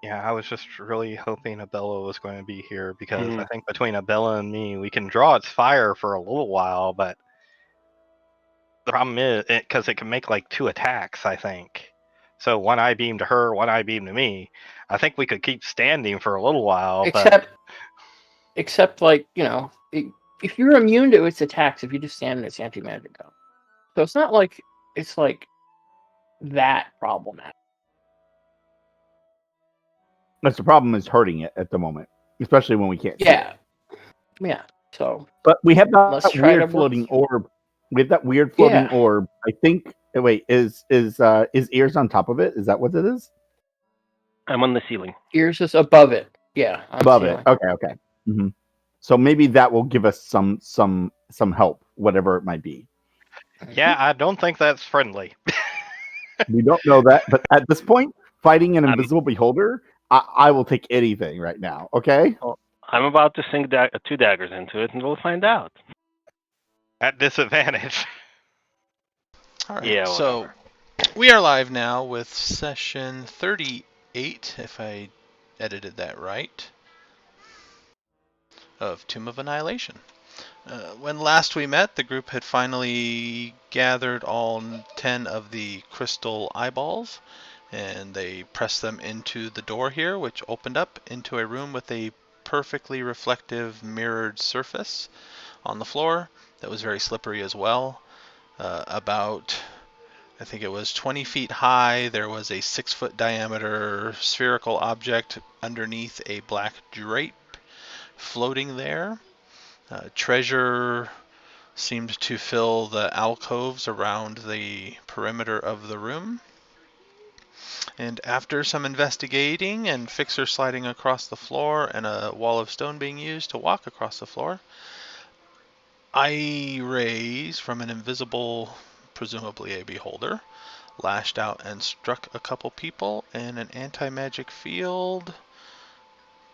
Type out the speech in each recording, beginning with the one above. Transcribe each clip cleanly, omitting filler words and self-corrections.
Yeah, I was just really hoping Abella was going to be here because I think between Abella and me, we can draw its fire for a little while, but the problem is because it can make like 2 attacks, I think. So one eye beam to her, one eye beam to me. I think we could keep standing for a little while, Except like, if you're immune to its attacks, if you just stand in its anti-magic zone. So it's not like it's like that problematic. That's the problem, is hurting it at the moment, especially when we can't see it. Yeah. So, but we have that let's try weird to floating orb. We have that weird floating orb. I think. Wait, is Ears on top of it? Is that what it is? I'm on the ceiling. Ears is above it. Yeah, above it. Okay. Mm-hmm. So maybe that will give us some help, whatever it might be. Yeah, I don't think that's friendly. We don't know that, but at this point, fighting an invisible beholder, I will take anything right now. Okay. Well, I'm about to sink 2 daggers into it, and we'll find out. At disadvantage. All right. Yeah. So we are live now with session 38, if I edited that right, of Tomb of Annihilation. When last we met, the group had finally gathered all 10 of the crystal eyeballs, and they pressed them into the door here, which opened up into a room with a perfectly reflective mirrored surface on the floor that was very slippery as well. About, I think it was 20 feet high. There was a 6-foot diameter spherical object underneath a black drape floating there. Treasure seemed to fill the alcoves around the perimeter of the room. And after some investigating and Fixer sliding across the floor and a wall of stone being used to walk across the floor, eye rays from an invisible, presumably a beholder, lashed out and struck a couple people, and an anti-magic field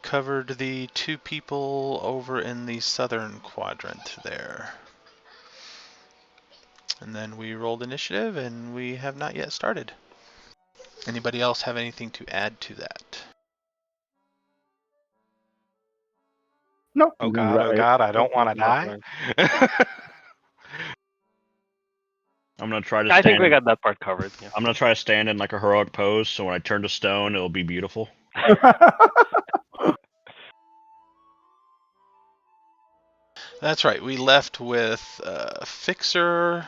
covered the 2 people over in the southern quadrant there. And then we rolled initiative, and we have not yet started. Anybody else have anything to add to that? No. Oh God, I don't want to die. I'm going to try to stand. I think we got that part covered. Yeah. I'm going to try to stand in like a heroic pose, so when I turn to stone, it'll be beautiful. That's right. We left with Fixer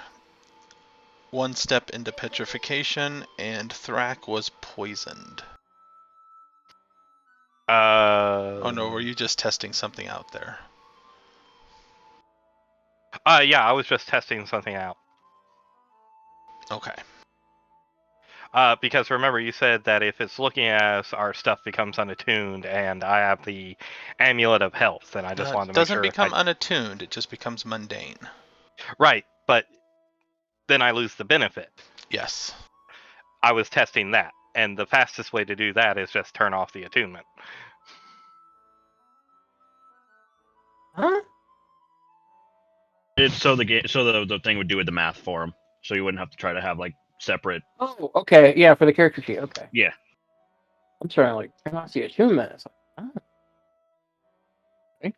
1 step into petrification, and Thrak was poisoned. Oh no, were you just testing something out there? Yeah, I was just testing something out. Okay. Because remember, you said that if it's looking at us, our stuff becomes unattuned, and I have the Amulet of Health, and I just wanted to make sure. It doesn't become unattuned, it just becomes mundane. Right, but then I lose the benefit. Yes. I was testing that, and the fastest way to do that is just turn off the attunement. Huh? It's so the thing would do with the math for him, so you wouldn't have to try to have like separate. Oh, okay. Yeah, for the character sheet. Okay. Yeah. I'm sorry, like turn off the attunement. It's like, Okay.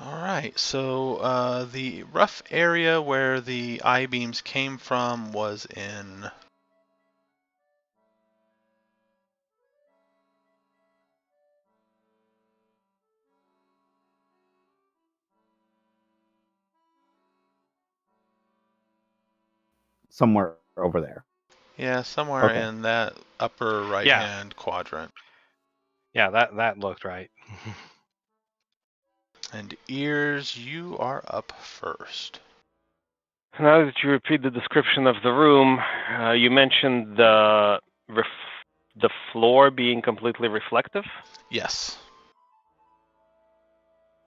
All right. So the rough area where the I-beams came from was in somewhere over there. Yeah, somewhere in that upper right-hand quadrant. Yeah, that looked right. And Ears, you are up first. Now that you repeat the description of the room, you mentioned the floor being completely reflective. Yes.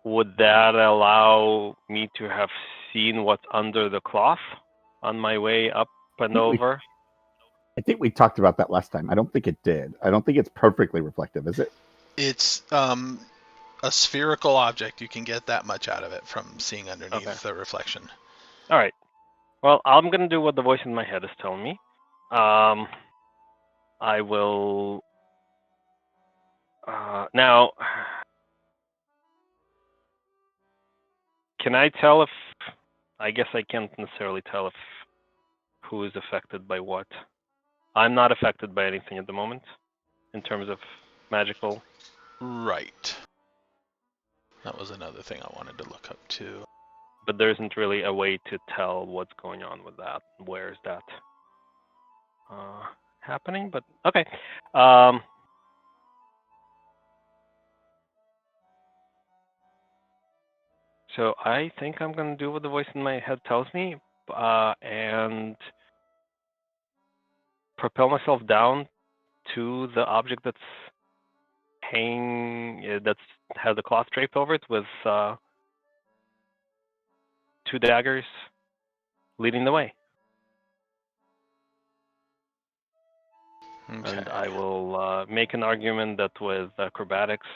Would that allow me to have seen what's under the cloth on my way up and over? I think we talked about that last time. I don't think it did. I don't think it's perfectly reflective, is it? It's a spherical object. You can get that much out of it from seeing underneath the reflection. All right. Well, I'm going to do what the voice in my head is telling me. I will Now, can I tell if... I guess I can't necessarily tell if who is affected by what. I'm not affected by anything at the moment, in terms of magical. Right. That was another thing I wanted to look up too. But there isn't really a way to tell what's going on with that. Where is that happening? But okay. So I think I'm gonna do what the voice in my head tells me, and propel myself down to the object that's has a cloth draped over it with 2 daggers leading the way. Okay. And I will make an argument that with acrobatics,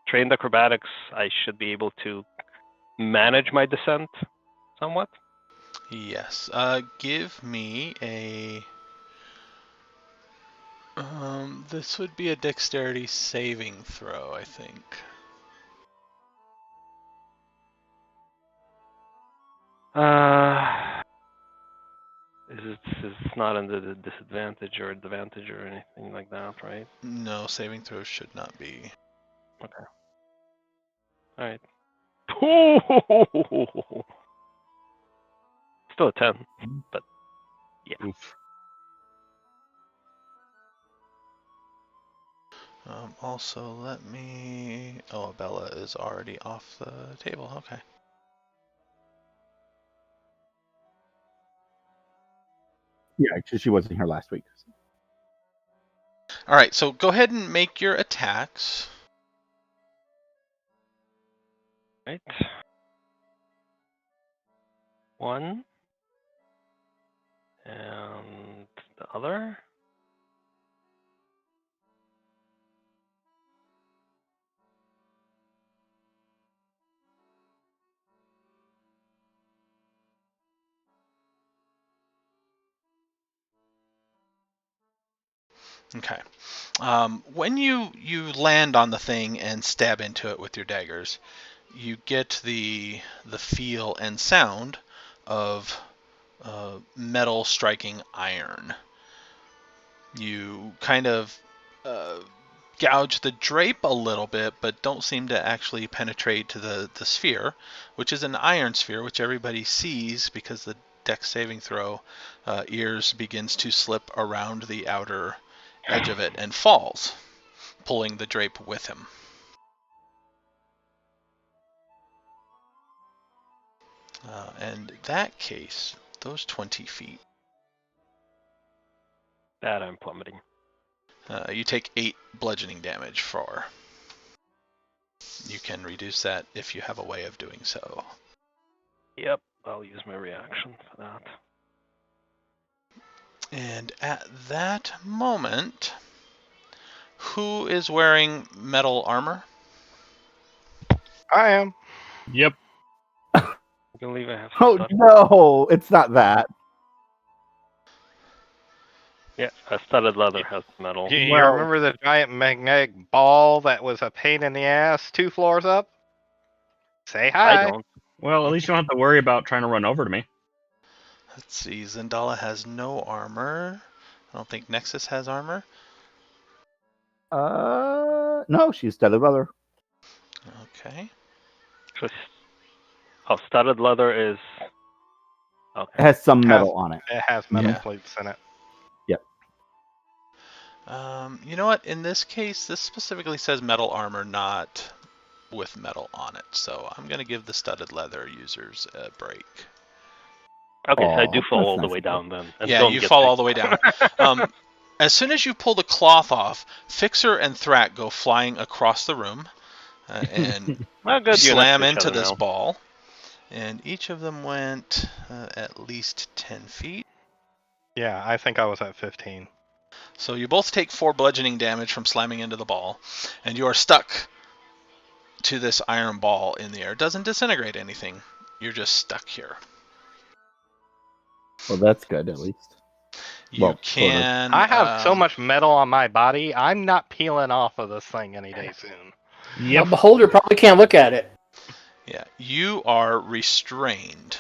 trained acrobatics, I should be able to manage my descent somewhat. Yes. Give me a... this would be a dexterity saving throw, I think. It's not under the disadvantage or advantage or anything like that, right? No, saving throws should not be. Okay. All right. Still a 10, but yeah. Oof. Also, let me... Oh, Bella is already off the table. Okay. Yeah, because she wasn't here last week. All right, so go ahead and make your attacks. Right. 1. And the other. Okay. When you land on the thing and stab into it with your daggers, you get the feel and sound of metal striking iron. You kind of gouge the drape a little bit, but don't seem to actually penetrate to the sphere, which is an iron sphere, which everybody sees because the dex saving throw ears begins to slip around the outer edge of it and falls, pulling the drape with him. And in that case, those 20 feet. That I'm plummeting. You take 8 bludgeoning damage for. You can reduce that if you have a way of doing so. Yep, I'll use my reaction for that. And at that moment, who is wearing metal armor? I am. Yep. I believe I have Oh studded. no, it's not that. Yeah, a studded leather has metal. You Well- remember the giant magnetic ball that was a pain in the ass 2 floors up? Say hi. I don't. Well, at least you don't have to worry about trying to run over to me. Let's see, Zendala has no armor. I don't think Nexus has armor. No, she's studded leather. Okay. Oh, studded leather is... It Okay. has some metal on it. It has metal Yeah. plates in it. You know what? In this case, this specifically says metal armor, not with metal on it. So I'm going to give the studded leather users a break. Okay, so I do Aw, fall that's all the nice way of you. down then. and Yeah, don't you get fall picked. all the way down. As soon as you pull the cloth off, Fixer and Thrak go flying across the room and Well, good, you're slam next to each into other this now. ball. And each of them went at least 10 feet. Yeah, I think I was at 15. So you both take 4 bludgeoning damage from slamming into the ball, and you are stuck to this iron ball in the air. It doesn't disintegrate anything. You're just stuck here. Well, that's good at least. You Well, sort of. can. I have so much metal on my body. I'm not peeling off of this thing any day soon. A beholder probably can't look at it. Yeah, you are restrained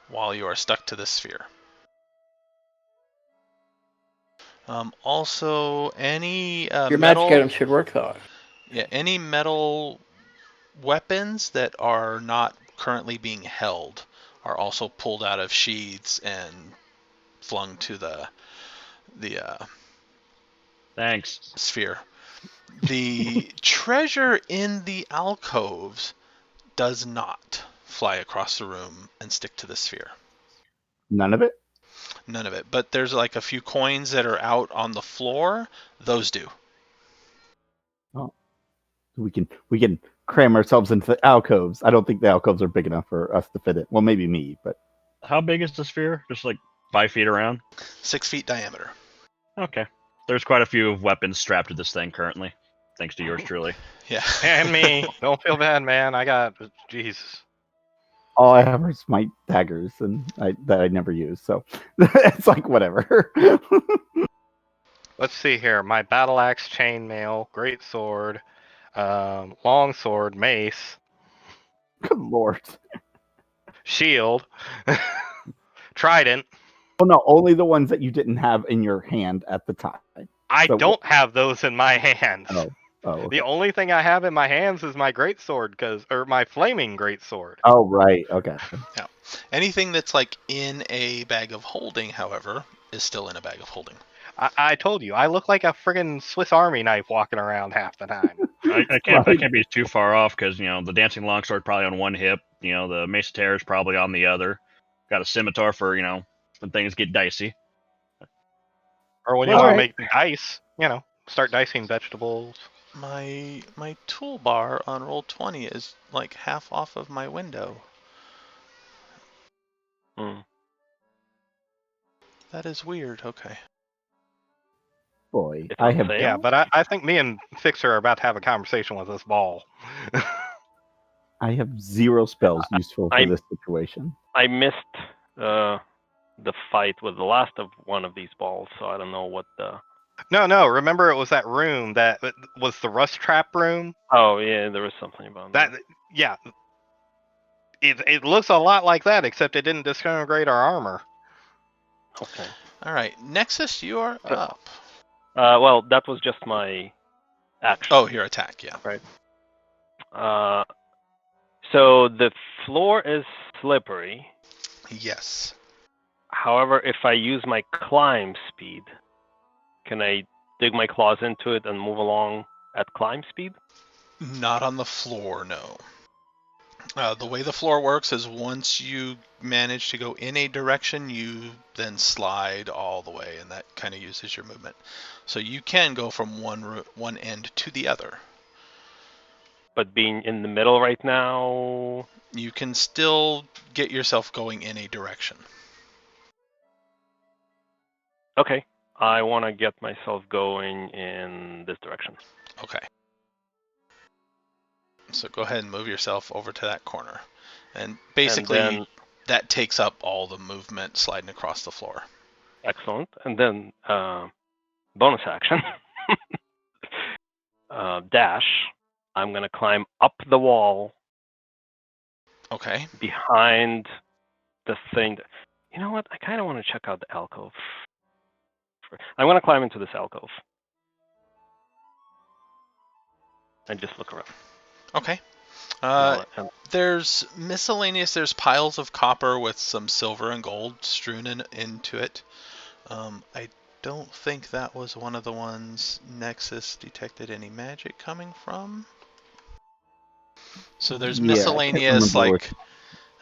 while you are stuck to the sphere. Also, any Your metal, magic item should work though. yeah, any metal weapons that are not currently being held are also pulled out of sheaths and flung to the Thanks. sphere. The treasure in the alcoves does not fly across the room and stick to the sphere. None of it. None of it. But there's like a few coins that are out on the floor. Those do. We can cram ourselves into the alcoves. I don't think the alcoves are big enough for us to fit it. Well, maybe me, but How big is the sphere? Just like 5 feet around? 6 feet diameter. Okay. There's quite a few weapons strapped to this thing currently, thanks to yours truly. Yeah. And me. Don't feel bad, man. I got Jesus. all I have are my daggers, and that I never use. So it's like whatever. Let's see here. My battle axe, chainmail, great sword, long sword, mace, Good lord. shield, trident. Oh no, only the ones that you didn't have in your hand at the time. I So- don't have those in my hands. Oh, okay. The only thing I have in my hands is my great sword, or my flaming great sword. Oh right, okay. Anything that's like in a bag of holding, however, is still in a bag of holding. I told you, I look like a friggin' Swiss Army knife walking around half the time. I can't be too far off because the dancing longsword probably on one hip, the mace of terror is probably on the other. Got a scimitar for when things get dicey. Or when you Well, want to alright. make dice, start dicing vegetables. My toolbar on Roll20 is like half off of my window. That is weird. Okay. Boy, It's I on have sale? Yeah, but I think me and Fixer are about to have a conversation with this ball. I have 0 spells useful for I- this situation. I missed the fight with the last of one of these balls, so I don't know what the. No. Remember, it was that room that was the rust trap room. Oh yeah, there was something about that. Yeah. It looks a lot like that, except it didn't disintegrate our armor. Okay. All right, Nexus, you are up. Well, that was just my action. Oh, your attack, yeah. So the floor is slippery. Yes. However, if I use my climb speed, can I dig my claws into it and move along at climb speed? Not on the floor, no. The way the floor works is once you manage to go in a direction, you then slide all the way, and that kind of uses your movement. So you can go from one end to the other. But being in the middle right now, You can still get yourself going in a direction. okay. I want to get myself going in this direction. Okay. So go ahead and move yourself over to that corner. And basically, And then, that takes up all the movement sliding across the floor. excellent. And then bonus action. Dash. I'm going to climb up the wall Okay. behind the thing. You know what? I kind of want to check out the alcove. I'm going to climb into this alcove. And just look around. Okay. And- There's miscellaneous. There's piles of copper with some silver and gold strewn into it. I don't think that was one of the ones Nexus detected any magic coming from. So there's Yeah, I can't miscellaneous remember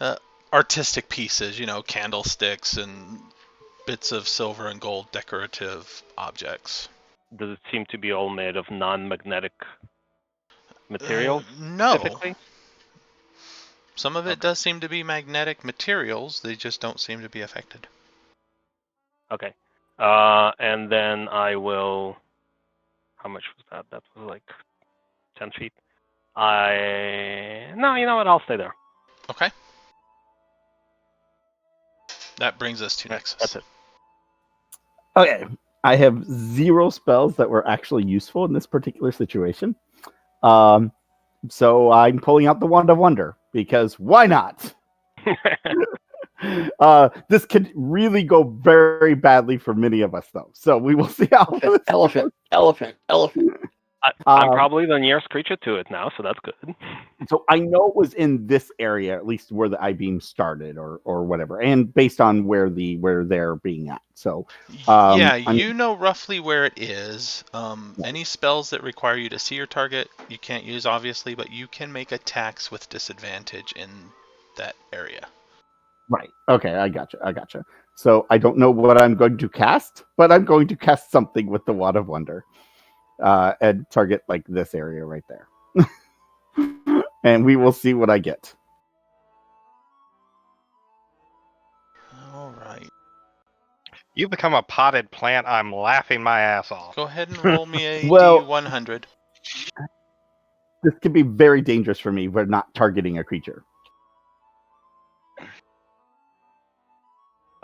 like artistic pieces, candlesticks and bits of silver and gold decorative objects. Does it seem to be all made of non-magnetic materials? No. Typically? Some of it does seem to be magnetic materials. They just don't seem to be affected. Okay. And then I will. How much was that? That was like 10 feet. No, you know what? I'll stay there. Okay. That brings us to Nexus. That's it. Okay, I have 0 spells that were actually useful in this particular situation. So I'm pulling out the Wand of Wonder because why not? This could really go very badly for many of us, though. So we will see how. Elephant. I'm probably the nearest creature to it now, so that's good. So I know it was in this area, at least where the I-beam started, or whatever, and based on where they're being at. So yeah, you know roughly where it is. Any spells that require you to see your target, you can't use, obviously, but you can make attacks with disadvantage in that area. Right. Okay, I gotcha. So I don't know what I'm going to cast, but I'm going to cast something with the Wand of Wonder, and target like this area right there, and we will see what I get. All right. You become a potted plant. I'm laughing my ass off. Go ahead and roll me a Well- D100. This could be very dangerous for me. We're not targeting a creature.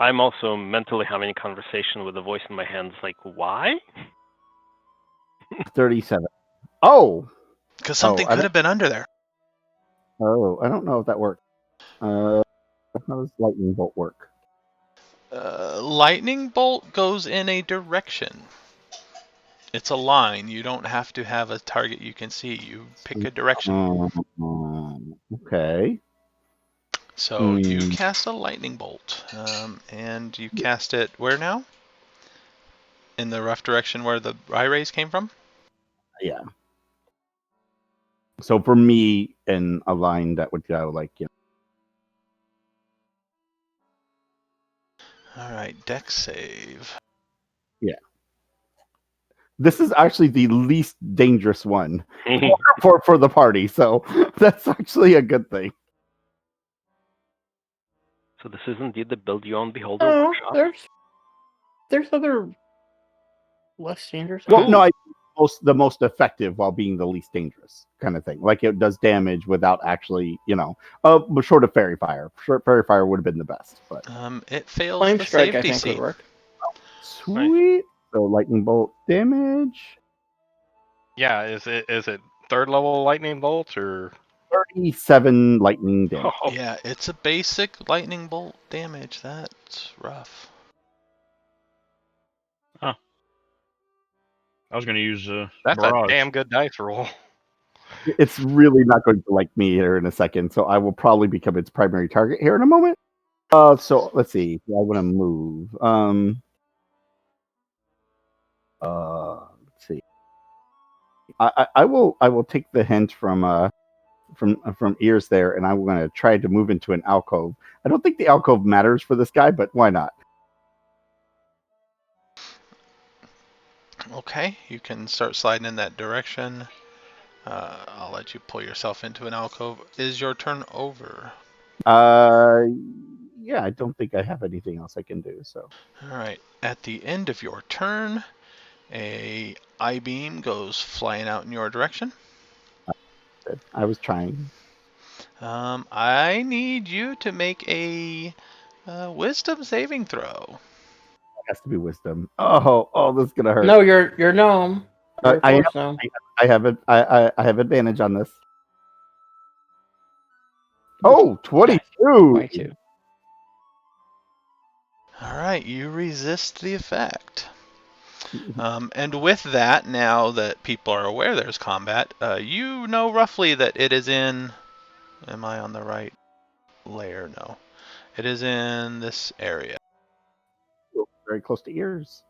I'm also mentally having a conversation with the voice in my hands, like, why? 37. Oh, Because something I could have been under there. I don't know if that worked. How does lightning bolt work? Lightning bolt goes in a direction. It's a line. You don't have to have a target you can see. You pick a direction. Okay. So you cast a lightning bolt, and you cast it where now? In the rough direction where the eye rays came from? Yeah. So for me, in a line that would go like, All right, dex save. Yeah. This is actually the least dangerous one for the party, so that's actually a good thing. So this is indeed the build your own beholder Oh, workshop. there's other less dangerous. Well, no, the most effective while being the least dangerous kind of thing. Like it does damage without actually, short of fairy fire. Fairy fire would have been the best, but It fails Flame the strike, save I think, DC. would work. sweet. So lightning bolt damage. Yeah, is it third level lightning bolts or 37 lightning damage. Oh, Yeah, it's a basic lightning bolt damage. That's rough. I was going to use that's barrage. a damn good dice roll. It's really not going to like me here in a second, so I will probably become its primary target here in a moment. So let's see. I want to move. Let's see. I will take the hint from ears there, and I'm going to try to move into an alcove. I don't think the alcove matters for this guy, but why not? Okay, you can start sliding in that direction. I'll let you pull yourself into an alcove. Is your turn over? Yeah, I don't think I have anything else I can do. So, all right. At the end of your turn, a I-beam goes flying out in your direction. I was trying. I need you to make a wisdom saving throw. It has to be wisdom. Oh, this is gonna hurt. No, you're gnome. You're I force gnome. I have advantage on this. Oh, 22. 22. All right, you resist the effect. And with that, now that people are aware there's combat, you know roughly that it is in... Am I on the right layer? No. It is in this area. Very close to ears.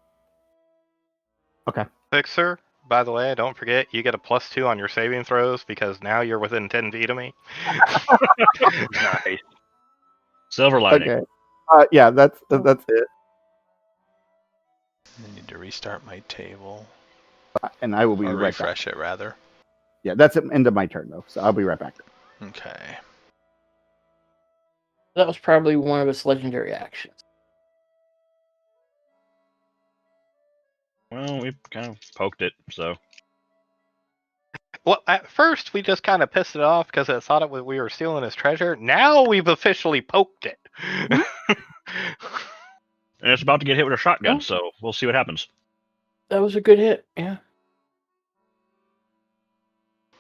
Okay. Fixer, by the way, don't forget you get a +2 on your saving throws because now you're within 10 feet of me. nice. Silver lining. Okay. Yeah, that's it. I need to restart my table. And I will be Or right back. refresh it, rather. Yeah, that's the end of my turn though, so I'll be right back. Okay. That was probably one of its legendary actions. Well, we kind of poked it, so. Well, at first we just kind of pissed it off because it thought we were stealing his treasure. Now we've officially poked it. And it's about to get hit with a shotgun, Oh. so we'll see what happens. That was a good hit. Yeah.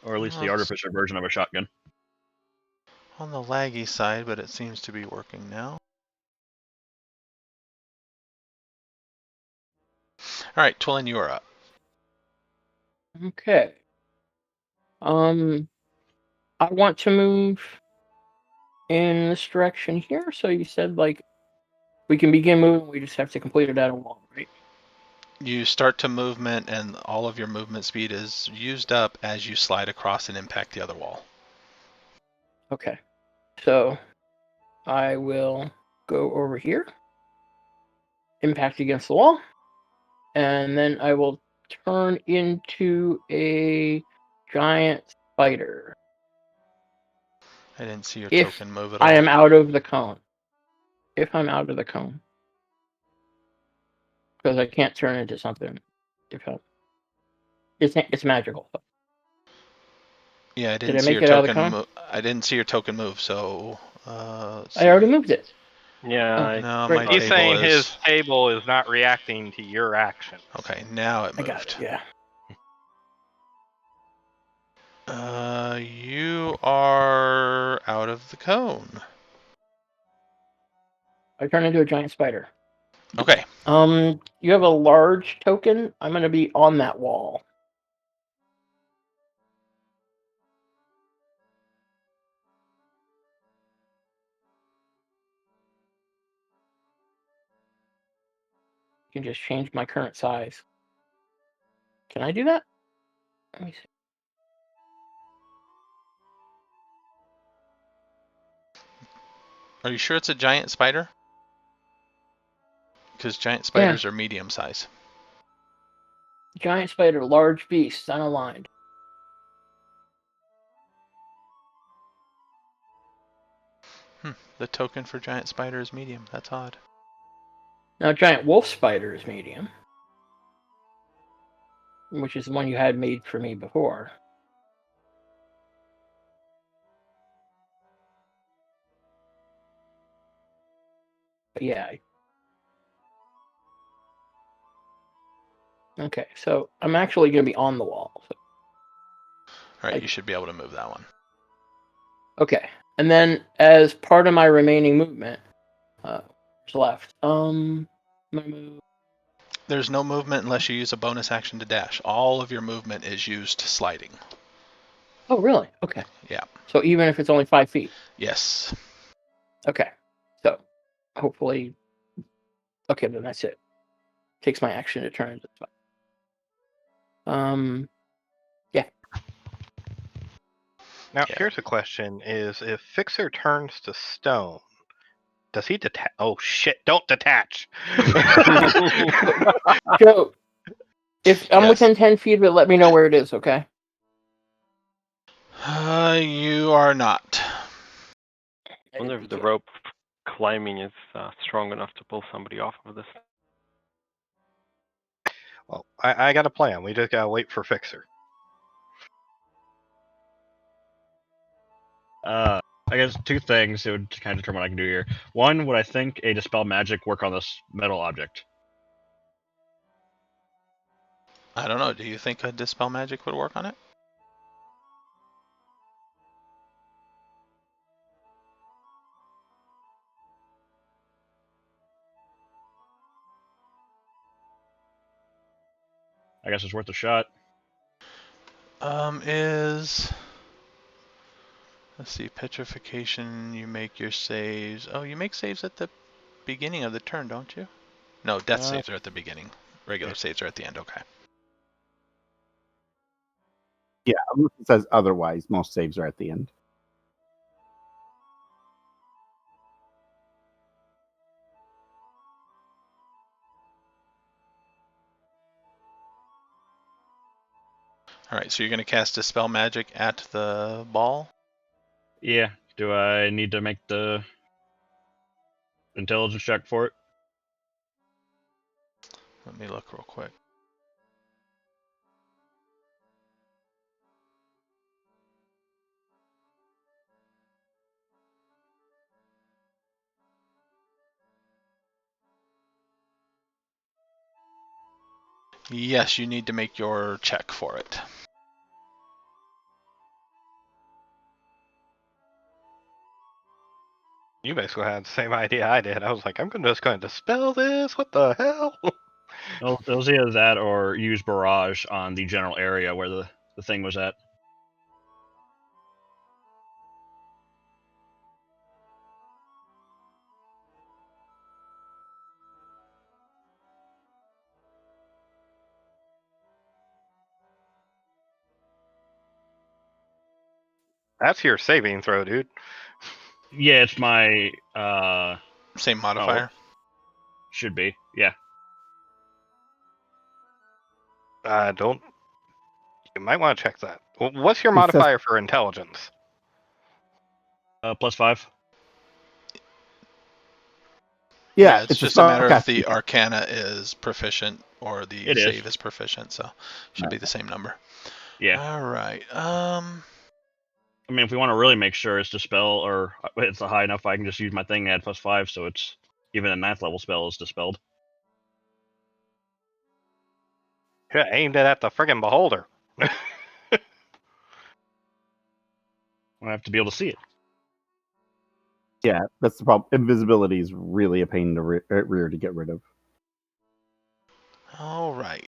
Or at least the Well, it's artificial version of a shotgun. on the laggy side, but it seems to be working now. All right, Twillin, you are up. Okay. I want to move in this direction here. So you said like we can begin moving. We just have to complete it at a wall, right? You start to movement, and all of your movement speed is used up as you slide across and impact the other wall. Okay. So I will go over here, impact against the wall, and then I will turn into a giant spider. I didn't see your If token move at all. I am out of the cone. If I'm out of the cone. Because I can't turn into something. It's magical. Yeah, I Did didn't I see make your it out of the token. cone? I didn't see your token move. So let's I already see. moved it. Yeah, Oh, I No, great. my He's table saying is his table is not reacting to your action. okay. Now it I got moved. it, yeah. You are out of the cone. I turn into a giant spider. Okay. You have a large token. I'm going to be on that wall. You can just change my current size. Can I do that? Let me see. Are you sure it's a giant spider? Because giant spiders are medium size. Giant spider, large beast, unaligned. The token for giant spider is medium. That's odd. Now, giant wolf spider is medium, which is the one you had made for me before. But yeah. Okay, so I'm actually going to be on the wall. So. All right, you should be able to move that one. Okay, and then as part of my remaining movement, what's left? My move. There's no movement unless you use a bonus action to dash. All of your movement is used sliding. Oh, really? Okay. Yeah. So even if it's only 5 feet. Yes. Okay. So hopefully. Okay, then that's it. Takes my action to turn into the spider. Yeah. Now, Yeah. here's a question: is if Fixer turns to stone, does he detach? Oh shit! Don't detach. Joe, if I'm Yes. within 10 feet of it, let me know where it is. Okay. You are not. I wonder if the rope climbing is strong enough to pull somebody off of this. Well, I got a plan. We just gotta wait for Fixer. I guess two things it would kind of determine what I can do here. One, would I think a Dispel magic work on this metal object? I don't know. Do you think a Dispel magic would work on it? I guess it's worth a shot. Let's see, petrification, you make your saves. Oh, you make saves at the beginning of the turn, don't you? No, death saves are at the beginning. Regular saves are at the end, okay. Yeah, unless it says otherwise, most saves are at the end. Alright, so you're going to cast Dispel Magic at the ball? Yeah. Do I need to make the intelligence check for it? Let me look real quick. Yes, you need to make your check for it. You basically had the same idea I did. I was like, I'm just going to dispel this. What the hell? It was either that or use barrage on the general area where the thing was at. That's your saving throw, dude. Yeah, it's my Same modifier. should be. Yeah. Don't. You might want to check that. What's your It says- modifier for intelligence? +5. Yeah, It's just a a matter if spellcasting the check. Arcana is proficient or the It is. save is proficient, so should be the same number. Yeah. All right. I mean, if we want to really make sure it's Dispel or it's high enough, I can just use my thing and add +5, so it's even a 9th level spell is dispelled. Yeah, aimed it at the friggin' beholder. I have to be able to see it. Yeah, that's the problem. Invisibility is really a pain in the rear to get rid of. all right.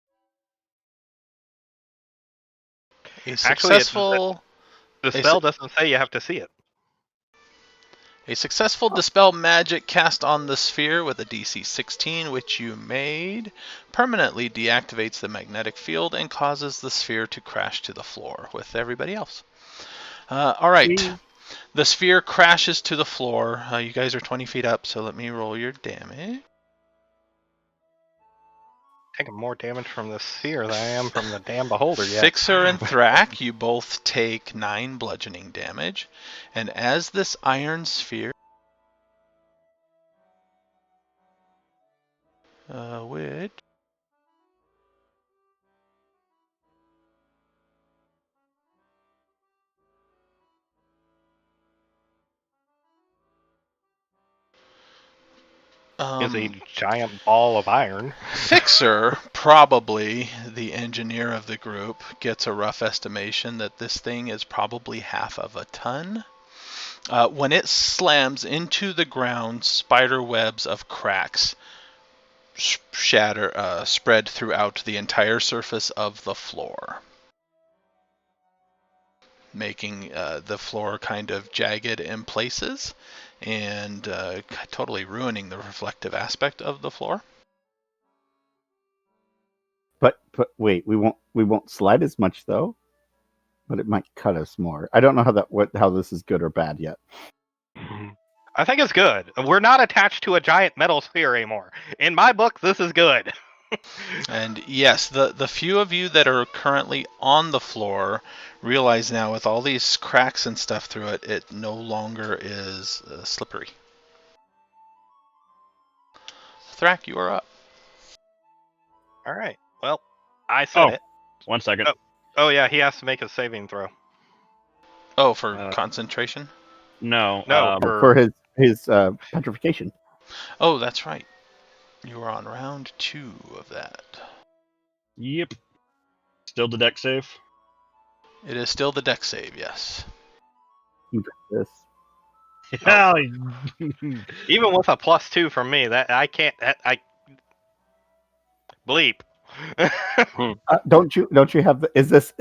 A Actually, successful the spell doesn't say you have to see it. Dispel magic cast on the sphere with a DC 16, which you made, permanently deactivates the magnetic field and causes the sphere to crash to the floor with everybody else. All right. The sphere crashes to the floor. You guys are 20 feet up, so let me roll your damage. Taking more damage from the sphere than I am from the damn beholder yet. Fixer and Thrak, you both take 9 bludgeoning damage. And as this iron sphere, which is a giant ball of iron. Fixer, probably the engineer of the group, gets a rough estimation that this thing is probably half of a ton. When it slams into the ground, spider webs of cracks spread throughout the entire surface of the floor, making the floor kind of jagged in places and totally ruining the reflective aspect of the floor. But wait, we won't slide as much though. But it might cut us more. I don't know how this is good or bad yet. I think it's good. We're not attached to a giant metal sphere anymore. In my book, this is good. And yes, the few of you that are currently on the floor realize now with all these cracks and stuff through it, it no longer is slippery. Thrak, you are up. All right. Well, I said it. 1 second. Oh yeah, he has to make a saving throw. Oh, for concentration? No. No, For his petrification. Oh, that's right. You are on round 2 of that. Yep. Still the deck save. It is still the deck save, yes. This. even with a +2 from me, that I can't. I bleep. Don't you have? Is this?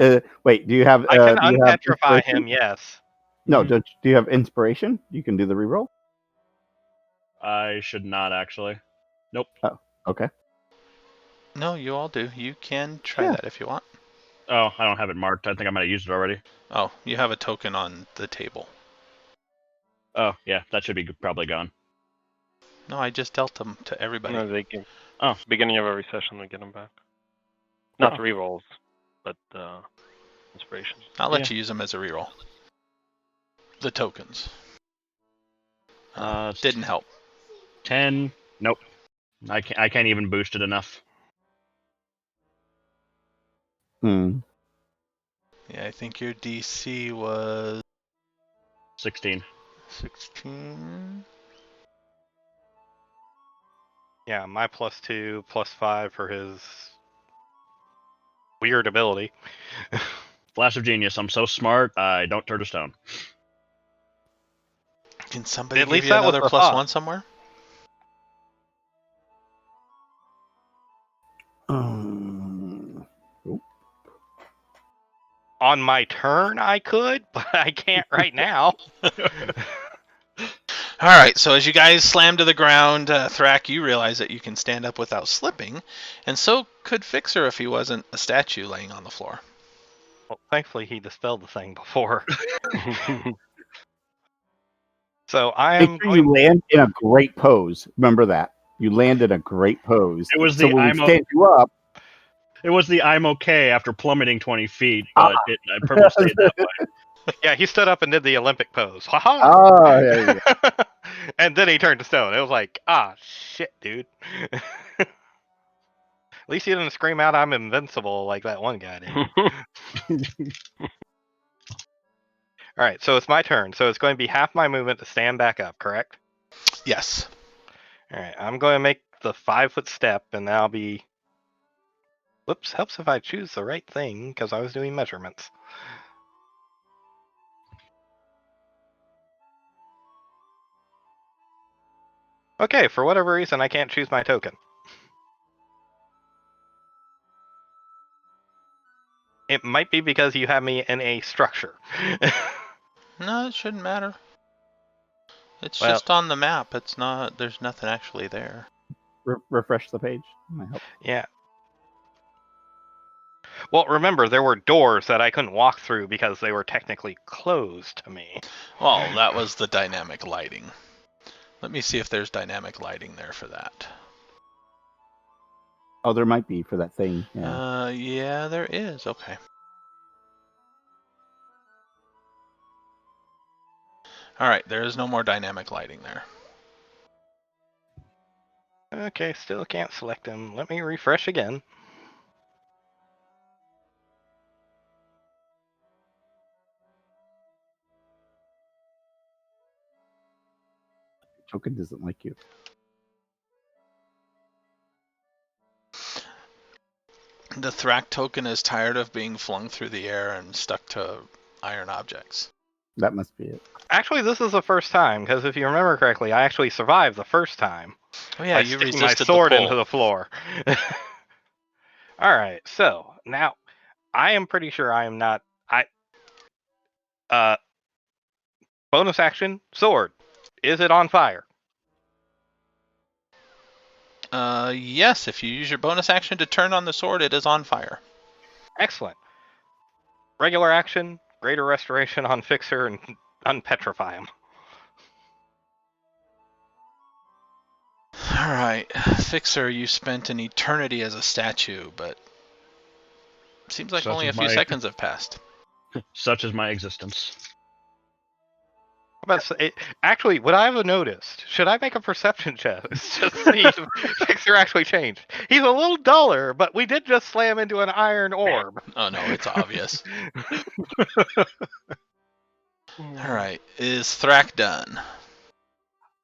Wait, do you have? I can do you have unpetrify inspiration? him. Yes. No, do you have inspiration? You can do the reroll. I should not actually. Nope. Oh, okay. No, you all do. You can try that if you want. Oh, I don't have it marked. I think I might have used it already. Oh, you have a token on the table. Oh, yeah, that should be probably gone. No, I just dealt them to everybody. No, they can. Oh. Beginning of every session, we get them back. Not the rerolls, but inspirations. I'll let you use them as a reroll. The tokens. Didn't help. 10. Nope. I can't even boost it enough. Hmm. Yeah, I think your DC was 16. 16. Yeah, my +2, +5 for his weird ability. Flash of genius. I'm so smart, I don't turn to stone. Can somebody At give least you that was another the plus thought. one somewhere? Oop. On my turn, I could, but I can't right now. All right, so as you guys slam to the ground, Thrak, you realize that you can stand up without slipping, and so could Fixer if he wasn't a statue laying on the floor. Well, thankfully, he dispelled the thing before. So I Make am sure you going. land in a great pose. Remember that. You land in a great pose. It was so the when we I'm stand you up, It was the I'm okay after plummeting 20 feet, but I purposely stayed that way. Yeah, he stood up and did the Olympic pose. Ha ha! oh, there you go. And then he turned to stone. It was like, shit, dude. At least he didn't scream out, "I'm invincible," like that one guy did. All right, so it's my turn. So it's going to be half my movement to stand back up, correct? Yes. All right, I'm going to make the 5-foot step, and that'll be. Whoops, helps if I choose the right thing because I was doing measurements. Okay, for whatever reason, I can't choose my token. It might be because you have me in a structure. No, it shouldn't matter. It's Well, just on the map. It's not. There's nothing actually there. Refresh the page. Might help. yeah. Well, remember, there were doors that I couldn't walk through because they were technically closed to me. Well, that was the dynamic lighting. Let me see if there's dynamic lighting there for that. Oh, there might be for that thing. Yeah. Yeah, there is. Okay. All right, there is no more dynamic lighting there. Okay, still can't select him. Let me refresh again. Token doesn't like you. The Thrak token is tired of being flung through the air and stuck to iron objects. That must be it. Actually, this is the first time, because if you remember correctly, I actually survived the first time. Oh yeah, by you sticking my resisted sword the pull. into the floor. Alright, so now I am pretty sure I am not. Bonus action, sword. Is it on fire? Yes, if you use your bonus action to turn on the sword, it is on fire. Excellent. Regular action, greater restoration on Fixer and unpetrify him. Alright, Fixer, you spent an eternity as a statue, but seems like Such only a is few my- seconds have passed. Such is my existence. Actually, what I have noticed, should I make a perception check just to see if Fixer actually changed? He's a little duller, but we did just slam into an iron orb. Oh no, it's obvious. Alright, is Thrak done?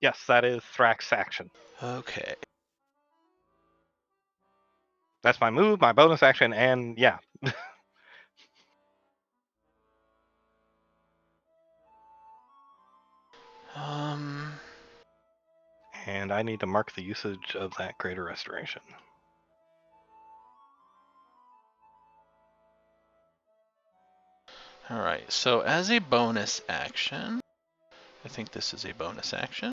Yes, that is Thrak's action. Okay. That's my move, my bonus action, and yeah. And I need to mark the usage of that greater restoration. Alright, so as a bonus action, I think this is a bonus action.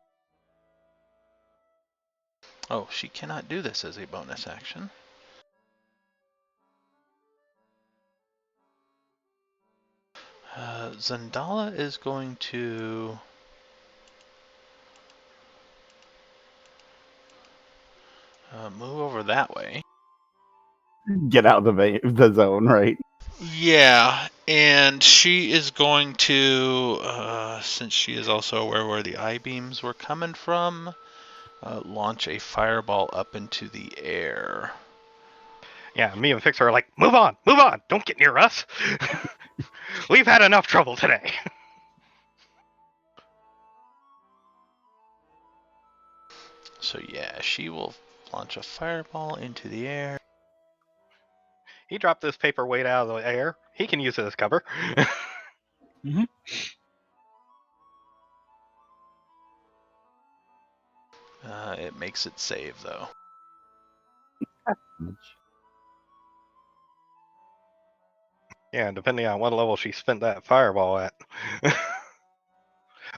Oh, she cannot do this as a bonus action. Zandala is going to move over that way. Get out of the zone, right? Yeah, and she is going to, since she is also aware where the I-beams were coming from, launch a fireball up into the air. Yeah, me and Fixer are like, move on, don't get near us. We've had enough trouble today. So yeah, she will launch a fireball into the air. He dropped this paperweight out of the air. He can use it as cover. It makes it save, though. Yeah, depending on what level she spent that fireball at.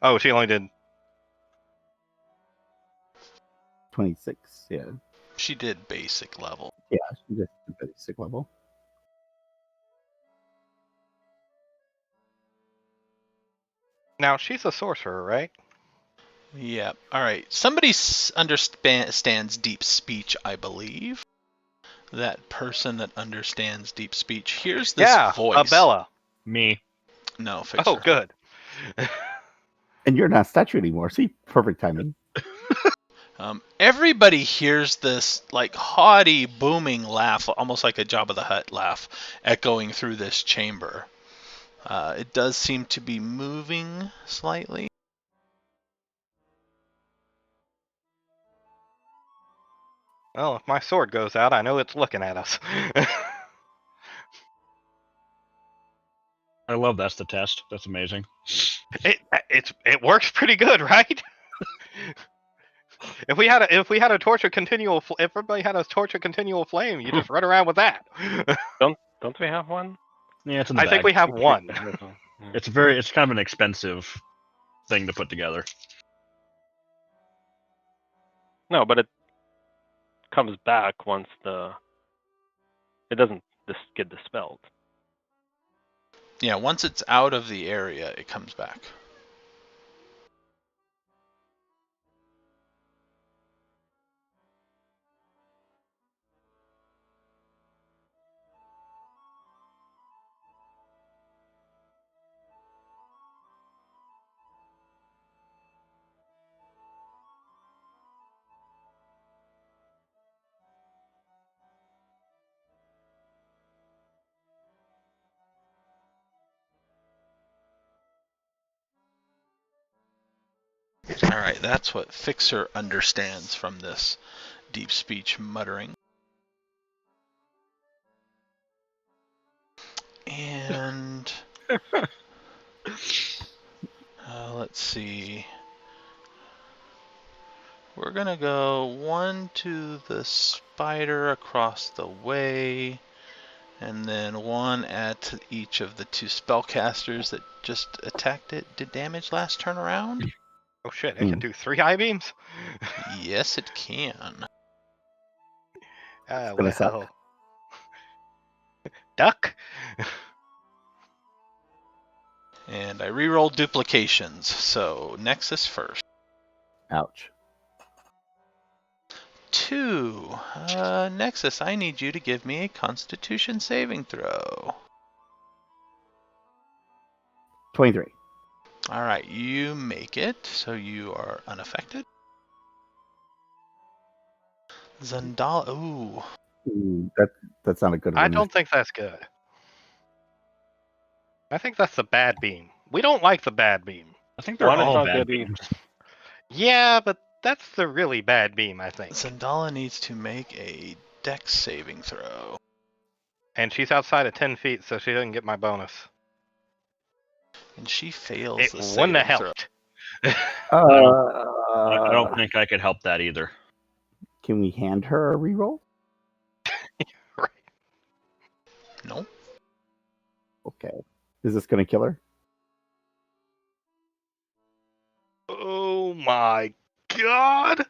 Oh, she only did 26, yeah. She did basic level. Yeah, she did basic level. Now, she's a sorcerer, right? Yeah. All right. Somebody understands deep speech, I believe. That person that understands deep speech hears this voice. Abella. Me. No, Fixer. Oh, good. And you're not a statue anymore. See, perfect timing. Everybody hears this like haughty, booming laugh, almost like a Jabba the Hutt laugh, echoing through this chamber. It does seem to be moving slightly. Well, if my sword goes out, I know it's looking at us. I love that's the test. That's amazing. It works pretty good, right? If we had a torch of continual, if everybody had a torch of continual flame, you just run around with that. Don't we have one? Yeah, it's in the I bag. think we have one. It's kind of an expensive thing to put together. No, but it comes back once it doesn't get dispelled. Yeah, once it's out of the area, it comes back. Alright, that's what Fixer understands from this deep speech muttering. And let's see. We're gonna go one to the spider across the way, and then one at each of the two spellcasters that just attacked it. Did damage last turn around? Oh shit! It can do 3 eye beams. Yes, it can. Gonna suck. Duck. And I rerolled duplications, so Nexus first. Ouch. 2. Nexus, I need you to give me a Constitution saving throw. 23. Alright, you make it, so you are unaffected. Zandala, ooh. Ooh, that's not a good one. I don't think that's good. I think that's the bad beam. We don't like the bad beam. I think they're One is all not bad good either. beams. Yeah, but that's the really bad beam, I think. Zandala needs to make a Dex saving throw. And she's outside of 10 feet, so she doesn't get my bonus. And she fails It the wouldn't have saving helped. I don't think I could help that either. Can we hand her a reroll? Right. No. Okay. Is this going to kill her? Oh my god!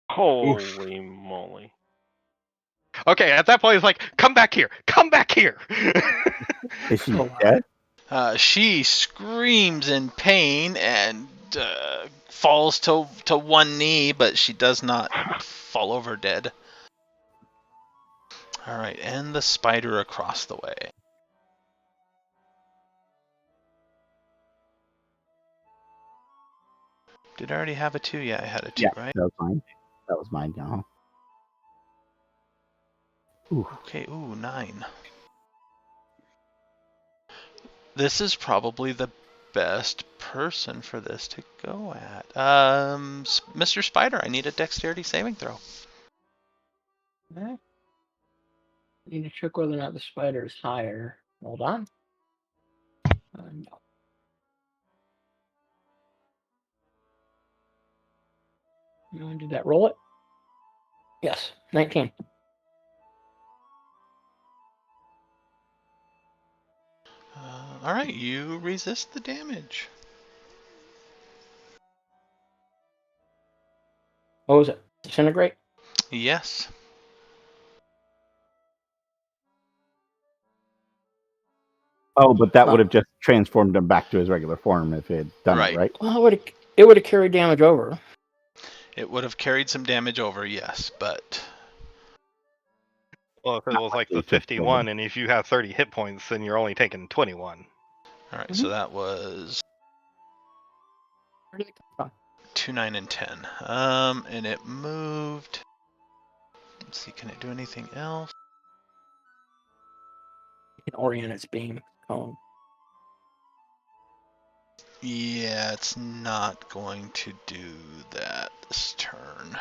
Holy moly. Okay, at that point, it's like, come back here! Come back here! Is she dead? She screams in pain and falls to one knee, but she does not fall over dead. Alright, and the spider across the way. Did I already have a 2? Yeah, I had a 2, right? That was mine. That was mine, now. Ooh. Okay, 9. This is probably the best person for this to go at. Mr. Spider, I need a dexterity saving throw. Need to check whether or not the spider is higher. Hold on. No. You want to do that? Roll it. Yes, 19. All right, you resist the damage. What was it? Disintegrate? Yes. Oh, but that Oh. would have just transformed him back to his regular form if it had done Right. it, right? Well, it would have carried damage over. It would have carried some damage over, yes, but Well, if it was like the It's just 51, and if you have 30 hit points, then you're only taking 21. all right. So that was Where did it come from? 2, 9, and 10. And it moved. Let's see, can it do anything else? It can orient its beam cone. Yeah, it's not going to do that this turn.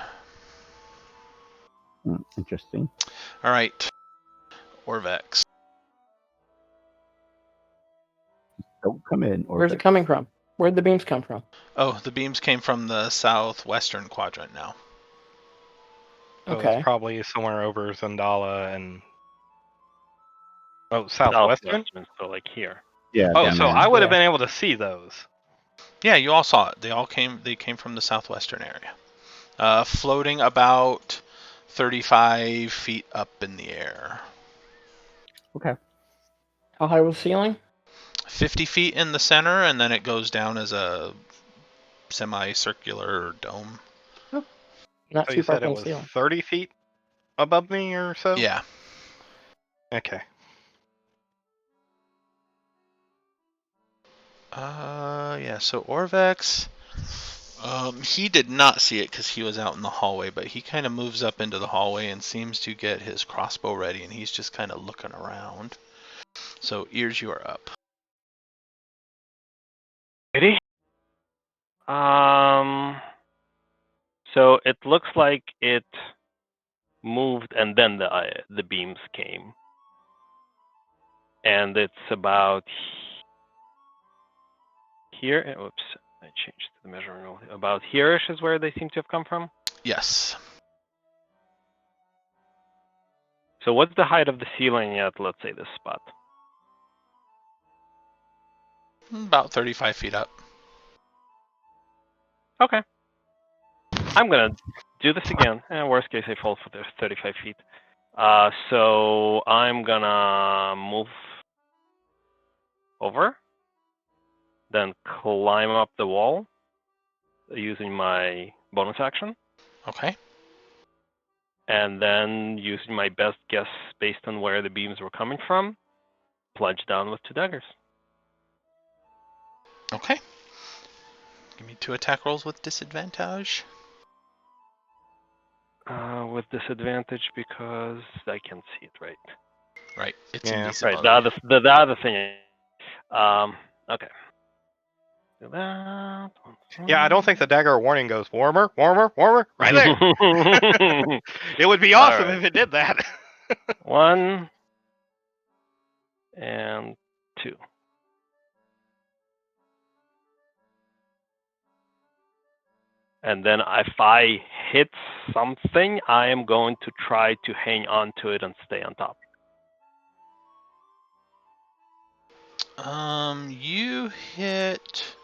Interesting. All right, Orvex. Don't come in. Or Where's it coming from? Where'd the beams come from? Oh, the beams came from the southwestern quadrant now. So Okay. it's probably somewhere over Zandala and southwestern. So like here. Yeah. Oh, down so there. I would have Yeah. been able to see those. Yeah, you all saw it. They came from the southwestern area. Floating about 35 feet up in the air. Okay. How high was the ceiling? 50 feet in the center, and then it goes down as a semicircular dome. Not So too you far said it from the was ceiling. 30 feet above me or so? Yeah. Okay. Yeah, so Orvex, he did not see it because he was out in the hallway, but he kind of moves up into the hallway and seems to get his crossbow ready, and he's just kind of looking around. So, Ears, you are up. Ready? So it looks like it moved and then the beams came. And it's about here. Oops, I changed the measuring rule. About here-ish is where they seem to have come from. Yes. So what's the height of the ceiling at, let's say, this spot? About 35 feet up. Okay. I'm gonna do this again. Worst case, I fall for this 35 feet. So I'm gonna move over, then climb up the wall using my bonus action, Okay. and then using my best guess based on where the beams were coming from, plunge down with 2 daggers. Okay. Give me 2 attack rolls with disadvantage. With disadvantage because I can't see it right. Right. It's Yeah. invisible. Right. The other thing. Okay. Do that. Yeah, I don't think the dagger warning goes warmer, warmer, warmer, right there. It would be awesome Alright. if it did that. 1 and 2. And then if I hit something, I am going to try to hang on to it and stay on top. You hit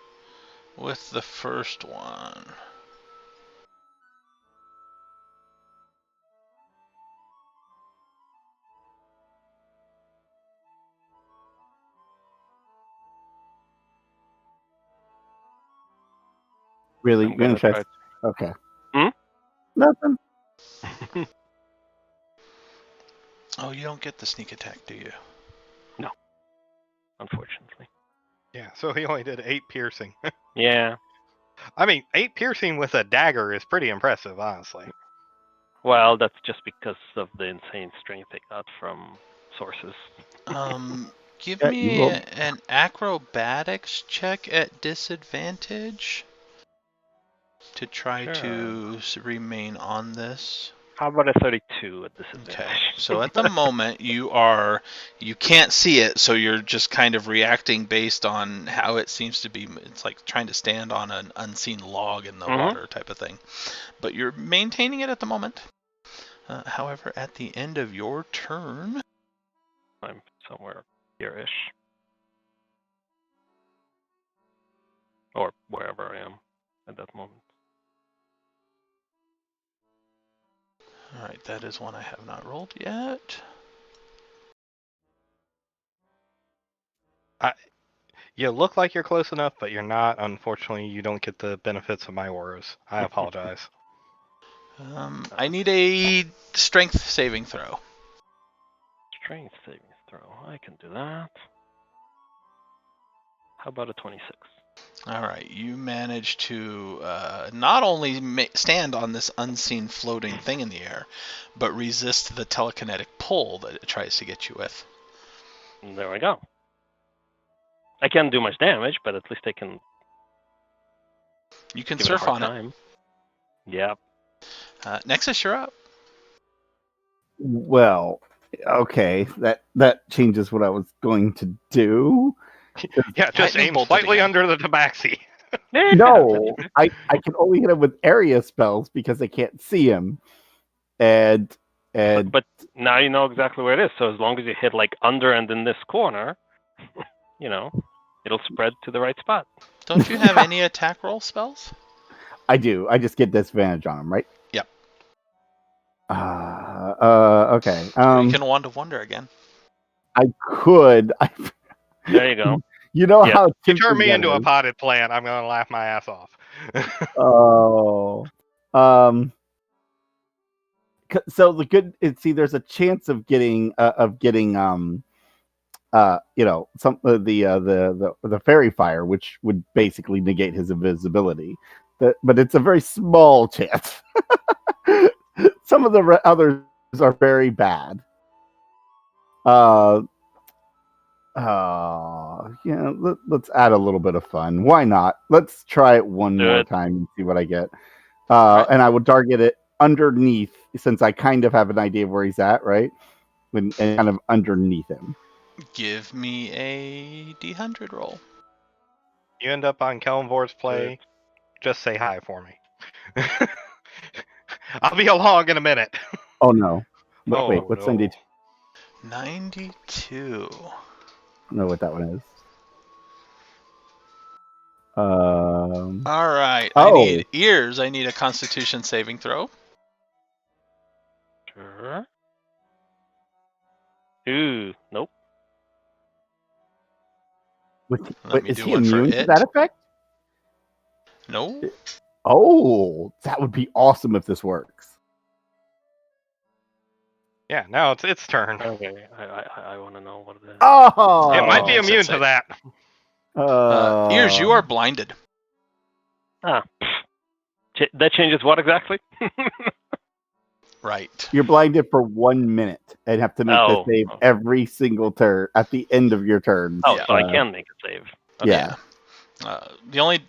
with the first one. Really? I'm You're gonna gonna try? Okay. Hmm? Nothing. Oh, you don't get the sneak attack, do you? No, unfortunately. Yeah, so he only did 8 piercing. Yeah. I mean, 8 piercing with a dagger is pretty impressive, honestly. Well, that's just because of the insane strength they got from sources. Give Yeah, me you roll. an acrobatics check at disadvantage to try Sure. to remain on this. How about a 32 at disadvantage? Okay, so at the moment you can't see it, so you're just kind of reacting based on how it seems to be. It's like trying to stand on an unseen log in the water type of thing. But you're maintaining it at the moment. However, at the end of your turn, I'm somewhere here-ish. Or wherever I am at that moment. all right, that is one I have not rolled yet. You look like you're close enough, but you're not. Unfortunately, you don't get the benefits of my auras. I apologize. I need a strength saving throw. Strength saving throw. I can do that. How about a 26? All right, you manage to not only stand on this unseen floating thing in the air, but resist the telekinetic pull that it tries to get you with. And there we go. I can't do much damage, but at least I can You can give it a surf hard on time. Yep. it. Nexus, you're up. Well, okay, that changes what I was going to do. Yeah, just Lightning aim bolted slightly again. under the tabaxi. No, I can only hit him with area spells because I can't see him, and But now you know exactly where it is. So as long as you hit like under and in this corner, it'll spread to the right spot. Don't you have any attack roll spells? I do. I just get disadvantage on him, right? Yep. Okay. Or you can Wand of Wonder again. I could. There you go. You know Yeah. how You turn me tempting into that a is. potted plant, I'm gonna laugh my ass off. Oh. So the good is, see, there's a chance of getting some the fairy fire, which would basically negate his invisibility. But it's a very small chance. Some of the others are very bad. Let's add a little bit of fun. Why not? Let's try it one more time and see what I get. And I would target it underneath, since I kind of have an idea of where he's at, right? And kind of underneath him. Give me a D100 roll. You end up on Kellenvor's play, just say hi for me. I'll be along in a minute. Oh no. Oh, Wait, what's no. 92? 92. I don't know what that one is. All right. Oh. I need ears. I need a Constitution saving throw. Sure. Ooh, nope. Is he immune to that effect? No. Oh, that would be awesome if this works. Yeah, now it's its turn. Okay, I want to know what it is. Oh, it might be immune to that. Ears, you are blinded. That changes what exactly? Right. You're blinded for 1 minute and have to make the save every single turn at the end of your turn. Oh, so I can make a save. Okay. Yeah. The only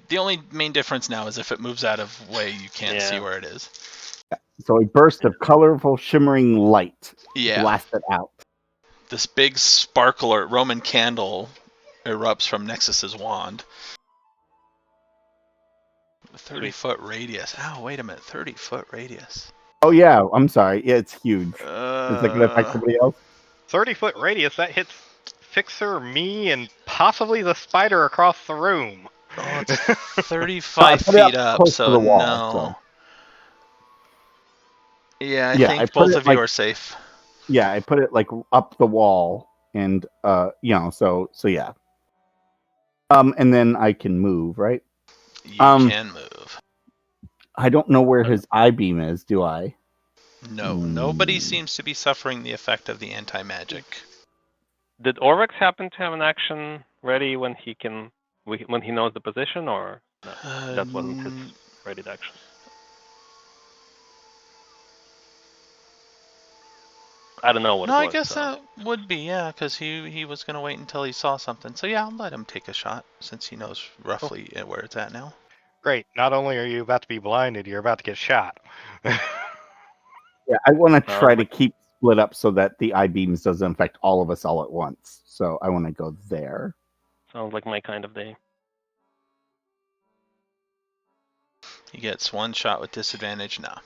main difference now is if it moves out of way, you can't see where it is. So a burst of colorful, shimmering light blasted out. This big sparkler Roman candle erupts from Nexus's wand. 30-foot radius. Oh, wait a minute. 30-foot radius. Oh, yeah. I'm sorry. Yeah, it's huge. Is that going to affect somebody else? 30-foot radius. That hits Fixer, me, and possibly the spider across the room. Oh, it's 35 feet up, so the wall, no. So. Yeah, I think both of you are safe. Yeah, I put it like up the wall, and so yeah. And then I can move, right? You can move. I don't know where his eye beam is, do I? No, nobody seems to be suffering the effect of the anti-magic. Did Orvex happen to have an action ready when he knows the position, or no? That wasn't his ready action? I don't know what it was. I guess that would be, because he was going to wait until he saw something. So yeah, I'll let him take a shot since he knows roughly where it's at now. Great. Not only are you about to be blinded, you're about to get shot. Yeah, I want to try Alright. to keep split up so that the I-beams doesn't affect all of us all at once. So I want to go there. Sounds like my kind of day. He gets one shot with disadvantage now.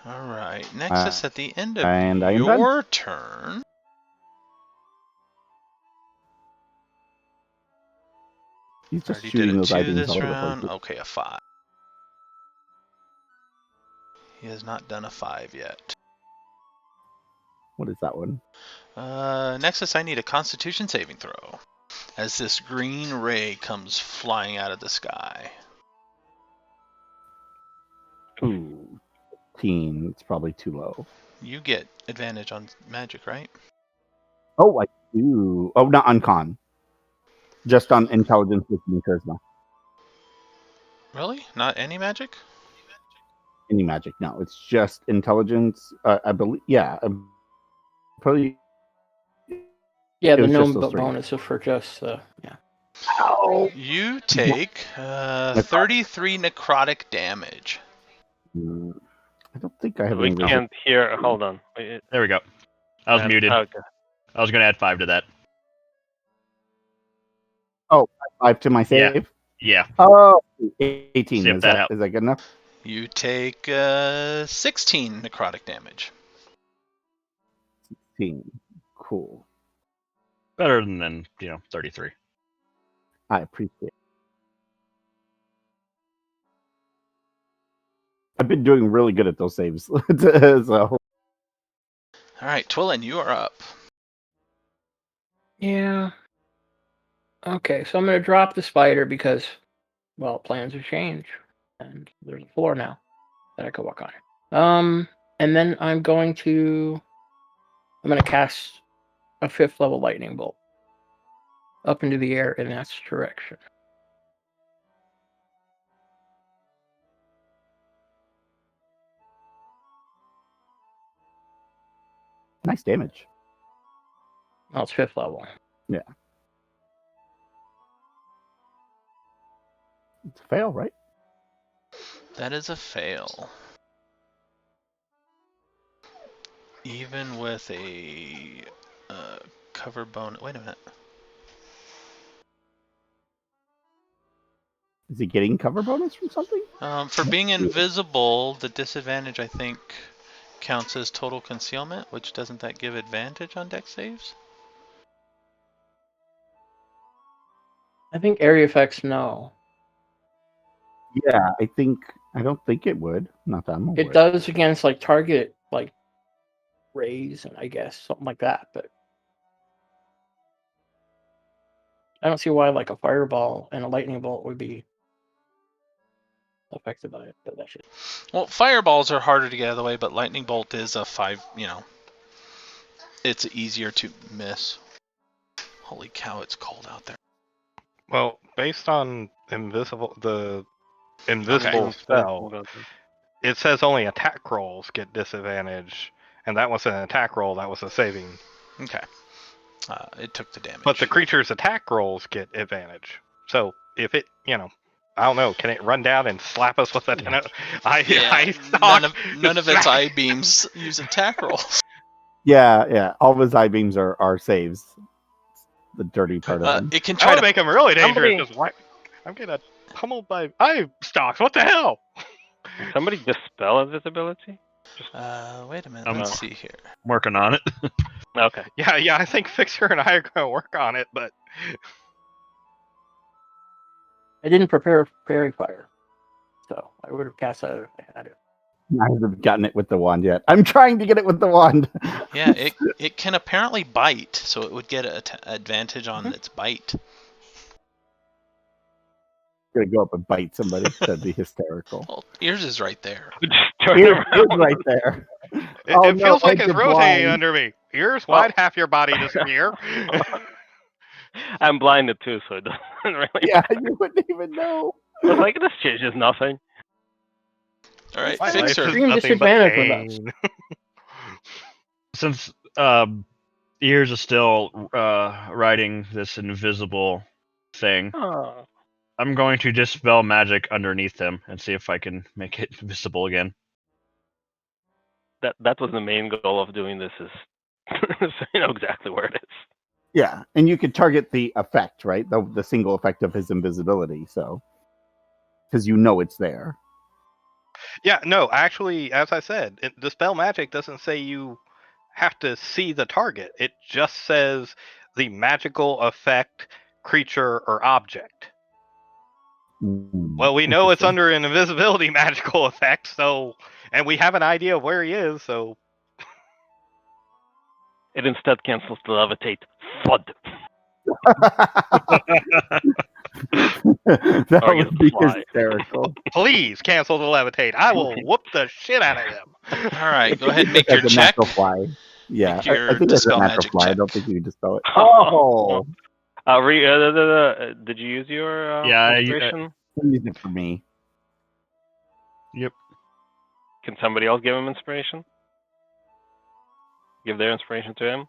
All right. Nexus, at the end of and I am your turn. He's just Already did shooting a those 2 I-beams this all over the round. place. Okay, a 5. He has not done a 5 yet. What is that one? Nexus, I need a Constitution saving throw. As this green ray comes flying out of the sky. Ooh, 15. It's probably too low. You get advantage on magic, right? Oh, I do. Oh, not on con. Just on intelligence, wisdom, and charisma. Really? Not any magic? Any magic? No, it's just intelligence. I believe. Yeah, probably. Yeah, It the was just gnome those three. bonus for just yeah. Ow! You take 33 necrotic damage. I don't think I have We any. can't hear. Hold on. There we go. I was muted. Okay. I was going to add 5 to that. Oh, 5 to my save. Yeah. Oh, 18. Zip Is that that out. is that good enough? You take 16 necrotic damage. 16. Cool. Better than 33. I appreciate it. I've been doing really good at those saves. So. All right, Twillin, you are up. Yeah. Okay, so I'm gonna drop the spider because, well, plans have changed, and there's a floor now that I could walk on. And then I'm gonna cast a 5th level lightning bolt up into the air in that direction. Nice damage. Well, it's 5th level. Yeah. It's a fail, right? That is a fail. Even with a cover bonus. Wait a minute. Is he getting cover bonus from something? For being invisible, the disadvantage, I think, counts as total concealment, which doesn't that give advantage on dex saves? I think area effects no. Yeah, I don't think it would. Not that I'm aware. It does against like target like rays and I guess something like that, but I don't see why like a fireball and a lightning bolt would be affected by it. But that shit. Well, fireballs are harder to get out of the way, but lightning bolt is a 5. It's easier to miss. Holy cow! It's cold out there. Well, based on the invisible spell, it says only attack rolls get disadvantage, and that wasn't an attack roll, that was a saving. Okay. It took the damage. But the creature's attack rolls get advantage. So if it, I don't know, can it run down and slap us with that? None of its eye beams use attack rolls. Yeah. All of his eye beams are saves. The dirty part of them. It can I try want to to make them really dangerous. I'm getting pummeled by eye stalks. What the hell? Somebody dispel invisibility? Wait a minute. Let's see here. Working on it. Okay. Yeah. I think Fixer and I are going to work on it, but I didn't prepare fairy fire, so I would have cast that if I had it. I haven't gotten it with the wand yet. I'm trying to get it with the wand. Yeah, it can apparently bite, so it would get an advantage on its bite. Gonna go up and bite somebody. That'd be hysterical. Well, yours is right there. Ears right there. it feels like Edge it's of rotating blind. under me. Ears wide, half your body disappear. I'm blinded too, so it doesn't really Yeah, matter. you wouldn't even know. I was like, this changes nothing. All right, My life Fixer. is Extreme nothing but disadvantage with us. pain. Since Ears is still riding this invisible thing, Oh. I'm going to dispel magic underneath him and see if I can make it visible again. That was the main goal of doing this, is so you know exactly where it is. Yeah, and you could target the effect, right? The single effect of his invisibility, so because you know it's there. Yeah, no, actually, as I said, Dispel Magic doesn't say you have to see the target. It just says the magical effect, creature, or object. Well, we know it's under an invisibility magical effect, so, and we have an idea of where he is, so. It instead cancels the levitate. FUD. That Or would be fly. hysterical. Please cancel the levitate. I will whoop the shit out of him. All right, go ahead and make your As a check. natural fly. Yeah, Make your I think that's a dispel natural magic fly. I check. don't think you can dispel it. Oh. Did you use your Yeah, inspiration? Use it for me. Yep. Can somebody else give him inspiration? Give their inspiration to him?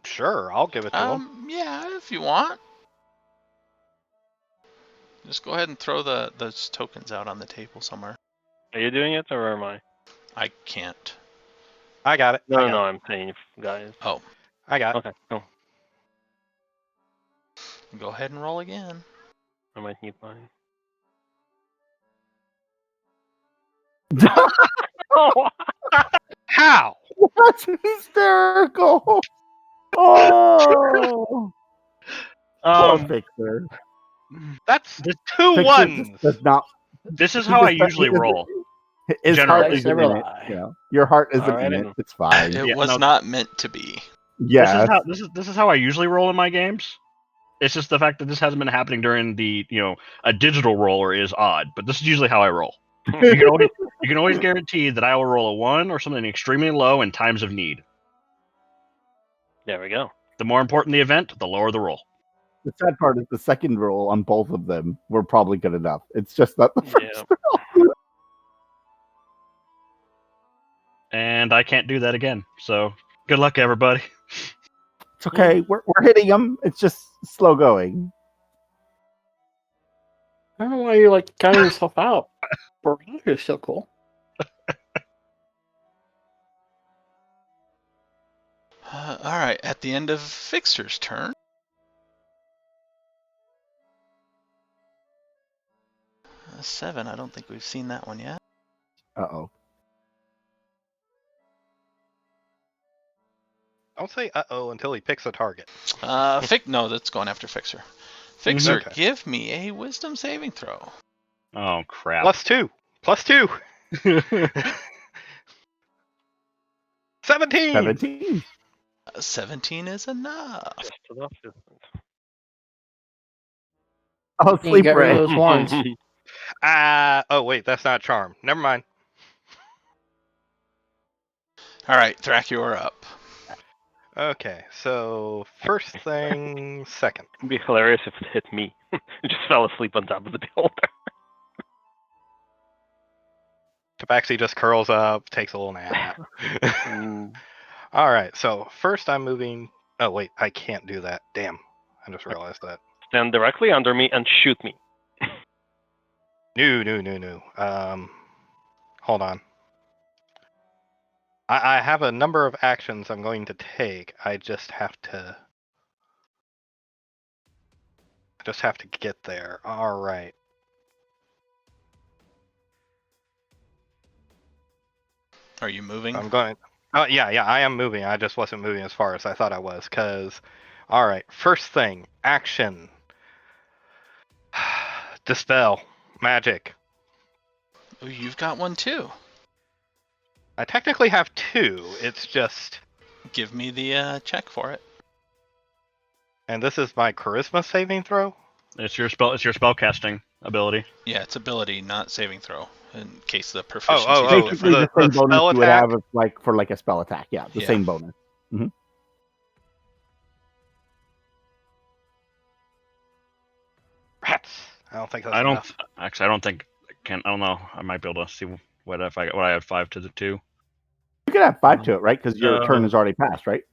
Sure, I'll give it to him. Yeah, if you want. Just go ahead and throw those tokens out on the table somewhere. Are you doing it, or am I? I can't. I got it. No, I'm saying, guys. Oh, I got it. Okay, no. go ahead and roll again. I might need mine. How? That's hysterical. Oh, poor Fixer. That's This- two Fixer ones. just does not. This is how I usually roll. His Generally. heart Dice isn't never in it. lie. You know, your heart isn't Alright, in it. then. It's fine. It Yeah, was no. not meant to be. Yeah. This is how I usually roll in my games. It's just the fact that this hasn't been happening during the a digital roller is odd, but this is usually how I roll. You can always guarantee that I will roll a 1 or something extremely low in times of need. There we go. The more important the event, the lower the roll. The sad part is the second roll on both of them were probably good enough. It's just that the first Yeah. And I can't do that again. So good luck, everybody. It's okay. We're hitting them. It's just slow going. I don't know why you're like counting yourself out. Barometer is so cool. All right, at the end of Fixer's turn. A 7. I don't think we've seen that one yet. Uh-oh. Don't say uh-oh until he picks a target. No, that's going after Fixer. Fixer, Okay. give me a wisdom saving throw. Oh crap. +2. +2. 17. 17. 17 is enough. Just enough distance. Oh, You sleep get rid ray. of those ones. Oh wait, that's not charm. Never mind. All right, Thrak, you are up. Okay, so first thing, second. It'd be hilarious if it hit me. It just fell asleep on top of the beholder. Tabaxi just curls up, takes a little nap. All right, so first I'm moving. Oh wait, I can't do that. Damn, I just realized that. Stand directly under me and shoot me. No. Hold on. I have a number of actions I'm going to take. I just have to get there. All right. Are you moving? I'm going. Oh yeah, I am moving. I just wasn't moving as far as I thought I was. All right. First thing, action. Dispel magic. Oh, you've got one too. I technically have 2. It's just. Give me the check for it. And this is my charisma saving throw. It's your spell casting ability. Yeah, it's ability, not saving throw. In case the proficiency oh, is Basically, different. the same the bonus spell you would attack? have for a spell attack. Yeah, the Yeah. same bonus. Rats. I don't think that's I don't enough. actually. I don't think I can. I don't know. I might be able to see what I have 5 to the 2. You could have 5 to it, right? Because your turn is already passed, right?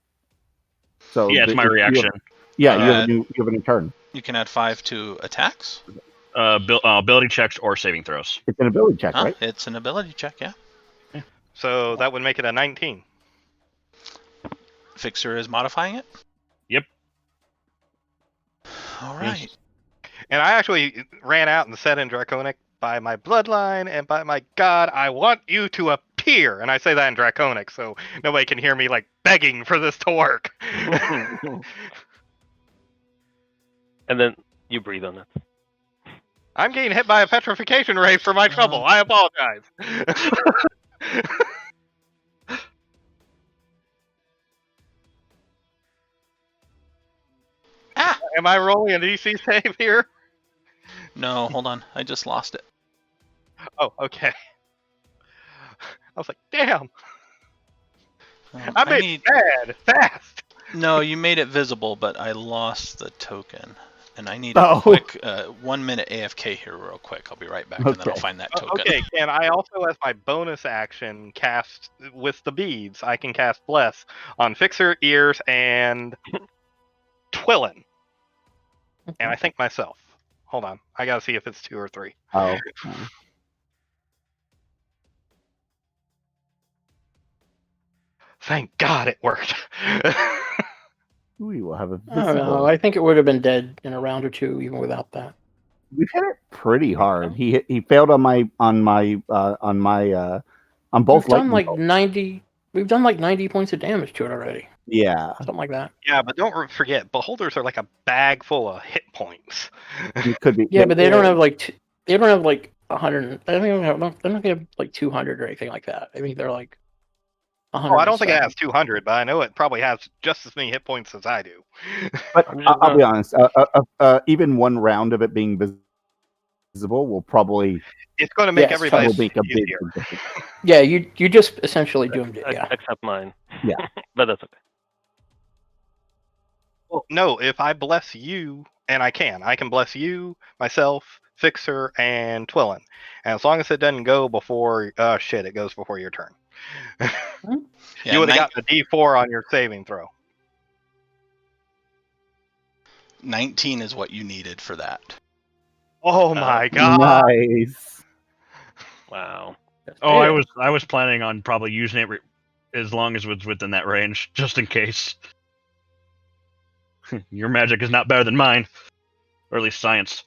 So Yeah, it's my you have- reaction. you have Uh, a new turn. You can add 5 to attacks. Ability checks or saving throws. It's an ability check, Huh? right? It's an ability check, yeah. So that would make it a 19. Fixer is modifying it. Yep. All right. And I actually ran out and said in Draconic, by my bloodline and by my god, I want you to appear. And I say that in Draconic, so nobody can hear me like begging for this to work. And then you breathe on it. I'm getting hit by a petrification ray for my trouble. I apologize. Am I rolling a DC save here? No, hold on. I just lost it. Oh, okay. I was like, damn. I I made need... bad fast. No, you made it visible, but I lost the token. And I need a quick 1 minute AFK here real quick. I'll be right back, and then I'll find that token. Okay, and I also, as my bonus action, cast with the beads, I can cast Bless on Fixer, Ears, and Twillin. And I think myself. Hold on. I gotta see if it's 2 or 3. Oh. Thank God it worked. We will have a I don't know. I think it would have been dead in a round or two even without that. We've hit it pretty hard. He failed on both. We've done like 90. We've done like 90 points of damage to it already. Yeah, Something like that. Yeah, but don't forget, beholders are like a bag full of hit points. it could be. Yeah, but they don't have like they don't have like 100. I don't even have. They don't have like 200 or anything like that. I think they're like 100. Oh, I don't think it has 200, but I know it probably has just as many hit points as I do. But I'll be honest. Even one round of it being visible will probably. It's going to make everybody make a big easier. difference. Yeah, you just essentially doomed it. Yeah, Except mine. Yeah. But that's okay. Well, no, if I bless you, and I can bless you, myself, Fixer, and Twillin. And as long as it doesn't go before, it goes before your turn. Yeah, You would have gotten a D4 on your saving throw. 19 is what you needed for that. Oh my god! Nice. Wow. Oh, I was planning on probably using it as long as it was within that range, just in case. Your magic is not better than mine, or at least science.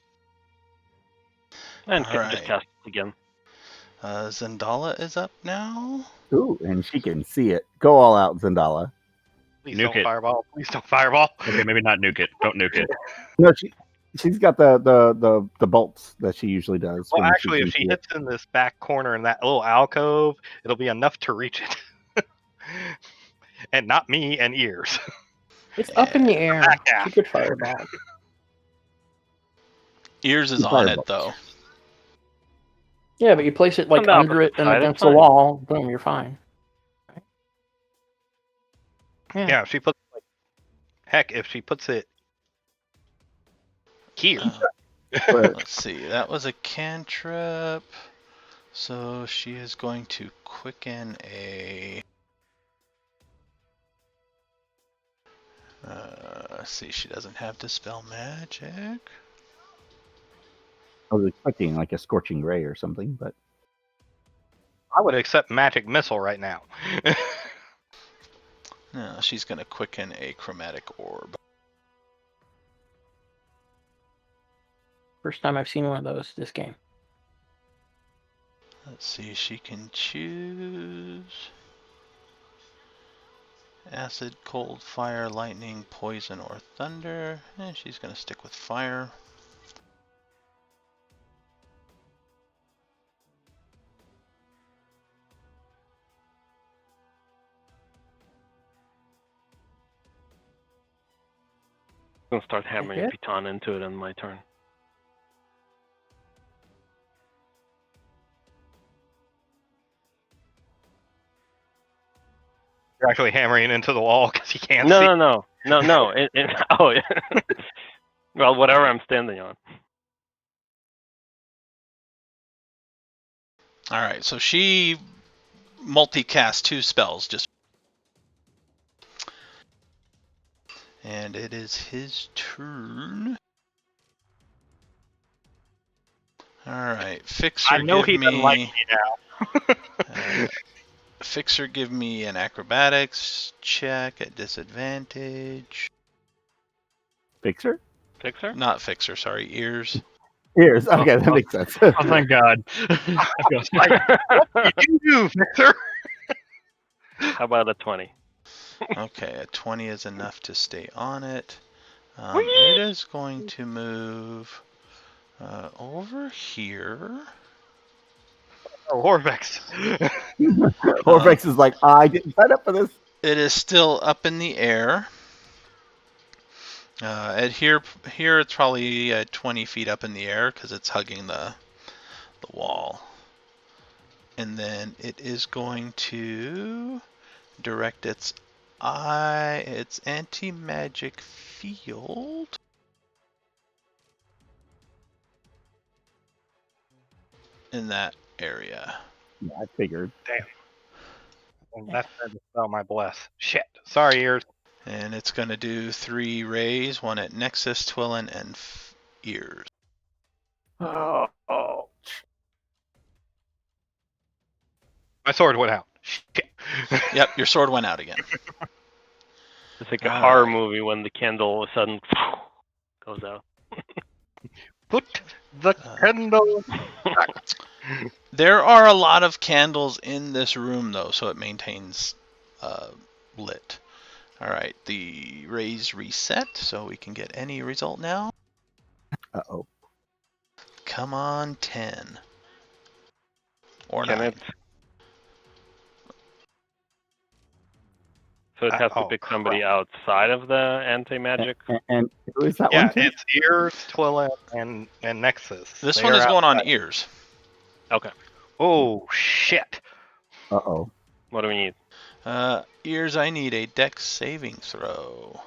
And All just right. cast it again. Zendala is up now. Ooh, and she can see it. Go all out, Zendala. Please Nuke don't it. fireball. Please don't fireball. Okay, maybe not nuke it. Don't nuke it. No, she's got the bolts that she usually does. Well, when actually, if can she see hits in this back corner in that little alcove, it'll be enough to reach it. And not me and Ears. it's up in the air. Back half. She could fireball. Ears is on it, though. Yeah, but you place it like On the under it opposite and side, against it's the fine. wall. Boom, you're fine. Yeah, if she puts if she puts it here. Let's see. That was a cantrip. So she is going to quicken a... let's see. She doesn't have Dispel Magic. I was expecting like a scorching ray or something, but I would accept magic missile right now. No, she's going to quicken a Chromatic Orb. First time I've seen one of those this game. Let's see. She can choose... Acid, cold, fire, lightning, poison, or thunder. And she's going to stick with fire. I'm gonna start hammering Okay. Piton into it on my turn. You're actually hammering into the wall because you can't No, see. no. Oh, yeah. Well, whatever I'm standing on. All right, so she multicast 2 spells just. And it is his turn. All right, Fixer. I know he doesn't like me now. Fixer, give me an acrobatics check at disadvantage. Fixer? Fixer? Not Fixer, sorry, Ears. Ears. Okay, that makes sense. Oh, thank God. What did you do, Victor? How about a 20? Okay, a 20 is enough to stay on it. It is going to move over here. Oh, Horvex. Orvex is like, I didn't sign up for this. It is still up in the air. At here it's probably 20 feet up in the air because it's hugging the wall. And then it is going to direct its anti-magic field. In that area. Yeah, I figured. And that's to dispel my bless. Shit. Sorry, Ears. And it's going to do 3 rays, one at Nexus, Twillin, and Ears. Oh. My sword went out. Shit. Yep, your sword went out again. It's like a horror movie when the candle all of a sudden goes out. Put the candle back. There are a lot of candles in this room, though, so it maintains lit. All right, the rays reset, so we can get any result now. Uh-oh. Come on, 10. Or Can 9. it? So it has to Oh, pick somebody outside of the anti-magic? And who is that Yeah, one? Too? it's Ears, Twillin, and Nexus. This They one are is going on outside. Ears. Okay. Oh, shit. Uh-oh. What do we need? Ears, I need a dex saving throw.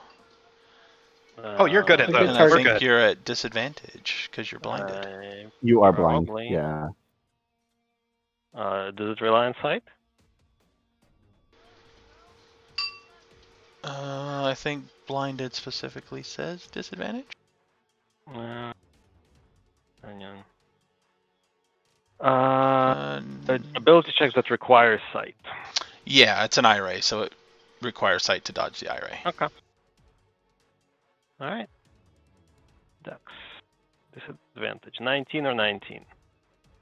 Oh, you're good at Okay, those. And I We're think good. you're at disadvantage because you're blinded. You are blind. Probably. Yeah. Does it rely on sight? I think blinded specifically says disadvantage. Hang on. Ability checks that require sight. Yeah, it's an eye ray, so it requires sight to dodge the eye ray. Okay. Alright. Dex. Disadvantage. 19 or 19?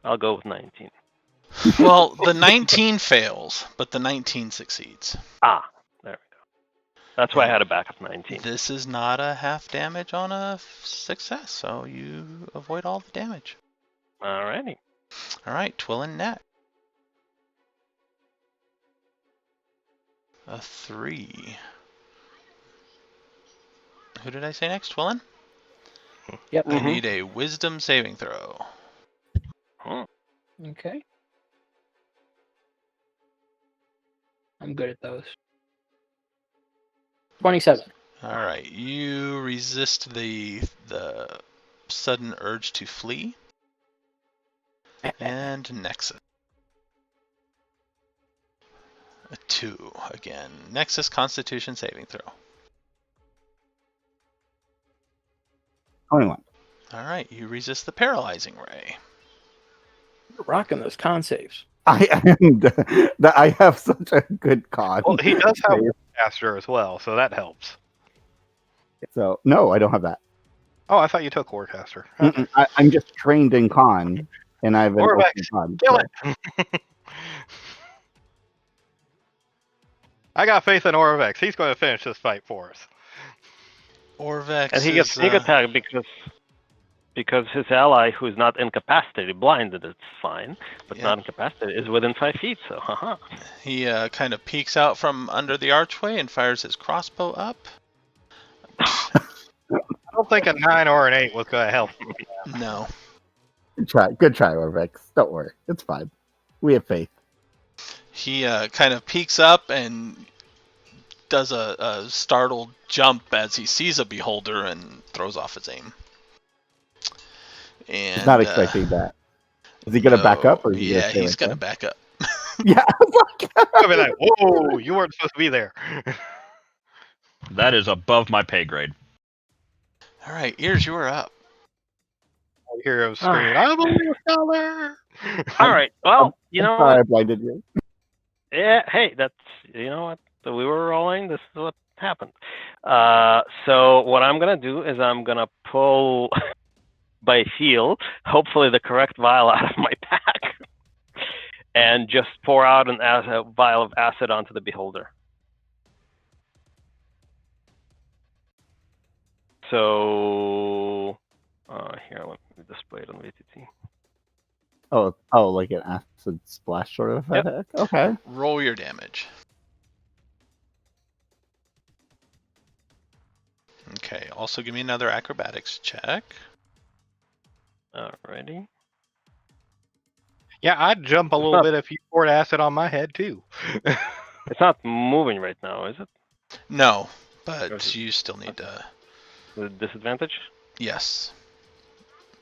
I'll go with 19. Well, the 19 fails, but the 19 succeeds. Ah, there we go. That's why I had a backup 19. This is not a half damage on a success, so you avoid all the damage. Alrighty. All right, Twillin net. A 3. Who did I say next? Twillin? Yep. I need a wisdom saving throw. Okay. I'm good at those. 27. All right, you resist the sudden urge to flee. And Nexus. A 2 again. Nexus Constitution saving throw. 21. All right, you resist the paralyzing ray. You're rocking those con saves. I have such a good con. Well, he does have Warcaster as well, so that helps. So, no, I don't have that. Oh, I thought you took Warcaster. I'm just trained in con, and I have an Orvex, open con. Kill so- it! I got faith in Orvex. He's going to finish this fight for us. Orvex And he gets sneak attack because his ally, who is not incapacitated, blinded, it's fine, but not incapacitated, is within 5 feet. So, haha. He kind of peeks out from under the archway and fires his crossbow up. I don't think a 9 or an 8 was going to help. No. Good try, Orvex. Don't worry, it's fine. We have faith. He kind of peeks up and does a startled jump as he sees a beholder and throws off his aim. And He's not expecting that. Is he going to back up? Or is he yeah, he's going to back up. Yeah. I'll be like, whoa, you weren't supposed to be there. That is above my pay grade. All right, Ears, you are up. Heroes screaming, "I believe color!" All right. Well, you know Sorry, what? I blinded you. Yeah. Hey, that's you know what. So we were rolling. This is what happened. So what I'm gonna do is I'm gonna pull by feel, hopefully the correct vial out of my pack, and just pour out a vial of acid onto the beholder. So here, let me display it on VTT. Oh, like an acid splash sort of Yep. effect. Okay. Roll your damage. Okay. Also, give me another acrobatics check. Alrighty. Yeah, I'd jump a little bit if you poured acid on my head too. It's not moving right now, is it? No, but Okay. you still need to. With disadvantage? Yes.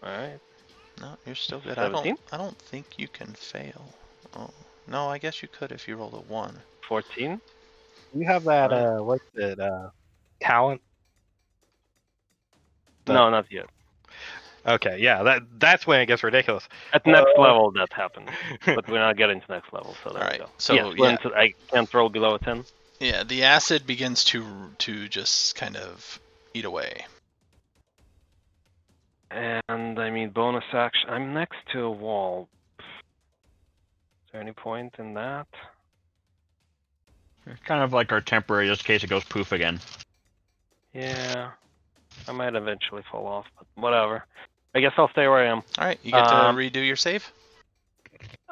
Alright. No, you're still good. 17? I don't think you can fail. Oh no, I guess you could if you rolled a 1. 14? You have that Right. what's it, talent? No, not yet. Okay, yeah, that's when it gets ridiculous. At next level that happens, but we're not getting to next level, so there Alright, we go. so, yes, yeah. I can't roll below a 10. Yeah, the acid begins to just kind of eat away. And I mean, bonus action. I'm next to a wall. Is there any point in that? Kind of like our temporary, just in case it goes poof again. Yeah, I might eventually fall off, but whatever. I guess I'll stay where I am. Alright, you get to redo your save?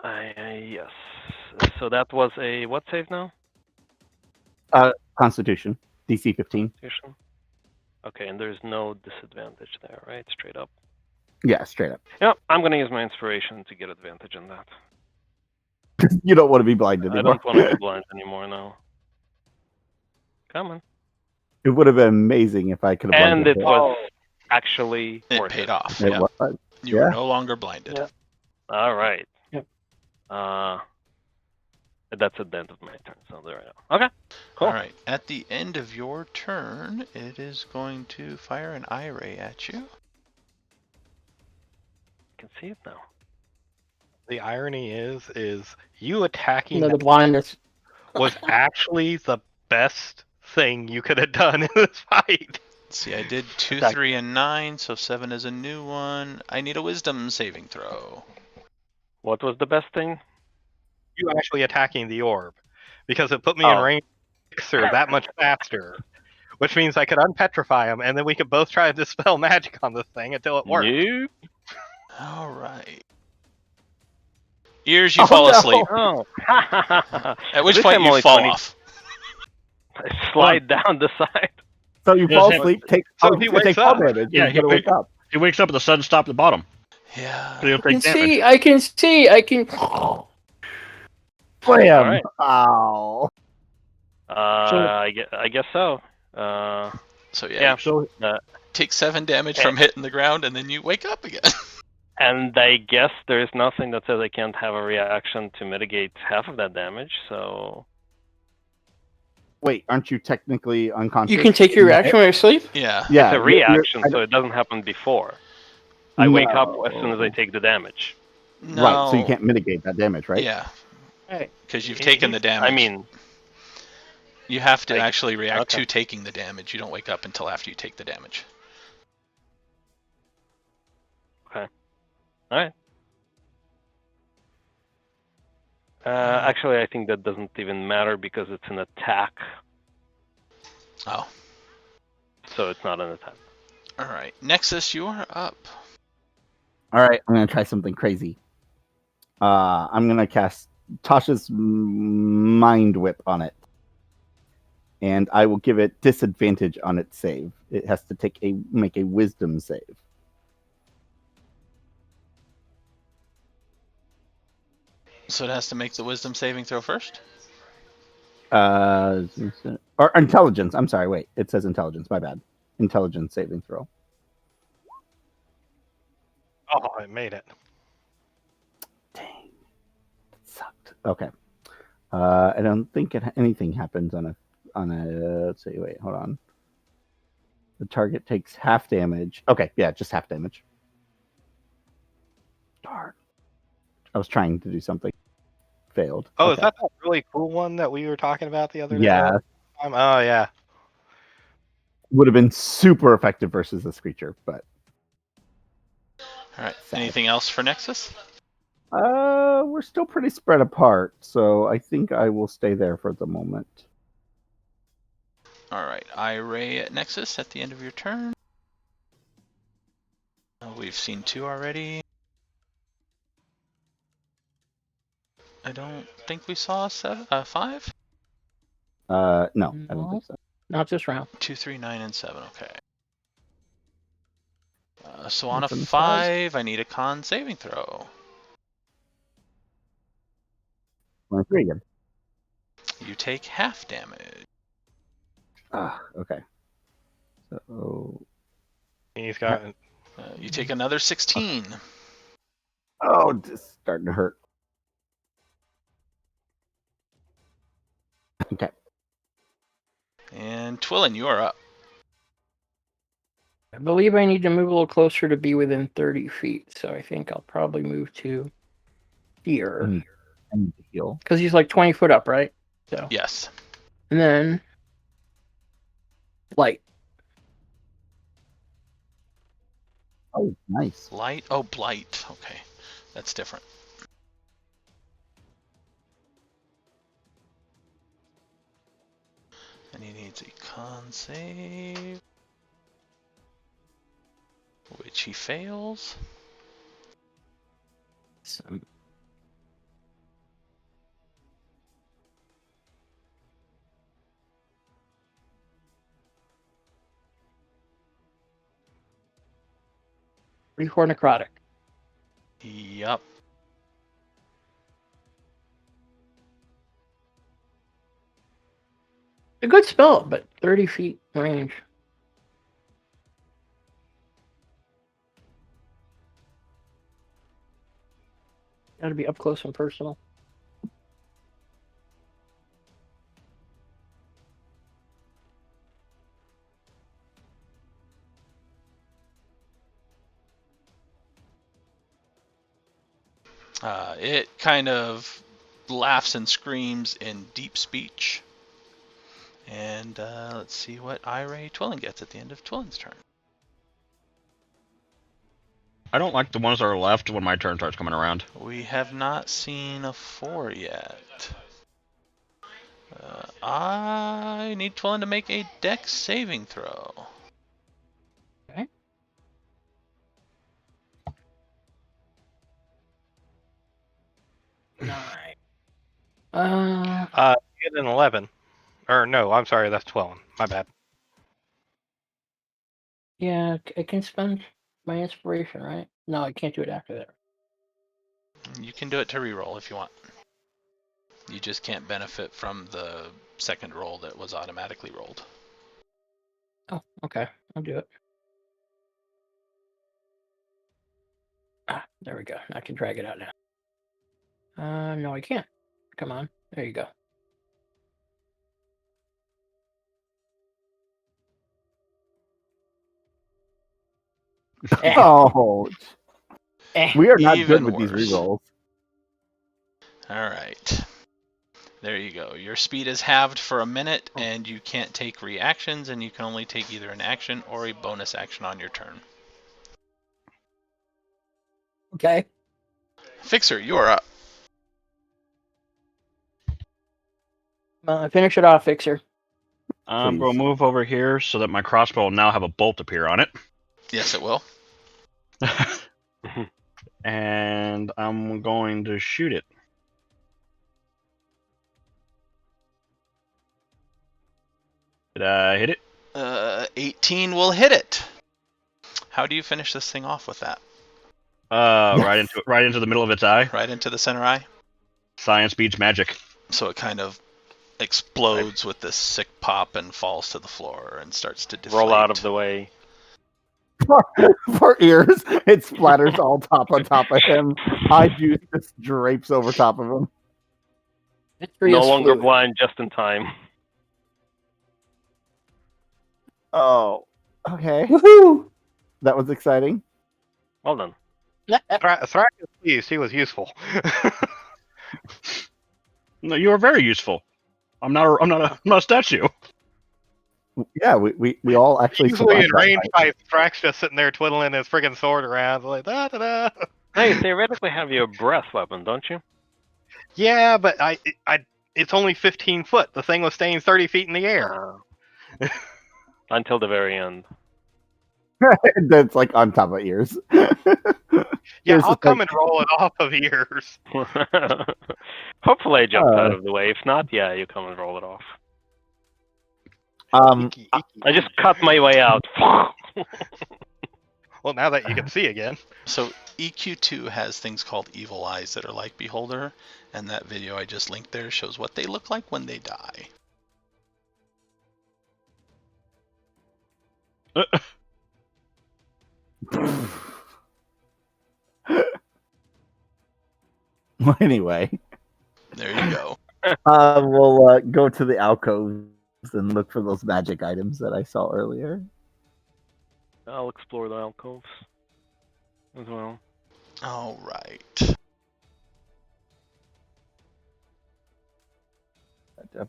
Yes. So that was a what save now? Constitution, DC 15. Constitution. Okay, and there's no disadvantage there, right? Straight up. Yeah, straight up. Yep, I'm gonna use my inspiration to get advantage on that. You don't want to be blinded I anymore. don't want to be blind anymore now. Come on. It would have been amazing if I could have And blinded it him. was actually It worth paid it. off. It Yeah. was. You Yeah. were no longer blinded. Yeah. All right. Yep. That's at the end of my turn, so there I go. Okay. Cool. Alright, at the end of your turn, it is going to fire an eye ray at you. I can see it now. The irony is you attacking The blindness. was actually the best thing you could have done in this fight. See, I did 2, Attack. 3, and 9, so 7 is a new one. I need a wisdom saving throw. What was the best thing? You actually attacking the orb, because it put me in range Elixir that much faster, which means I could unpetrify him, and then we could both try to dispel magic on this thing until it worked. You? Alright. Ears, you fall asleep. Oh. At which This point time you only fall 20. off. I slide down the side. So you Yeah, fall him- asleep, take So he wakes fall up. damage. Yeah, Yeah, you gotta wake up. He wakes up with the sudden stop at the bottom. Yeah. So he'll I can take damage. see. I can see. I can. Blam! Alright. Ow! I guess so. So yeah, Yeah. So take 7 damage from hitting the ground, and then you wake up again. And I guess there is nothing that says I can't have a reaction to mitigate half of that damage, so... Wait, aren't you technically unconscious? You can take your reaction when you're asleep. Yeah. Yeah, It's a you're- reaction, so it doesn't happen before. I wake up as soon as I No. take the damage. No. Right, so you can't mitigate that damage, right? Yeah, Right. because you've taken the damage. I mean, you have to I- actually react okay. to taking the damage. You don't wake up until after you take the damage. alright. Actually, I think that doesn't even matter because it's an attack, Oh. so it's not an attack. Alright. Nexus, you are up. All right, I'm gonna try something crazy. I'm gonna cast Tasha's Mind Whip on it, and I will give it disadvantage on its save. It has to make a Wisdom save. So it has to make the wisdom saving throw first? Or intelligence. I'm sorry. Wait, it says intelligence. My bad. Intelligence saving throw. Oh, I made it. Dang, that sucked. Okay. I don't think anything happens on a. Let's see. Wait, hold on. The target takes half damage. Okay, yeah, just half damage. Darn. I was trying to do something. Failed. Oh, Okay. is that that really cool one that we were talking about the other day? Yeah. Oh, yeah. Would have been super effective versus this creature, but All right. Sad. Anything else for Nexus? we're still pretty spread apart, so I think I will stay there for the moment. All right. Ray at Nexus at the end of your turn. We've seen 2 already. I don't think we saw 5. No, I don't No. think so. Not this round. 2, 3, 9, and 7. Okay. So on a That's in the stars. 5, I need a con saving throw. 23 again. You take half damage. Okay. So, He's got. You take another 16. This is starting to hurt. Okay. And Twillin, you are up. I believe I need to move a little closer to be within 30 feet, so I think I'll probably move to here. I need to heal. Because he's like 20 foot up, right? So. Yes. And then light. Oh, nice. Light. Oh, blight. Okay. That's different. And he needs a con save, which he fails. Some Three-four necrotic. Yup. A good spell, but 30 feet range. Gotta be up close and personal. It kind of laughs and screams in deep speech. And let's see what Ray Twillin gets at the end of Twillin's turn. I don't like the ones that are left when my turn starts coming around. We have not seen a 4 yet. I need Twillin to make a dex saving throw. Okay. Nine. Get an 11. Or no, I'm sorry, that's 12. My bad. Yeah, I can spend my inspiration, right? No, I can't do it after that. You can do it to reroll if you want. You just can't benefit from the second roll that was automatically rolled. Oh, okay. I'll do it. There we go. I can drag it out now. No, I can't. Come on. There you go. Oh, we are not Even good with these worse. rerolls. All right. There you go. Your speed is halved for a minute, and you can't take reactions, and you can only take either an action or a bonus action on your turn. Okay. Fixer, you are up. Finish it off, Fixer. I'm Please. going to move over here so that my crossbow will now have a bolt appear on it. Yes, it will. And I'm going to shoot it. Did I hit it? 18 will hit it. How do you finish this thing off with that? Yes. right into the middle of its eye. Right into the center eye? Science beats magic. So it kind of explodes with this sick pop and falls to the floor and starts to deflate. Roll out of the way. For ears, it splatters all on top of him. Eye juice just drapes over top of him. No longer blind, just in time. Oh, okay. Woohoo! That was exciting. Well done. Thrax, please, he was useful. No, you are very useful. I'm not a statue. Yeah, we all actually Usually in survived that range fight. fights, Thrax just sitting there twiddling his friggin' sword around, like da da da. Now you theoretically have your breath weapon, don't you? Yeah, but it's only 15 foot. The thing was staying 30 feet in the air. Until the very end. That's like on top of ears. Yeah, Here's I'll the come thing. and roll it off of ears. Hopefully I jumped out of the way. If not, yeah, you come and roll it off. Icky, icky, I just cut my way out. Well, now that you can see again. So EQ2 has things called evil eyes that are like Beholder, and that video I just linked there shows what they look like when they die. Anyway, There you go. we'll go to the alcoves and look for those magic items that I saw earlier. I'll explore the alcoves as well. All right.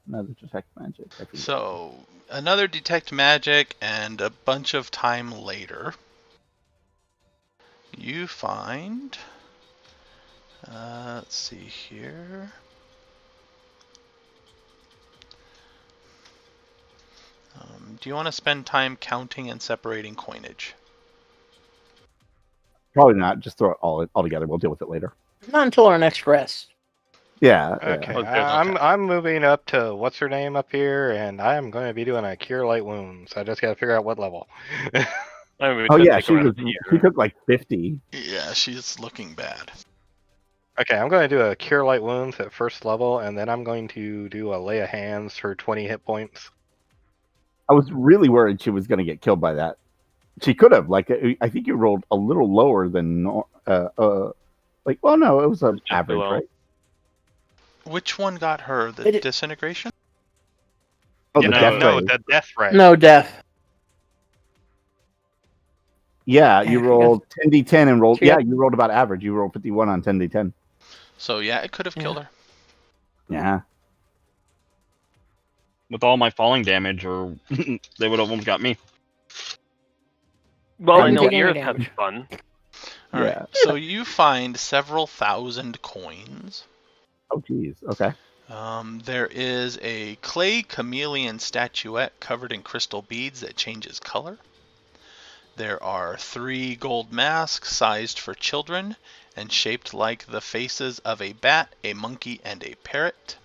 Another detect magic. So, another detect magic, and a bunch of time later, you find. Let's see here. Do you want to spend time counting and separating coinage? Probably not. Just throw it all together. We'll deal with it later. Not until our next rest. Yeah. Okay, Okay. I'm moving up to what's her name up here, and I'm going to be doing a cure light wounds. I just got to figure out what level. I mean, Oh it yeah, take she around was. a She year. took like 50. Yeah, she's looking bad. Okay, I'm going to do a cure light wounds at first level, and then I'm going to do a lay of hands for 20 hit points. I was really worried she was going to get killed by that. She could have. Like, I think you rolled a little lower than like. Well, no, it was an Just average, below. right? Which one got her? The It- disintegration? Oh, You the know, death No, ray. the death ray. No death. Yeah, Yeah, you she rolled 10d10 and rolled. she Yeah, got- you rolled about average. You rolled 51 on 10d10. So yeah, it could have killed her. Yeah. With all my falling damage, or they would have almost got me. Well, I Didn't know take any ears damage. had fun. All right. Yeah. So you find several thousand coins. Oh, geez. Okay. There is a clay chameleon statuette covered in crystal beads that changes color. There are 3 gold masks sized for children and shaped like the faces of a bat, a monkey, and a parrot.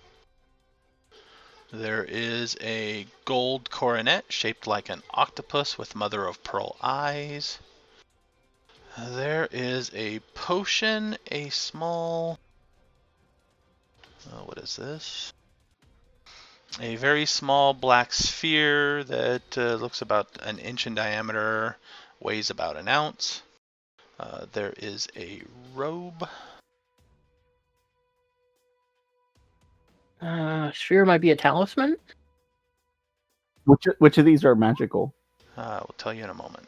There is a gold coronet shaped like an octopus with mother of pearl eyes. There is a potion, a small... what is this? A very small black sphere that looks about an inch in diameter, weighs about an ounce. There is a robe. Sphere might be a talisman. Which of these are magical? I will tell you in a moment.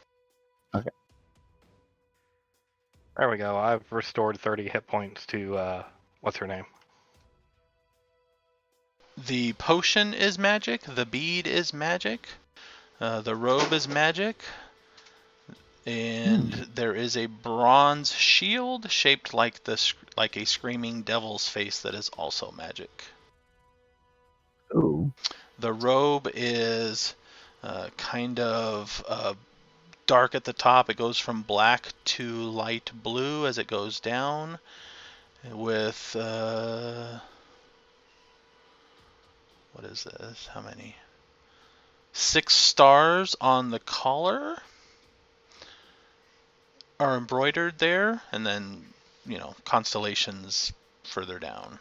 There we go. I've restored 30 hit points to what's her name? The potion is magic. The bead is magic. The robe is magic. And there is a bronze shield shaped like a screaming devil's face that is also magic. Ooh. The robe is kind of dark at the top. It goes from black to light blue as it goes down, with what is this? How many? 6 stars on the collar are embroidered there, and then, constellations further down.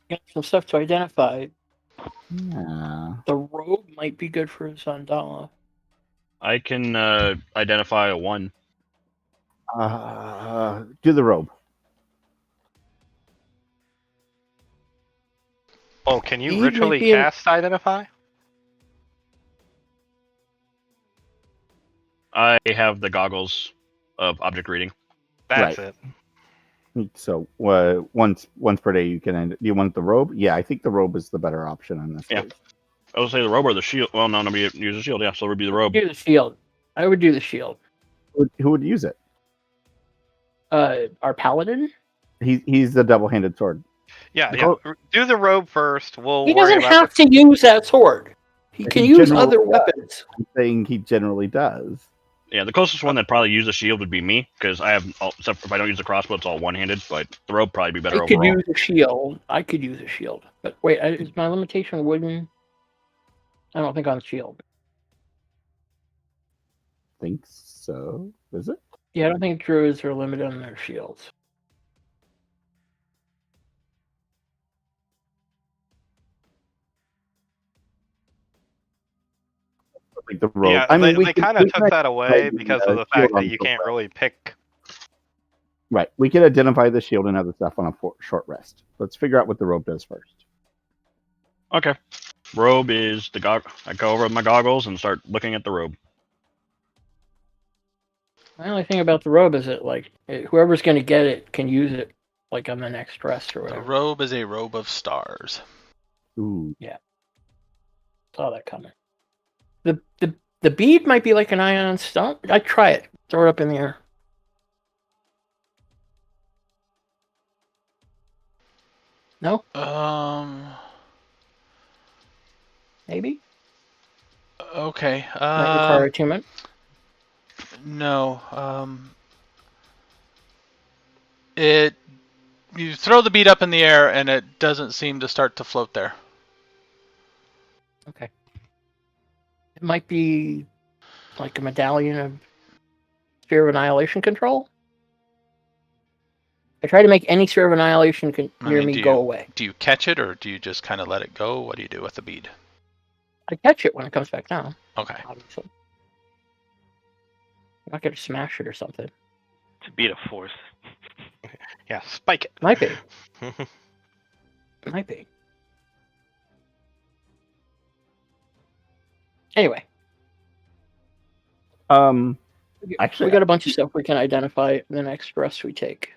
Got some stuff to identify. Yeah. The robe might be good for Zandala. I can identify a 1. Do the robe. Oh, can you Bead ritually might be a- cast identify? I have the goggles of object reading. That's Right. it. So once per day you can end. Do you want the robe? Yeah, I think the robe is the better option in this Yeah. case. I would say the robe or the shield. Well, no, nobody uses a shield. Yeah, so it would be the robe. Do the shield. I would do the shield. Who would use it? Our paladin. He's the double-handed sword. Yeah, The yeah. Do the robe first. We'll He worry doesn't about have to use that sword. He can He use generally other does. weapons. I'm saying he generally does. Yeah, the closest one that probably use a shield would be me, because I have, except if I don't use the crossbow, it's all one-handed. But the robe probably be better I could overall. use a shield. I could use a shield. But wait, is my limitation wooden? I don't think on shield. Think so. Is it? Yeah, I don't think druids are limited on their shields. Like the robe. Yeah, I mean, they kind of took that away because of the fact that you can't really pick. Right. We can identify the shield and other stuff on a short rest. Let's figure out what the robe does first. Okay. Robe is the I go over with my goggles and start looking at the robe. My only thing about the robe is that whoever's going to get it can use it like on the next rest or The whatever. robe is a robe of stars. Ooh. Saw that coming. The bead might be like an ion stone. I'd try it. Throw it up in the air. No? Maybe? Okay. Might require attunement. No. You throw the bead up in the air and it doesn't seem to start to float there. Okay. It might be like a medallion of Sphere of Annihilation control. I try to make any Sphere of Annihilation near me go away. Do you catch it or do you just kind of let it go? What do you do with the bead? I catch it when it comes back down. Okay. Obviously. I'm not going to smash it or something. To beat a force. Yeah, spike it. Might be. Might be. Anyway. Actually, we got a bunch of stuff we can identify in the next rest we take.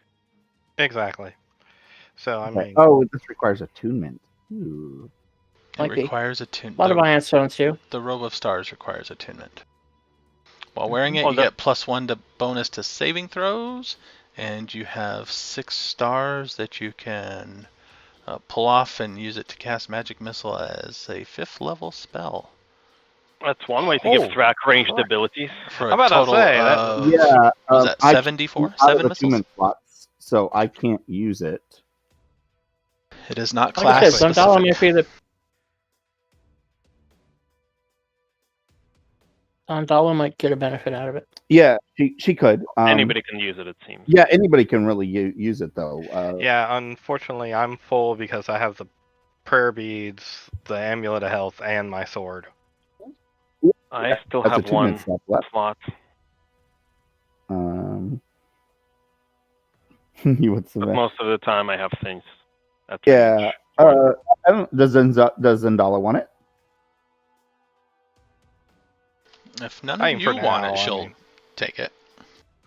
Exactly. So I mean, this requires attunement. Ooh. It requires attunement. A lot of ion stones too. The robe of stars requires attunement. While wearing it, you get +1 to bonus to saving throws, and you have 6 stars that you can pull off and use it to cast Magic Missile as a 5th level spell. That's one way to give Thrak ranged abilities. For a total of was that 74? 7 missiles? Attunement slots, so I can't use it. It is not Like class I said, Zandala specific. might be the. Zandala might get a benefit out of it. Yeah, she could. Anybody can use it, it seems. Yeah, anybody can really use it though. yeah, unfortunately, I'm full because I have the prayer beads, the amulet of health, and my sword. I still That's have one left. slot. You would But most of the time I have things. That's yeah. I don't. Does Zandala want it? If none of you want it, she'll take it.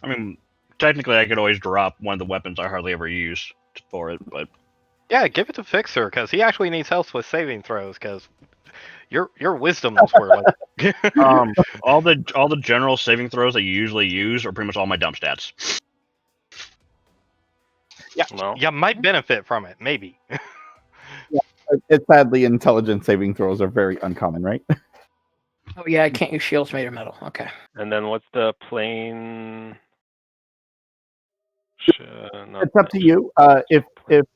I mean, technically, I could always drop one of the weapons I hardly ever use for it, but yeah, give it to Fixer because he actually needs help with saving throws. Because your wisdoms were like all the general saving throws that you usually use are pretty much all my dump stats. Yeah, well, you might benefit from it, maybe. Yeah, it's sadly intelligence saving throws are very uncommon, right? Oh yeah, I can't use shields made of metal. Okay. And then what's the plane? It's up to you. If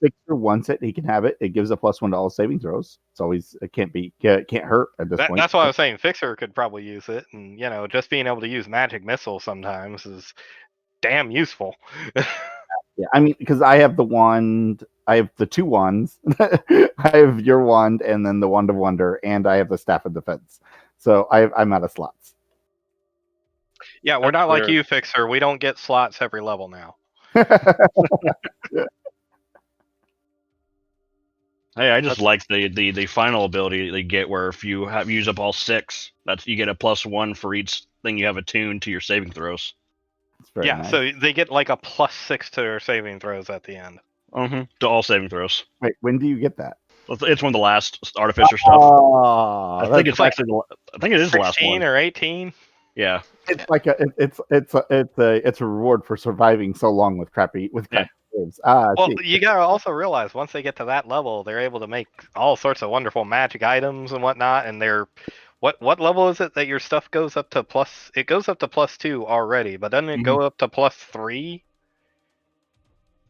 Victor wants it, he can have it. It gives a +1 to all saving throws. It's always it can't hurt at this point. That's why I was saying Fixer could probably use it, and just being able to use magic missile sometimes is damn useful. Yeah, I mean, because I have the wand, I have the 2 wands. I have your wand, and then the wand of wonder, and I have the staff of defense. So I'm out of slots. Yeah, we're not like you, Fixer. We don't get slots every level now. Hey, I just like the final ability they get where if you use up all 6, you get a +1 for each thing you have attuned to your saving throws. It's very Yeah, nice. so they get like a +6 to their saving throws at the end. To all saving throws. Wait, when do you get that? It's one of the last artificer stuff. Oh, I think it's like actually. I think it is the last 16 one. or 18. Yeah. it's like it's a reward for surviving so long with crappy saves. Well, See. you gotta also realize once they get to that level, they're able to make all sorts of wonderful magic items and whatnot. And they're what level is it that your stuff goes up to plus? It goes up to +2 already, but doesn't it go up to +3?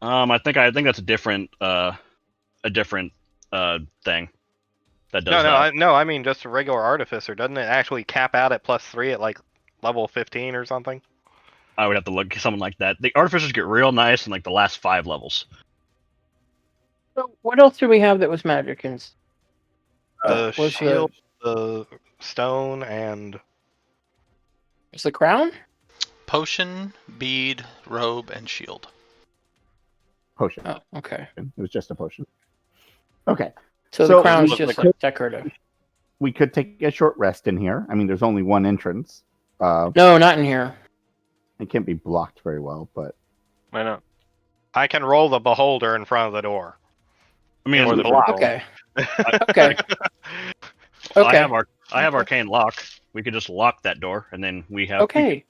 I think that's a different thing that does that. No, I mean just a regular artificer. Doesn't it actually cap out at +3 at like level 15 or something? I would have to look at something like that. The artificers get real nice in like the last 5 levels. So what else do we have that was magic? And The was shield, the stone, and was the crown? Potion, bead, robe, and shield. Potion. Oh, okay. It was just a potion. Okay. So So the crown's we- just like decorative. We could take a short rest in here. I mean, there's only one entrance. No, not in here. It can't be blocked very well, but Why not? I can roll the beholder in front of the door. I mean, Or the the block. Okay. Okay. Okay. I have arcane lock. We could just lock that door, and then we have. Okay.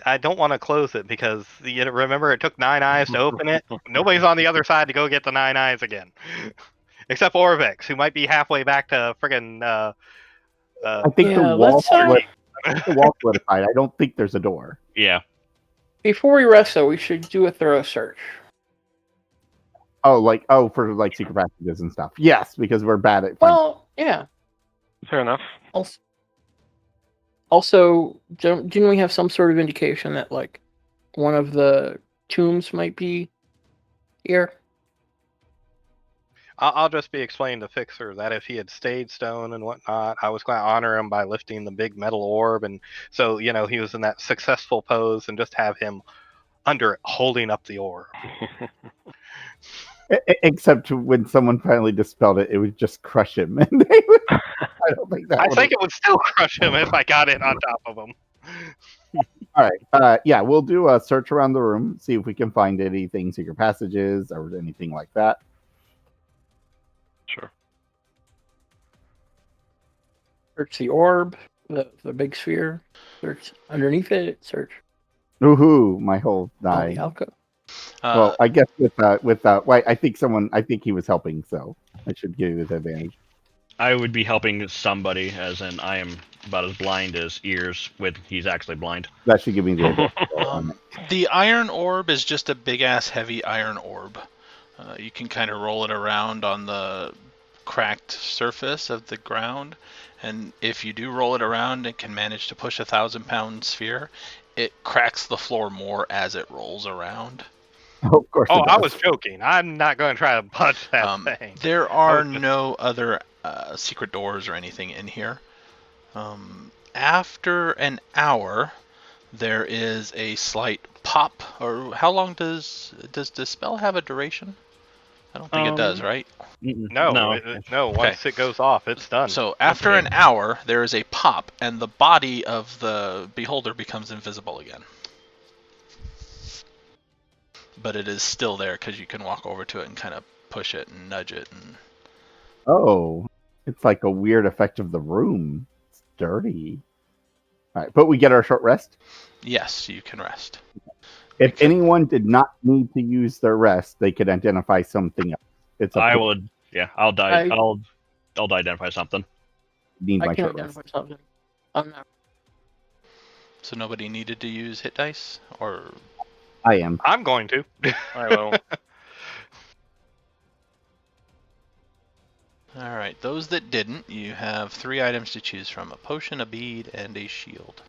I don't want to close it because remember it took 9 eyes to open it. Nobody's on the other side to go get the 9 eyes again, except Orvex, who might be halfway back to friggin' I think Yeah, the wall let's, uh, solidified. I don't think there's a door. Yeah. Before we rest, though, we should do a thorough search. For like secret passages and stuff. Yes, because we're bad at. Well, yeah. Fair enough. Also, didn't we have some sort of indication that like one of the tombs might be here? I'll just be explaining to Fixer that if he had stayed stone and whatnot, I was going to honor him by lifting the big metal orb, and so he was in that successful pose, and just have him under it holding up the orb. Except when someone finally dispelled it, it would just crush him. And I don't think that. I think it would still crush him if I got it on top of him. All right. Yeah, we'll do a search around the room, see if we can find anything, secret passages or anything like that. Sure. Search the orb, the big sphere. Search underneath it. Search Woohoo! My whole all die. the alcove. Well, I guess with I think he was helping, so I should give you this advantage. I would be helping somebody, as in I am about as blind as ears with he's actually blind. That should give me the advantage. The Iron Orb is just a big-ass heavy iron orb. You can kind of roll it around on the cracked surface of the ground, and if you do roll it around and can manage to push a 1,000-pound sphere, it cracks the floor more as it rolls around. Of course. Oh, it I does. was joking. I'm not going to try to punch that thing. There are no other secret doors or anything in here. After an hour, there is a slight pop. Or how long does Dispel have a duration? I don't think it does, right? No. Once it goes off, it's done. So after an hour, there is a pop, and the body of the beholder becomes invisible again. But it is still there because you can walk over to it and kind of push it and nudge it. And Oh, it's like a weird effect of the room. It's dirty. All right, but we get our short rest. yes, you can rest. If anyone did not need to use their rest, they could identify something else. It's I would. Yeah, I'll die. I- I'll identify something. need I my can short rest. identify something. I'm not. So nobody needed to use hit dice, or I am. I'm going to. I will. all right. Those that didn't, you have 3 items to choose from: a potion, a bead, and a shield.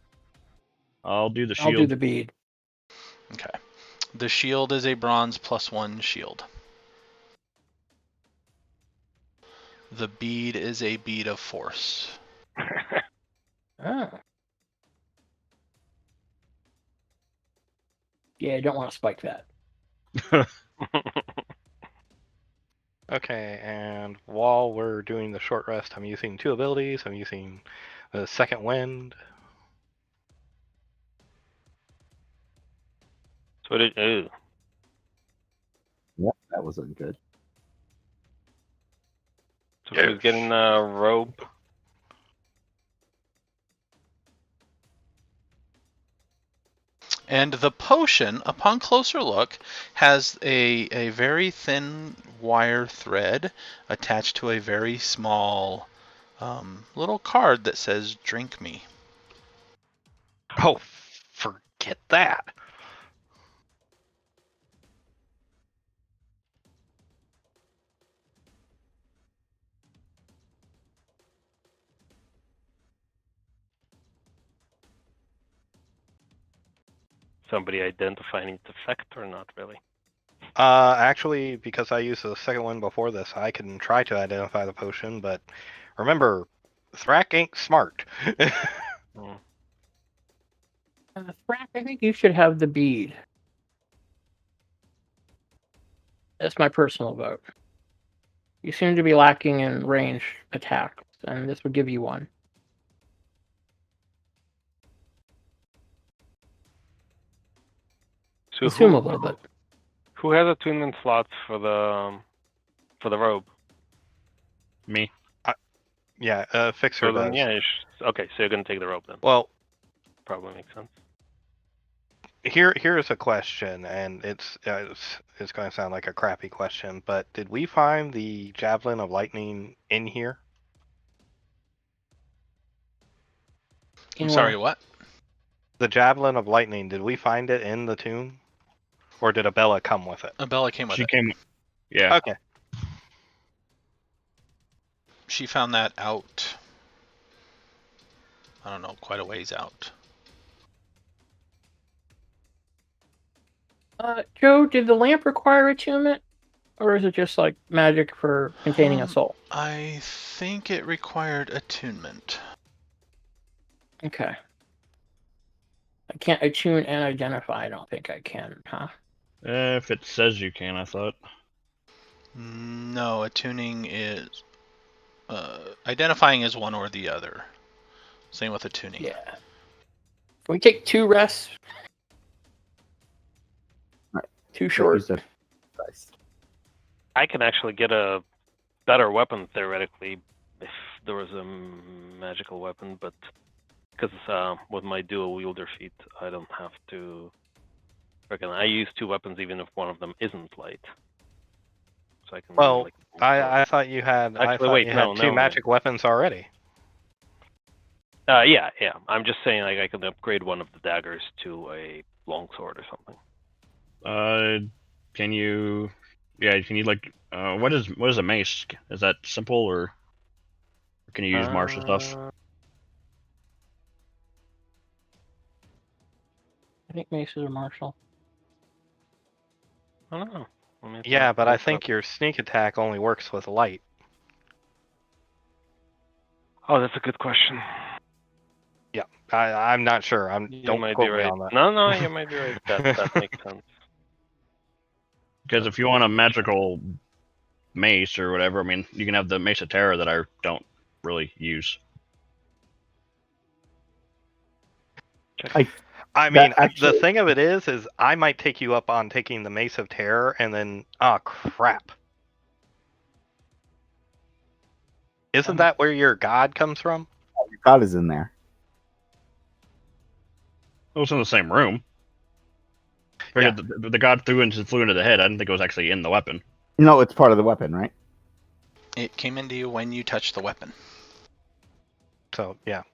I'll do the I'll shield. do the bead. Okay. The shield is a bronze +1 shield. The bead is a bead of force. Oh. Yeah, I don't want to spike that. Okay, and while we're doing the short rest, I'm using 2 abilities. I'm using the second wind. So ew. Yep, that wasn't good. So who's getting Robe? And the potion, upon closer look, has a very thin wire thread attached to a very small little card that says "Drink me." Oh, forget that. Somebody identifying its effect or not really? Actually, because I used the second one before this, I can try to identify the potion, but remember, Thrak ain't smart. Thrak, I think you should have the bead. That's my personal vote. You seem to be lacking in range attacks, and this would give you one. So Assume a little bit. Who has attunement slots for the robe? Me. Yeah, Fixer So then, does. yeah. Okay, so you're gonna take the robe then. Well, Probably makes sense. here's a question, and it's going to sound like a crappy question, but did we find the Javelin of Lightning in here? I'm sorry, what? The Javelin of Lightning, did we find it in the tomb? Or did Abella come with it? Abella came with She it. came. Yeah. Okay. She found that out. I don't know, quite a ways out. Joe, did the lamp require attunement? Or is it just like magic for containing a soul? I think it required attunement. Okay. I can't attune and identify. I don't think I can, huh? If it says you can, I thought. No, attuning is... identifying is one or the other. Same with attuning. Yeah. Can we take 2 rests? Right. Too short. I can actually get a better weapon theoretically if there was a magical weapon, but because with my dual wielder feat, I don't have to. I use 2 weapons even if one of them isn't light. So I can. Well, I thought you had. Actually, you had 2 magic weapons already. Yeah. I'm just saying, like, I can upgrade one of the daggers to a longsword or something. Can you? Yeah, can you like? What is a mace? Is that simple or can you use martial stuff? I think maces are martial. I don't know. Yeah, but I think your sneak attack only works with light. Oh, that's a good question. Yeah, I'm not sure. Don't quote me on that. No, you might be right. That makes sense. Because if you want a magical mace or whatever, I mean, you can have the Mace of Terror that I don't really use. I mean, the thing of it is I might take you up on taking the Mace of Terror, and then, oh crap. Isn't that where your god comes from? Your god is in there. It was in the same room. Yeah. The god flew into the head. I didn't think it was actually in the weapon. No, it's part of the weapon, right? It came into you when you touched the weapon. So, yeah.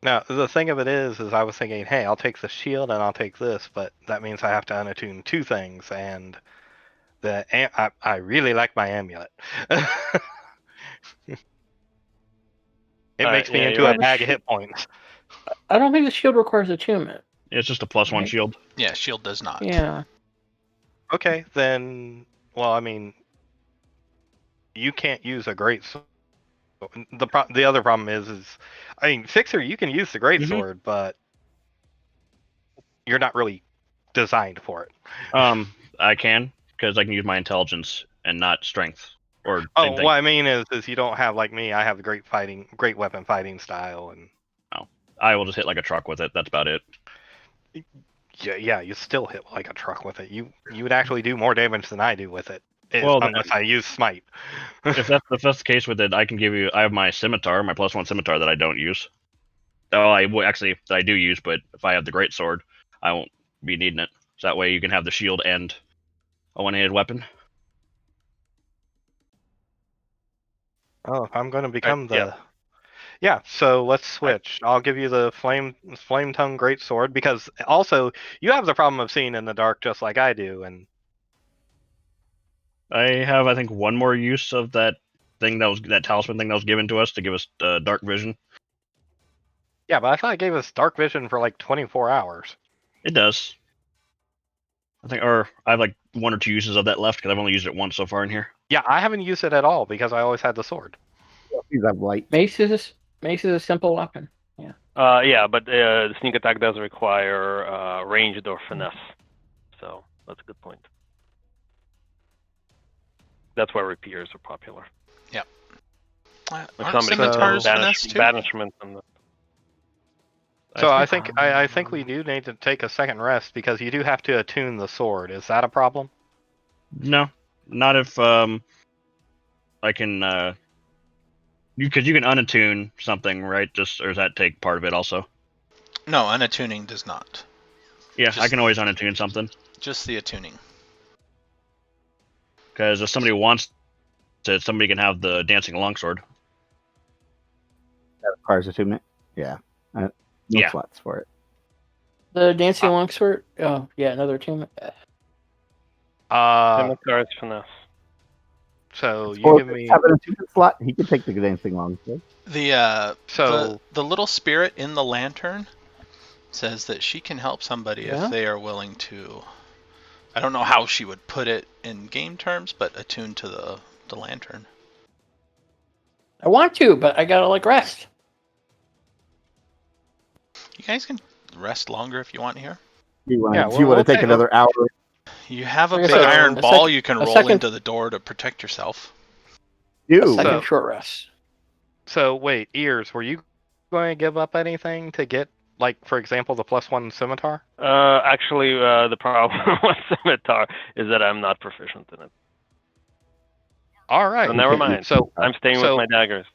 Now, the thing of it is I was thinking, hey, I'll take the shield and I'll take this, but that means I have to unattune 2 things, and I really like my amulet. It makes me into a bag of hit points. I don't think the shield requires attunement. It's just a +1 shield. Yeah, shield does not. Yeah. Okay, then, well, I mean, you can't use a great sword. The other problem is I mean, Fixer, you can use the great sword, but you're not really designed for it. I can, because I can use my intelligence and not strength. Or what I mean is you don't have, like me, I have the great weapon fighting style, and I will just hit like a truck with it. That's about it. Yeah, you still hit like a truck with it. You would actually do more damage than I do with it, Well, unless I use smite. if that's the case with it, I can give you. I have my scimitar, my +1 scimitar that I don't use. Oh, actually that I do use, but if I have the great sword, I won't be needing it. So that way you can have the shield and a one-handed weapon. Oh, if I'm going to become yeah. the yeah, so let's switch. I'll give you the flame tongue great sword because also you have the problem of seeing in the dark just like I do, and I have, I think, one more use of that thing that talisman thing that was given to us to give us dark vision. yeah, but I thought it gave us dark vision for like 24 hours. It does. I think, or I have like 1 or 2 uses of that left because I've only used it once so far in here. Yeah, I haven't used it at all because I always had the sword. These have light. Mace is a simple weapon. Yeah, but the sneak attack does require ranged or finesse. So that's a good point. That's why rapiers are popular. Aren't somebody can scimitars finesse too? banishment and So I think we do need to take a second rest because you do have to attune the sword. Is that a problem? No, not if I can. Because you can unattune something, right? Just or does that take part of it also? No, unattuning does not. Yeah, I can always unattune something. Just the attuning. Because if somebody wants to, somebody can have the dancing longsword. That requires attunement. Yeah. No Yeah. slots for it. The dancing longsword. Oh yeah, another attunement. scimitar is finesse. So you Or give if me they have an attunement slot, he can take the dancing longsword. The so the little spirit in the lantern says that she can help somebody Yeah? if they are willing to. I don't know how she would put it in game terms, but attune to the lantern. I want to, but I gotta like rest. You guys can rest longer if you want here. Do you want Yeah, to we'll take take another hour? You have a Like I big said, iron a ball sec- you can a roll second- into the door to protect yourself. A You. second So- short rest. So wait, ears, were you going to give up anything to get, like, for example, the +1 scimitar? Actually, the problem with scimitar is that I'm not proficient in it. All right. So never can't mind. use So I'm staying with my daggers.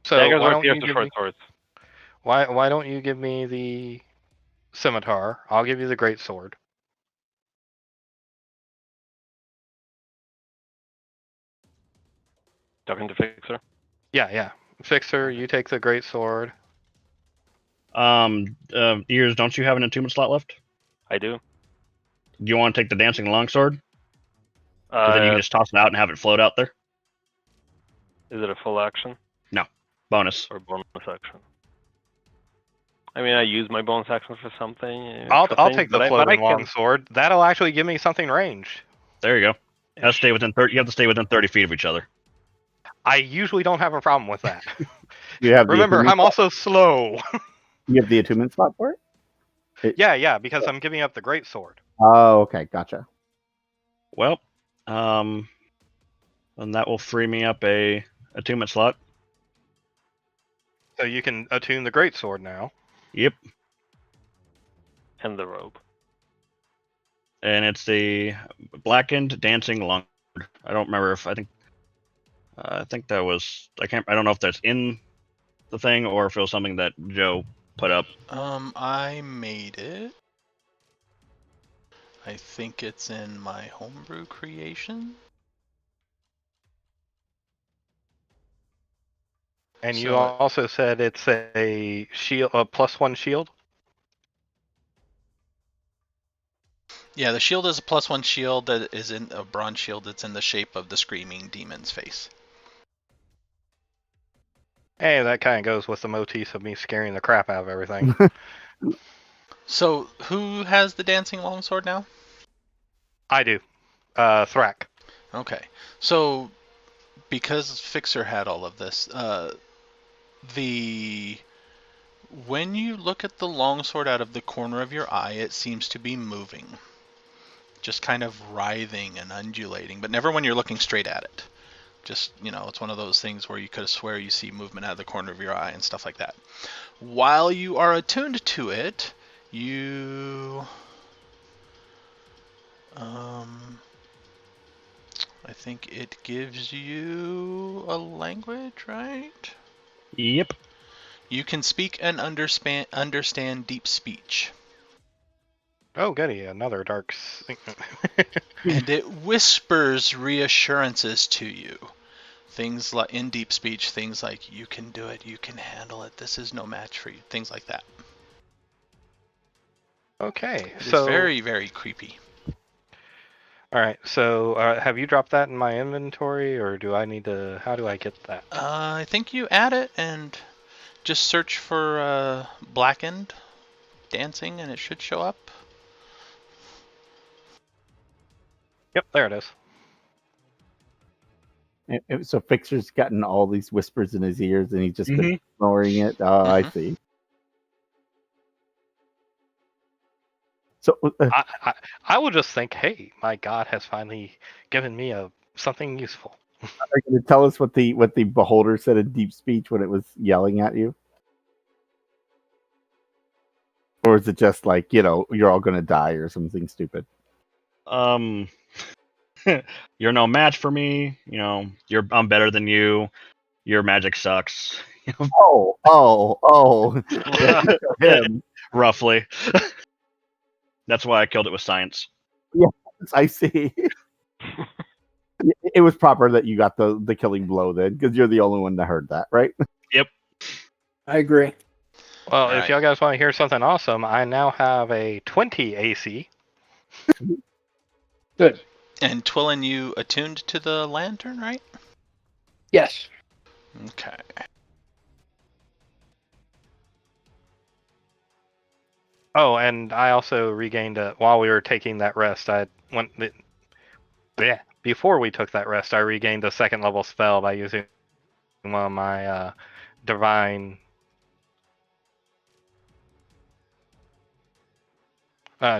so Daggers why are don't pierce you to give short me swords. why don't you give me the scimitar? I'll give you the great sword. Talking to Fixer. Yeah. Fixer, you take the great sword. Ears, don't you have an attunement slot left? I do. Do you want to take the dancing longsword? Because then you can just toss it out and have it float out there. Is it a full action Bonus. or bonus action? I mean, I use my bonus action for something. I'll things, take the but I floating can- longsword. That'll actually give me something ranged. There you go. You have to stay within 30. You have to stay within 30 feet of each other. I usually don't have a problem with that. You have Remember, the I'm also slow. You have the attunement slot for it? Yeah, because I'm giving up the great sword. Oh, okay, gotcha. Well, then that will free me up a attunement slot. So you can attune the great sword now. Yep. And the robe. And it's the blackened dancing longsword. I don't remember if I think that was I don't know if that's in the thing or if it was something that Joe put up. I made it. I think it's in my homebrew creation. And you So- also said it's a shield, a +1 shield. Yeah, the shield is a +1 shield that is in a bronze shield that's in the shape of the screaming demon's face. Hey, that kind of goes with the motif of me scaring the crap out of everything. So, who has the dancing longsword now? I do. Thrak. Okay. So, because Fixer had all of this, when you look at the longsword out of the corner of your eye, it seems to be moving. Just kind of writhing and undulating, but never when you're looking straight at it. Just, it's one of those things where you could swear you see movement out of the corner of your eye and stuff like that. While you are attuned to it, you I think it gives you a language, right? Yep. You can speak and understand deep speech. Oh, goody, another dark. And it whispers reassurances to you. Things like in deep speech, things like you can do it, you can handle it, this is no match for you, things like that. Okay, It's so very, very creepy. all right. So have you dropped that in my inventory, or do I need to? How do I get that? I think you add it and just search for blackened dancing, and it should show up. Yep, there it is. So Fixer's gotten all these whispers in his ears, and he's just been ignoring it. Oh, I see. So I will just think, hey, my God has finally given me something useful. are you going to tell us what the beholder said in deep speech when it was yelling at you? Or is it just like, you're all going to die or something stupid? You're no match for me. I'm better than you. Your magic sucks. Oh. Him. Roughly. That's why I killed it with science. Yes, I see. It was proper that you got the killing blow then, because you're the only one that heard that, right? Yep. I agree. Well, Right. if y'all guys want to hear something awesome, I now have a 20 AC. Good. And Twillin, you attuned to the lantern, right? Yes. Okay. Oh, and I also regained while we were taking that rest. Before we took that rest, I regained a 2nd level spell by using one of my divine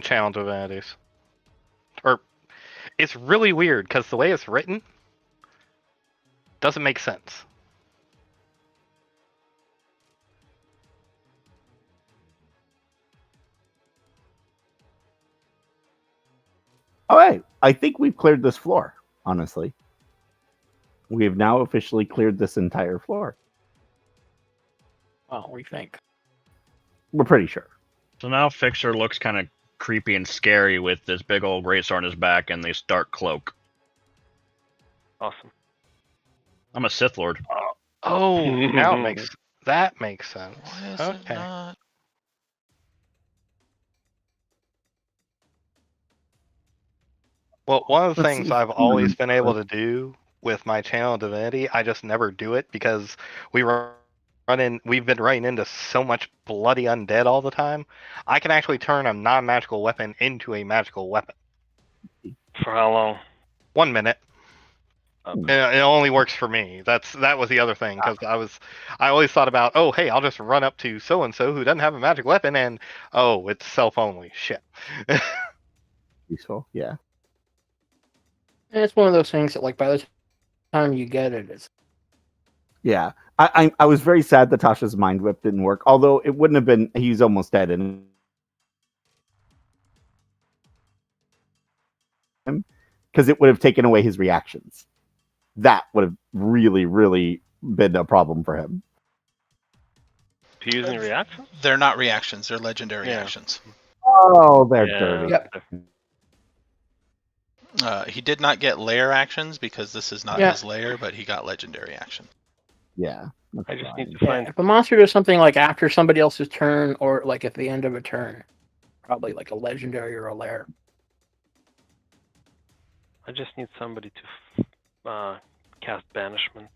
channel divinities. Or it's really weird because the way it's written doesn't make sense. All right. I think we've cleared this floor, honestly. We have now officially cleared this entire floor. Well, we think. We're pretty sure. So now Fixer looks kind of creepy and scary with this big old greatsword on his back and this dark cloak. Awesome. I'm a Sith Lord. Oh, now that makes sense. Why is Okay. it not? Well, one of the Let's things see. I've always been able to do with my channel divinity, I just never do it because we've been running into so much bloody undead all the time. I can actually turn a non-magical weapon into a magical weapon. For how long? 1 minute. Okay. It only works for me. That was the other thing, because I always thought about, oh hey, I'll just run up to so and so who doesn't have a magic weapon, and oh, it's self only. Shit. Useful, yeah. And it's one of those things that, like, by the time you get it, it's Yeah. I was very sad that Tasha's mind whip didn't work, although it wouldn't have been. He's almost dead in him, because it would have taken away his reactions. That would have really, really been a problem for him. Are you using reactions? They're not reactions, they're legendary Yeah. actions. Oh, they're Yeah. dirty. Yep. He did not get lair actions because this is not his lair, but he got legendary action. Yeah. I just fine. need to find. if a monster does something like after somebody else's turn or like at the end of a turn, probably like a legendary or a lair. I just need somebody to cast banishment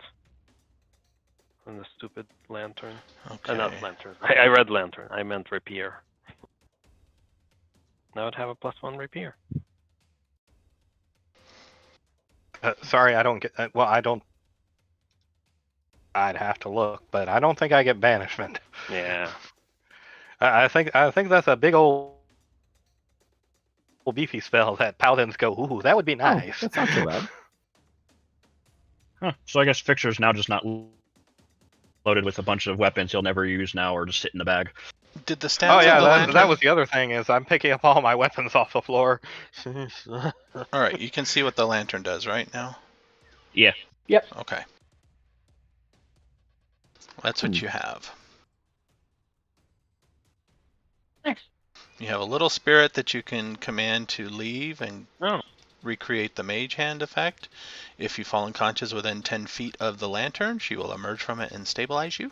on the stupid lantern. Okay. Not lantern. I read lantern. I meant rapier. Now I'd have a +1 rapier. Sorry, I don't get. Well, I don't. I'd have to look, but I don't think I get banishment. Yeah. I think that's a big old beefy spell that paladins go, ooh, that would be nice. That's not so bad. Huh. So I guess Fixer's now just not loaded with a bunch of weapons he'll never use now or just sit in the bag. Did the stats Oh of yeah, the lantern? that was the other thing is I'm picking up all my weapons off the floor. All right, you can see what the lantern does right now. Yeah. Yep. Okay. That's what you have. Nice. You have a little spirit that you can command to leave and Oh. recreate the mage hand effect. If you fall unconscious within 10 feet of the lantern, she will emerge from it and stabilize you.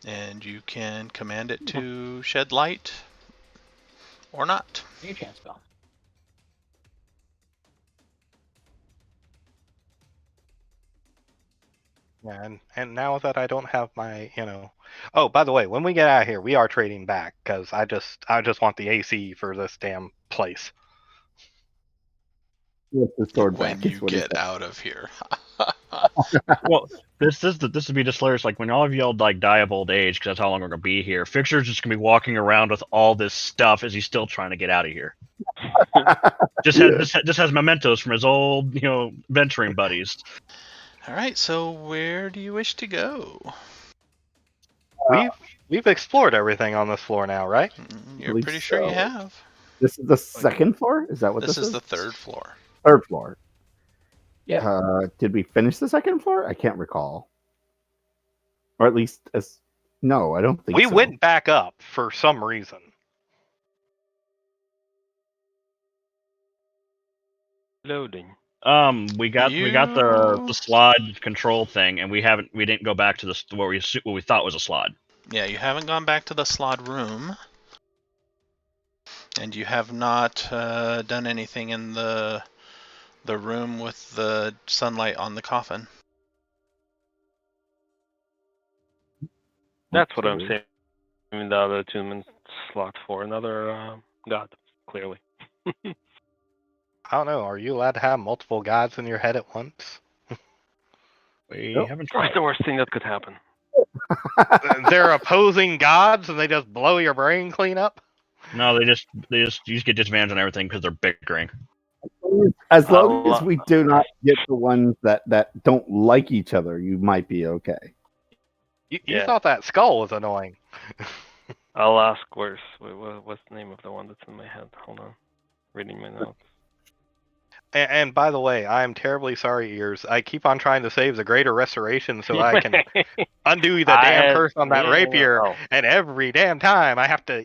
And you can command it to shed light or not. Mage hand spell. And now that I don't have my, Oh, by the way, when we get out of here, we are trading back because I just want the AC for this damn place. With the sword When back is you what he get said. out of here. Well, this would be just hilarious. Like when all of y'all like die of old age, because that's how long we're gonna be here. Fixer's just gonna be walking around with all this stuff as he's still trying to get out of here. Just has mementos from his old, venturing buddies. All right, so where do you wish to go? We've explored everything on this floor now, right? You're believe pretty sure you so. have. This is the second floor? Is that what This this is the third floor. Third floor. Yeah. Did we finish the second floor? I can't recall. Or at least no, I don't think We so. went back up for some reason. Loading. We got the slide control thing, and we didn't go back to what we thought was a slide. Yeah, you haven't gone back to the slot room. And you have not done anything in the room with the sunlight on the coffin. That's what I'm saying. I mean, the other attunement slot for another god, clearly. I don't know. Are you allowed to have multiple gods in your head at once? We haven't What's tried. the worst thing that could happen? They're opposing gods, and they just blow your brain clean up. No, you just get disadvantage on everything because they're bickering. As long as we do not get the ones that don't like each other, you might be okay. You thought that skull was annoying. I'll ask what's the name of the one that's in my head? Hold on. Reading my notes. And by the way, I am terribly sorry, Ears. I keep on trying to save the Greater Restoration so I can undo the damn curse on that rapier. Oh. And every damn time I have to,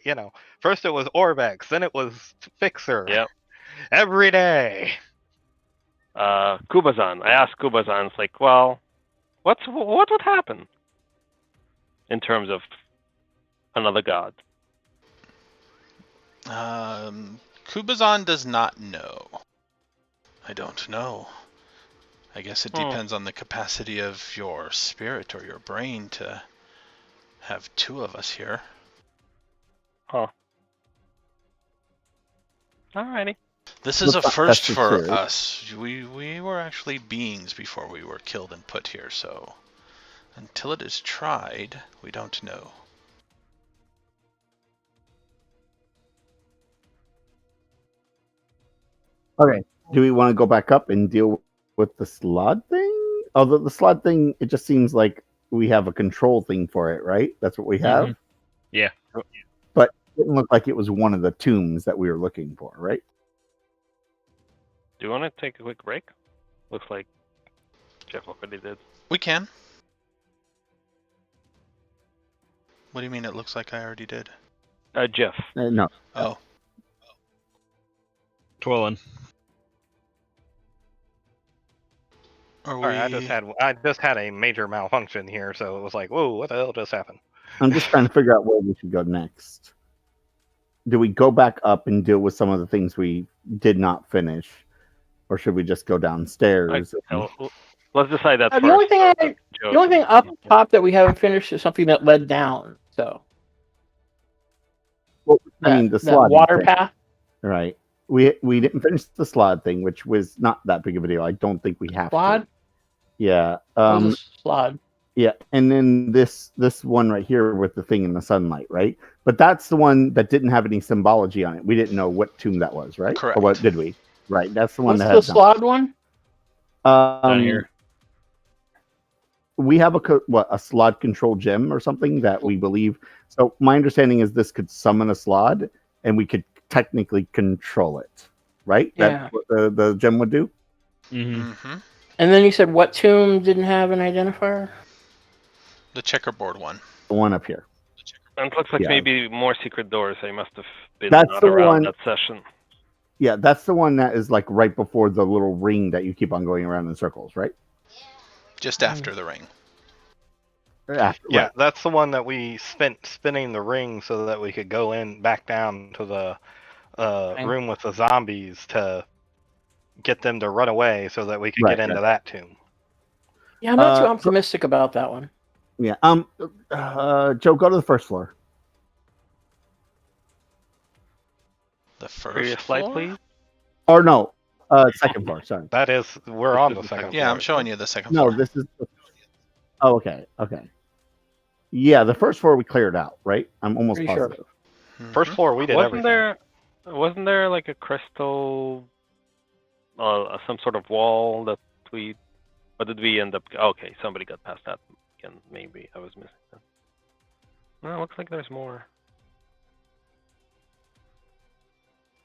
first it was Orbex, then it was Fixer. Yep. Every day. Kubazan. I asked Kubazan, it's like, well, what would happen in terms of another god? Kubazan does not know. I don't know. I guess it depends on the capacity of your spirit or your brain to have two of us here. Huh. Alrighty. This is a first for necessary. us. We were actually beings before we were killed and put here, so until it is tried, we don't know. Okay. Do we want to go back up and deal with the slot thing? Although the slot thing, it just seems like we have a control thing for it, right? That's what we have? Mhm. Yeah. But it didn't look like it was one of the tombs that we were looking for, right? Do you want to take a quick break? Looks like Jeff already did. We can. What do you mean it looks like I already did? Jeff. No. Oh. Twilling. Sorry, I just had a major malfunction here, so it was like, whoa, what the hell just happened? I'm just trying to figure out where we should go next. Do we go back up and deal with some of the things we did not finish? Or should we just go downstairs? Let's decide that first. The only thing up top that we haven't finished is something that led down. So, Well, I mean, the that slot water thing, path. right? We didn't finish the slot thing, which was not that big of a deal. I don't think we have Slod? to. Yeah. What was a slod? Yeah, and then this one right here with the thing in the sunlight, right? But that's the one that didn't have any symbology on it. We didn't know what tomb that was, right? Correct. Or what did we? Right, that's the one What's that the slod one? Down here. we have a slot control gem or something that we believe. So my understanding is this could summon a slot, and we could technically control it, right? Yeah. That's what the gem would do. Mm-hmm. And then you said what tomb didn't have an identifier? The checkerboard one. The one up here. And it looks like Yeah. maybe more secret doors. I must have been That's not the around one- that session. Yeah, that's the one that is like right before the little ring that you keep on going around in circles, right? Just after the ring. After, Yeah, right. that's the one that we spent spinning the ring so that we could go in back down to the room with the zombies to get them to run away so that we could Right, get into right. that tomb. Yeah, I'm not too so- optimistic about that one. Yeah. Joe, go to the first floor. The Previous first slide, floor? please. Or no, second floor. Sorry. That is, we're This on is the the second second Yeah, floor. I'm showing you the second No, floor. this is. Oh, okay. Okay. Yeah, the first floor we cleared out, right? I'm almost Pretty sure. positive. First Mhm. floor, we did everything. Wasn't there like a crystal, some sort of wall that we? What did we end up? Okay, somebody got past that again. Maybe I was missing that. No, it looks like there's more.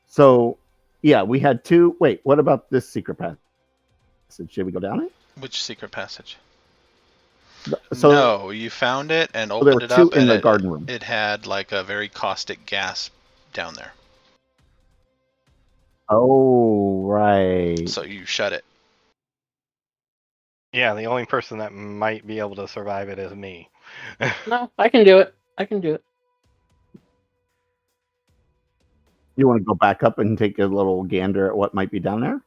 So, yeah, we had two. Wait, what about this secret passage? Should we go down it? Which secret passage? So, No, you found it and there opened were it two up, in and the garden room. it had like a very caustic gas down there. Oh, right. So you shut it. Yeah, the only person that might be able to survive it is me. No, I can do it. I can do it. You want to go back up and take a little gander at what might be down there?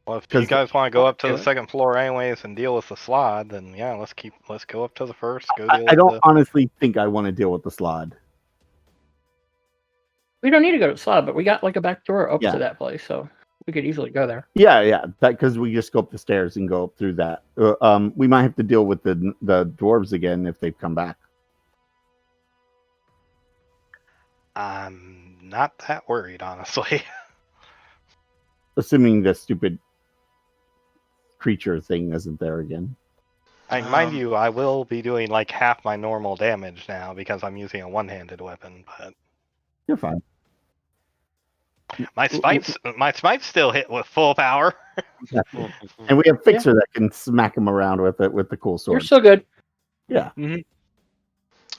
Well, if you 'Cause- guys want to go up to do the it. second floor anyways and deal with the slot, then yeah, let's go up to the first. Go I deal with don't the. honestly think I want to deal with the slot. We don't need to go to the slab, but we got like a back door up Yeah. to that place, so we could easily go there. Yeah, that because we just go up the stairs and go up through that. We might have to deal with the dwarves again if they've come back. I'm not that worried, honestly. Assuming the stupid creature thing isn't there again. Mind you, I will be doing like half my normal damage now because I'm using a one-handed weapon, but You're fine. my smite's still hit with full power. And we have Fixer that can smack him around with it with the cool You're sword. still good. Yeah.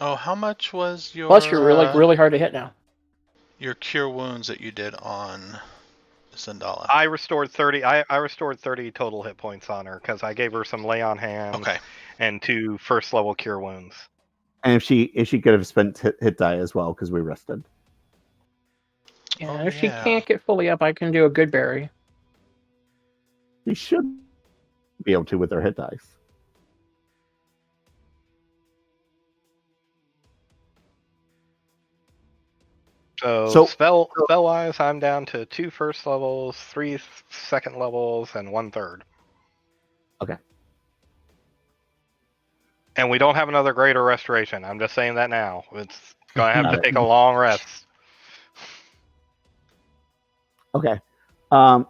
Oh, how much was your Plus, you're really hard to hit now. your cure wounds that you did on Zendala? I restored 30. I restored 30 total hit points on her because I gave her some lay on hands Okay. and 2 first level cure wounds. And if she could have spent hit die as well because we rested. Yeah, Oh, if she yeah. can't get fully up, I can do a good berry. We should be able to with our hit dice. So spell wise, I'm down to 2 first levels, 3 second levels, and 1 third. Okay. And we don't have another greater restoration. I'm just saying that now. It's gonna have Got to it. take a long rest. Okay.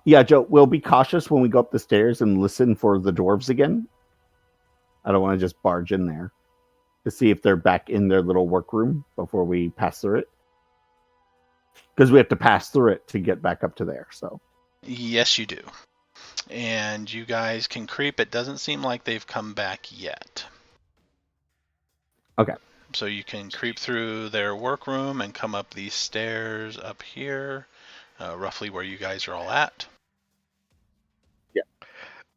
Yeah, Joe, we'll be cautious when we go up the stairs and listen for the dwarves again. I don't want to just barge in there to see if they're back in their little workroom before we pass through it. Because we have to pass through it to get back up to there. So Yes, you do. And you guys can creep. It doesn't seem like they've come back yet. Okay. So you can creep through their workroom and come up these stairs up here, roughly where you guys are all at.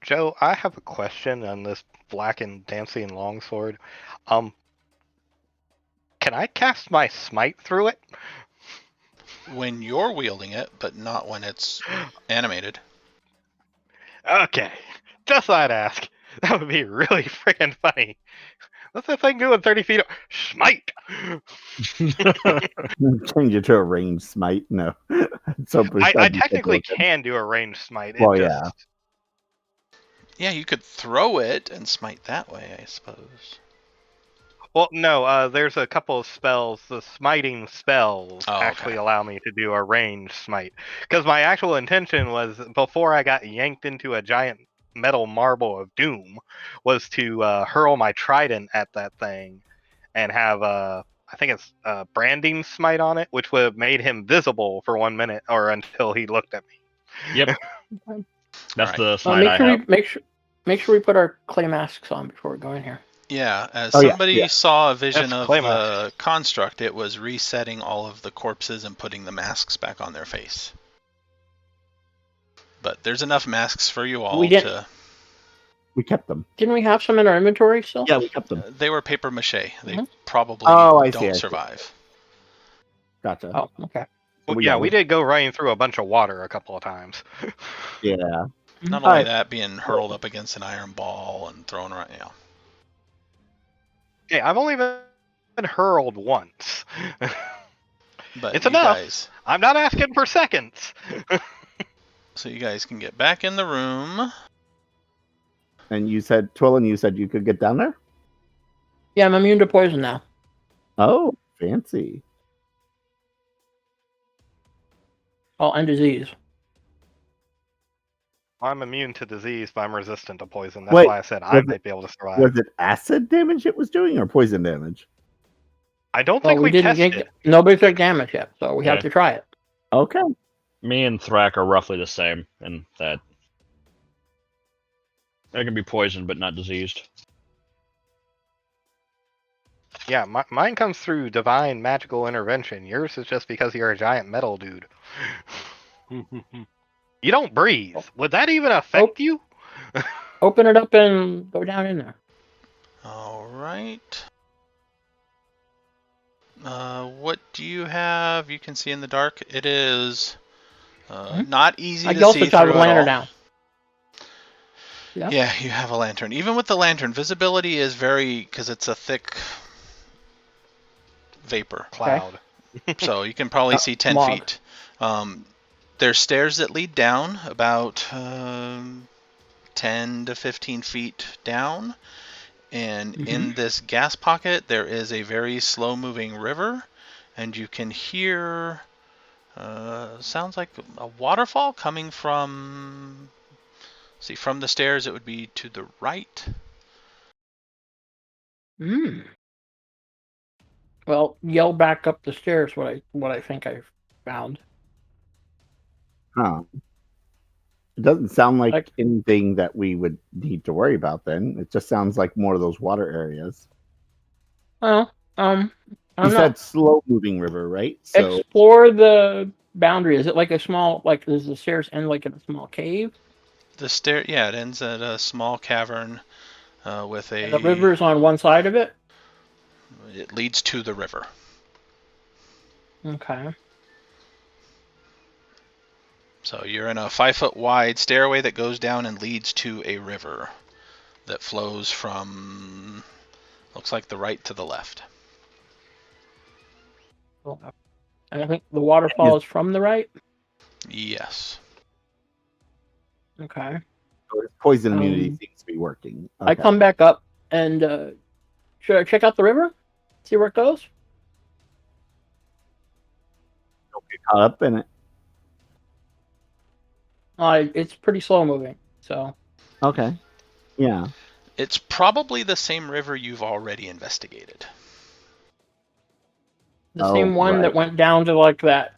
Joe, I have a question on this black and dancing longsword. Can I cast my smite through it? When you're wielding it, but not when it's animated. Okay, just thought I'd ask. That would be really freaking funny. What's that thing doing 30 feet? Smite! change it to a ranged smite. No. So I technically can do a ranged smite. It Well, just, yeah. Yeah, you could throw it and smite that way, I suppose. Well, no, there's a couple of spells. The smiting spells Oh, actually okay. allow me to do a ranged smite. Because my actual intention was, before I got yanked into a giant metal marble of doom, was to hurl my trident at that thing and have I think it's branding smite on it, which would have made him visible for 1 minute or until he looked at me. Yep. That's Alright. the smite I have. Make sure we put our clay masks on before we go in here. Yeah, as Oh, yeah, somebody yeah. saw a vision That's of claymore. the construct, it was resetting all of the corpses and putting the masks back on their face. But there's enough masks for you all We didn't- to... We kept them. Didn't we have some in our inventory still? Yeah, we kept them. They were paper mache. They Mhm. probably Oh, I see, don't I see. survive. Gotcha. Oh, okay. Well, Yeah, yeah, we did go running through a bunch of water a couple of times. Yeah. Not All only right. that, being hurled up against an iron ball and thrown around. Yeah. Hey, I've only been hurled once. But It's you enough. guys, I'm not asking for seconds. so you guys can get back in the room. And you said, Twillin, you said you could get down there? Yeah, I'm immune to poison now. Oh, fancy. Oh, and disease. I'm immune to disease, but I'm resistant to poison. That's Wait, why I said I was might it- be able to survive. Was it acid damage it was doing or poison damage? I don't Well, think we we didn't tested. get nobody took damage yet, so we have Okay. to try it. Okay. Me and Thrak are roughly the same in that I can be poisoned but not diseased. Yeah, mine comes through divine magical intervention. Yours is just because you're a giant metal dude. You don't breathe. Would that even affect you? Open it up and go down in there. All right. What do you have? You can see in the dark. It is not easy I to can also see try through the at all. lantern down. Yeah. Yeah, you have a lantern. Even with the lantern, visibility is very, because it's a thick vapor. Cloud. So you can probably see 10 Smog. feet. There's stairs that lead down about 10 to 15 feet down. And in this gas pocket, there is a very slow-moving river. And you can hear, sounds like a waterfall coming from, see, from the stairs, it would be to the right. Well, yell back up the stairs what I think I found. Huh. It doesn't sound like Like- anything that we would need to worry about then. It just sounds like more of those water areas. Well, I You don't know. said slow moving river, right? So Explore the boundary. Is it like a small, like, does the stairs end like in a small cave? The stair, yeah, it ends at a small cavern with a. And the river is on one side of it? It leads to the river. Okay. So you're in a 5-foot wide stairway that goes down and leads to a river that flows from, looks like the right to the left. And I think the waterfall is from the right? Yes. Okay. poison immunity seems to be working. I Okay. come back up and should I check out the river? See where it goes? Don't get caught up in it. It's pretty slow moving, so. Okay. Yeah. It's probably the same river you've already investigated. The same one that went down to like that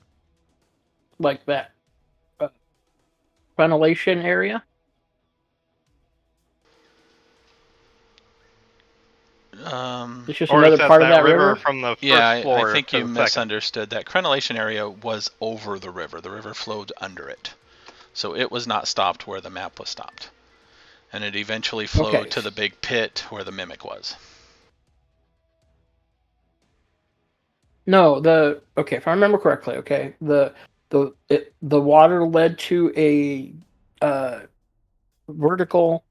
ventilation area. It's just Or another is that part of that that river. from the first Yeah, floor I think to you the second? misunderstood. That crenellation area was over the river. The river flowed under it. So it was not stopped where the map was stopped. And it eventually flowed to the big pit where the mimic was. No, if I remember correctly, the water led to a vertical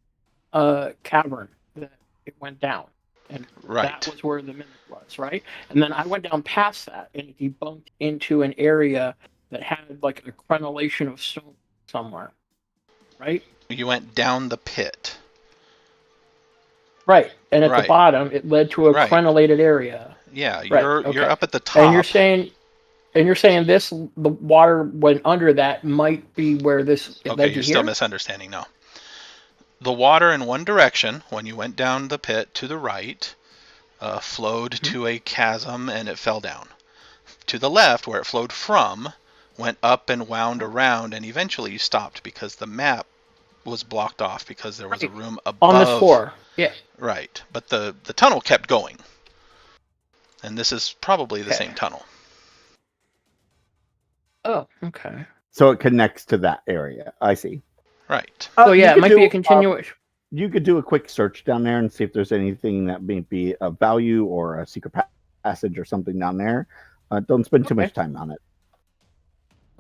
cavern that it went down, and Right. that was where the mimic was, right? And then I went down past that, and it debunked into an area that had like a crenellation of stone somewhere, right? You went down the pit. Right, and at the Right. bottom, it led to a Right. crenellated area. Yeah, Right, you're okay. up at the top. And you're saying the water went under that might be where this Okay, led you're you still here? misunderstanding now. The water in one direction, when you went down the pit to the right, flowed to a chasm and it fell down. To the left, where it flowed from, went up and wound around and eventually stopped because the map was blocked off because there was a room above. On this floor, yeah. Right, but the tunnel kept going. And this is probably the same tunnel. Oh, okay. So it connects to that area. I see. Right. So yeah, it might be a continuation. You could do a quick search down there and see if there's anything that may be of value or a secret passage or something down there. Don't spend too much time on it.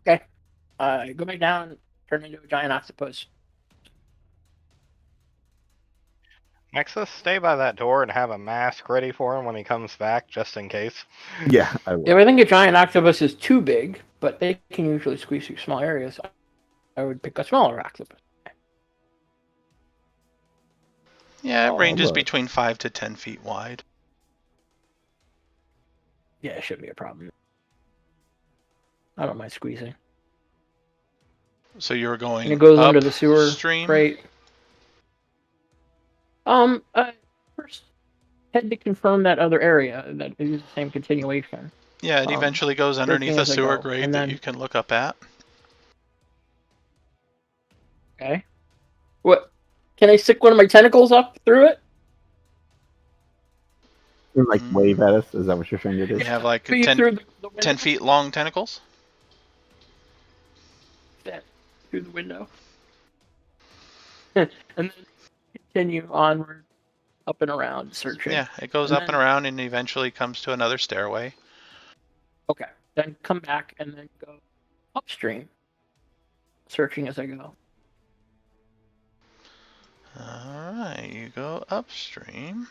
Okay. Go back down, turn into a giant octopus. Nexus, stay by that door and have a mask ready for him when he comes back, just in case. Yeah, I will. If I think a giant octopus is too big, but they can usually squeeze through small areas, I would pick a smaller octopus. Yeah, it ranges look. between 5 to 10 feet wide. Yeah, it shouldn't be a problem. I don't mind squeezing. So you're going And it goes up under the sewer stream? grate. First, head to confirm that other area that is the same continuation. Yeah, it eventually goes underneath a sewer grate that you can look up at. Okay. What? Can I stick one of my tentacles up through it? Like wave at us? Is that what you're trying to do? You have like Through 10 feet long tentacles? Through the window. And then continue onward, up and around, searching. Yeah, it goes up and around and eventually comes to another stairway. Okay. Then come back and then go upstream, searching as I go. Alright, you go upstream.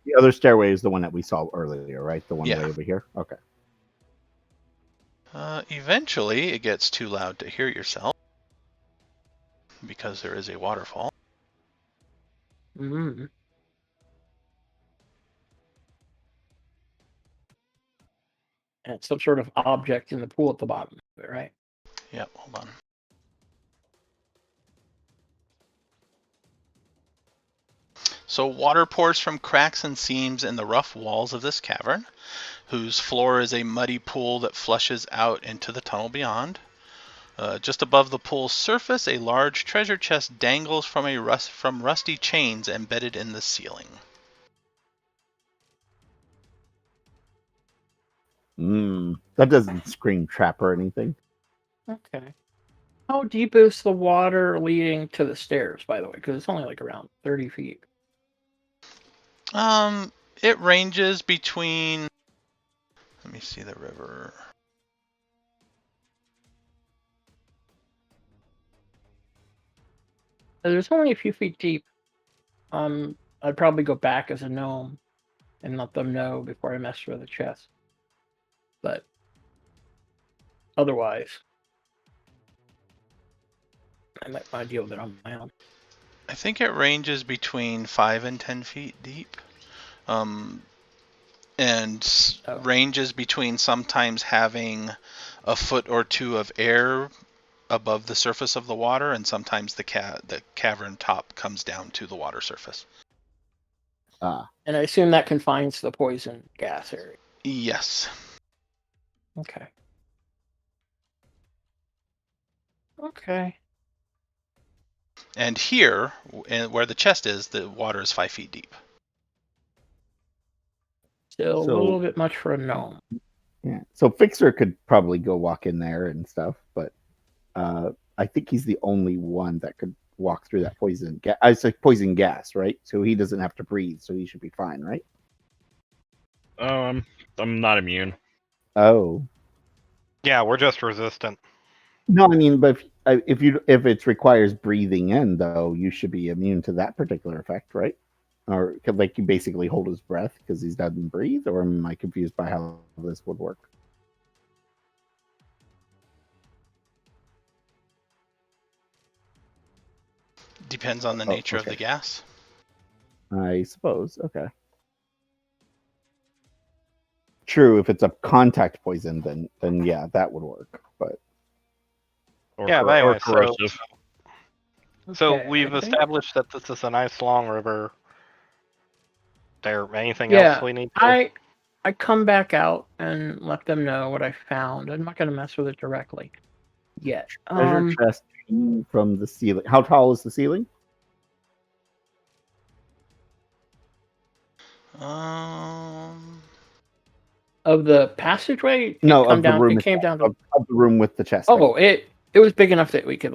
The other stairway is the one that we saw earlier, right? The one Yeah. way over here? Okay. Eventually, it gets too loud to hear yourself because there is a waterfall. Mm-hmm. And it's some sort of object in the pool at the bottom of it, right? Yep, hold on. So water pours from cracks and seams in the rough walls of this cavern, whose floor is a muddy pool that flushes out into the tunnel beyond. Just above the pool's surface, a large treasure chest dangles from rusty chains embedded in the ceiling. That doesn't scream trap or anything. Okay. How deep is the water leading to the stairs, by the way? Because it's only like around 30 feet. It ranges between... Let me see the river. There's only a few feet deep. I'd probably go back as a gnome and let them know before I mess with the chest. But otherwise, I might want to deal with it on my own. I think it ranges between 5 and 10 feet deep. Ranges between sometimes having a foot or two of air above the surface of the water, and sometimes the cavern top comes down to the water surface. And I assume that confines the poison gas area. Yes. Okay. Okay. And here, where the chest is, the water is 5 feet deep. Still a little bit much for a gnome. Yeah. So Fixer could probably go walk in there and stuff, but I think he's the only one that could walk through that poison gas. I said poison gas, right? So he doesn't have to breathe, so he should be fine, right? I'm not immune. Oh. Yeah, we're just resistant. No, I mean, but if it requires breathing in, though, you should be immune to that particular effect, right? Or could like you basically hold his breath because he doesn't breathe, or am I confused by how this would work? Depends on the nature of the gas. I suppose. Okay. True, if it's a contact poison, then yeah, that would work. But Yeah, but anyway, corrosive. so Okay, we've I think- established that this is a nice long river. There anything else we need to? I come back out and let them know what I found. I'm not going to mess with it directly yet. treasure chest from the ceiling. How tall is the ceiling? Of the passageway? No, it of the room. It came down to of the room with the chest. Oh, it was big enough that we could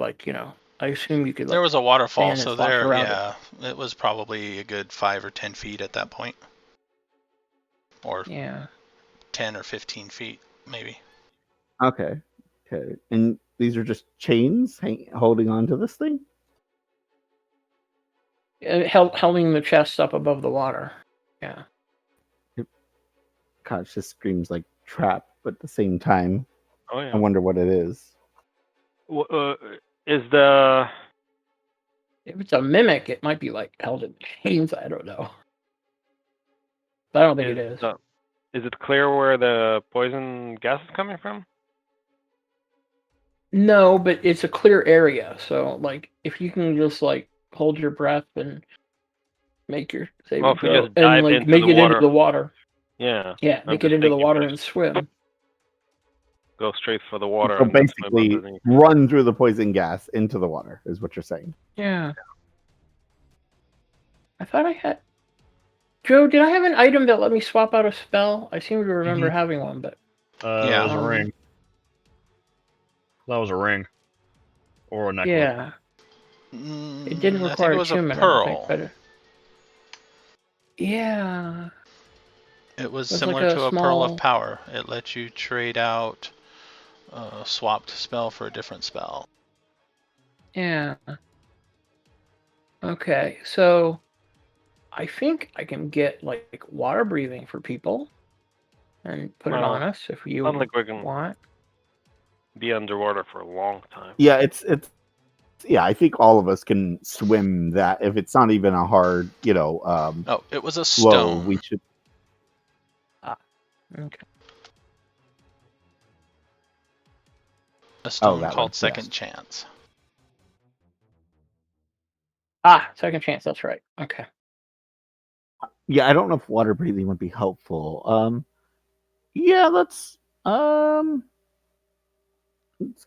I assume you could. There was a waterfall, stand and so slouch there, around yeah, it was probably a good 5 or 10 feet at that point, or 10 or 15 feet, maybe. Okay. And these are just chains holding on to this thing? Holding the chest up above the water. Yeah. God, it just screams like trap, but at the same time, Oh yeah. I wonder what it is. Is the If it's a mimic, it might be held in chains. I don't know. But I don't think it is. Is it clear where the poison gas is coming from? No, but it's a clear area. So if you can just hold your breath and make your saving throw just dive and into make the it water. into the water. Yeah. Yeah, make it into the water and swim. Go straight for the water. So and then swim basically, underneath. run through the poison gas into the water is what you're saying. Yeah. I thought I had. Joe, did I have an item that let me swap out a spell? I seem to remember having one, but It was a ring. That was a ring. Or a necklace. Yeah. It didn't I require think it was a attunement, pearl. I don't think, yeah. It was It was similar like a to a pearl of small- power. It lets you trade out a swapped spell for a different spell. Yeah. Okay, so I think I can get water breathing for people and put it Well, on us if you not like we can want. be underwater for a long time. Yeah, yeah, I think all of us can swim that. If it's not even a hard, Oh, it was a flow, stone. we should. Okay. A stone that called one, Second yes. Chance. Second chance, that's right. Okay. Yeah, I don't know if water breathing would be helpful. Yeah, let's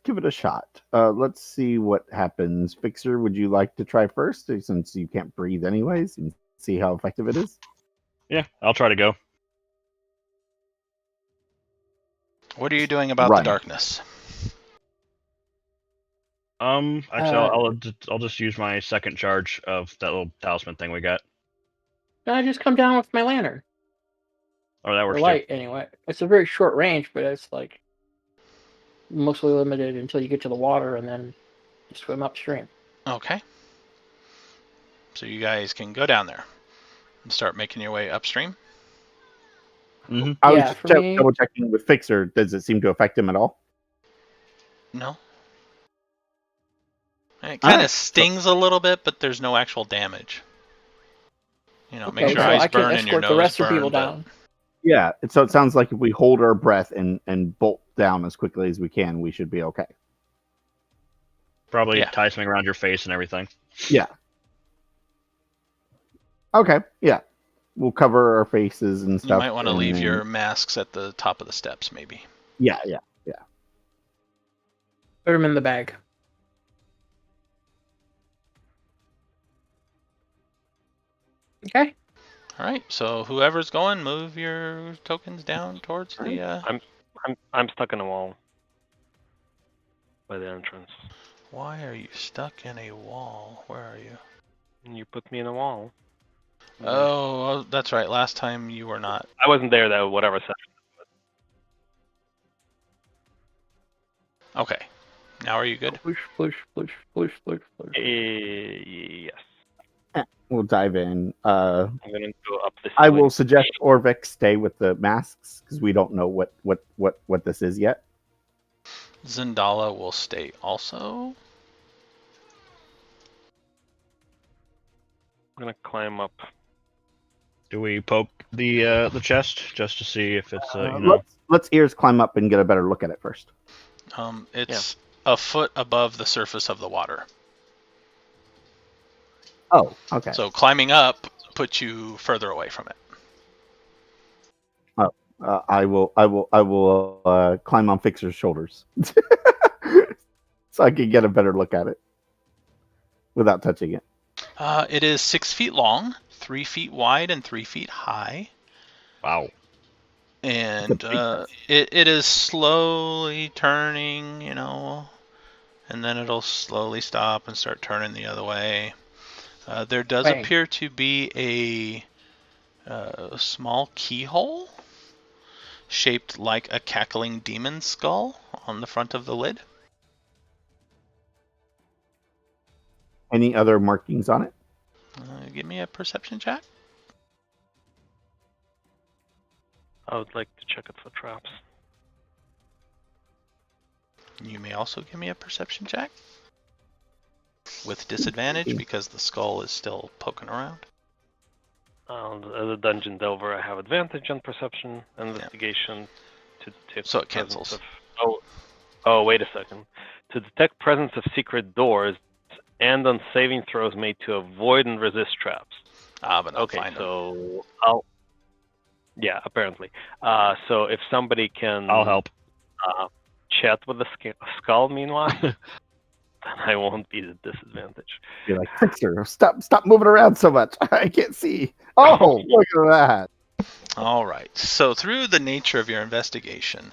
give it a shot. Let's see what happens. Fixer, would you like to try first, since you can't breathe anyways, and see how effective it is? Yeah, I'll try to go. What are you doing about the darkness? Actually, I'll just use my second charge of that little talisman thing we got. I just come down with my lantern. Oh, that works Or light, anyway. It's a very short range, but it's mostly limited until you get to the water and then you swim upstream. Okay. So you guys can go down there and start making your way upstream. Mm-hmm. I was just double checking with Fixer. Does it seem to affect him at all? No. It kind of stings a little bit, but there's no actual damage. Makes your eyes burn and your nose burn. Down. Yeah, so it sounds like if we hold our breath and bolt down as quickly as we can, we should be okay. Probably tie something around your face and everything. Yeah. Okay, yeah. We'll cover our faces and stuff. You might want to leave your masks at the top of the steps, maybe. Yeah. Put them in the bag. Okay. All right. So whoever's going, move your tokens down towards the. I'm stuck in a wall by the entrance. Why are you stuck in a wall? Where are you? You put me in a wall. Oh, that's right. Last time you were not. I wasn't there though. Whatever session. Okay. Now are you good? Push. Yes. We'll dive in. I'm gonna go up this. I will suggest Orvik stay with the masks because we don't know what this is yet. Zendala will stay also. I'm gonna climb up. Do we poke the chest just to see if it's you know? Let's ears climb up and get a better look at it first. It's a foot above the surface of the water. Oh, okay. So climbing up puts you further away from it. I will climb on Fixer's shoulders so I can get a better look at it without touching it. It is 6 feet long, 3 feet wide, and 3 feet high. Wow. And it is slowly turning, and then it'll slowly stop and start turning the other way. There does appear to be a small keyhole shaped like a cackling demon skull on the front of the lid. Any other markings on it? Give me a perception check. I would like to check it for traps. You may also give me a perception check. With disadvantage because the skull is still poking around. As a dungeon delver, I have advantage on perception and investigation to detect. So it cancels. Oh, wait a second. To detect presence of secret doors and on saving throws made to avoid and resist traps. But not okay, find so yeah, apparently. So if somebody can, I'll help. Chat with the skull. Meanwhile, then I won't be at disadvantage. You're like, Fixer, stop moving around so much. I can't see. Oh, look at that. All right. So through the nature of your investigation,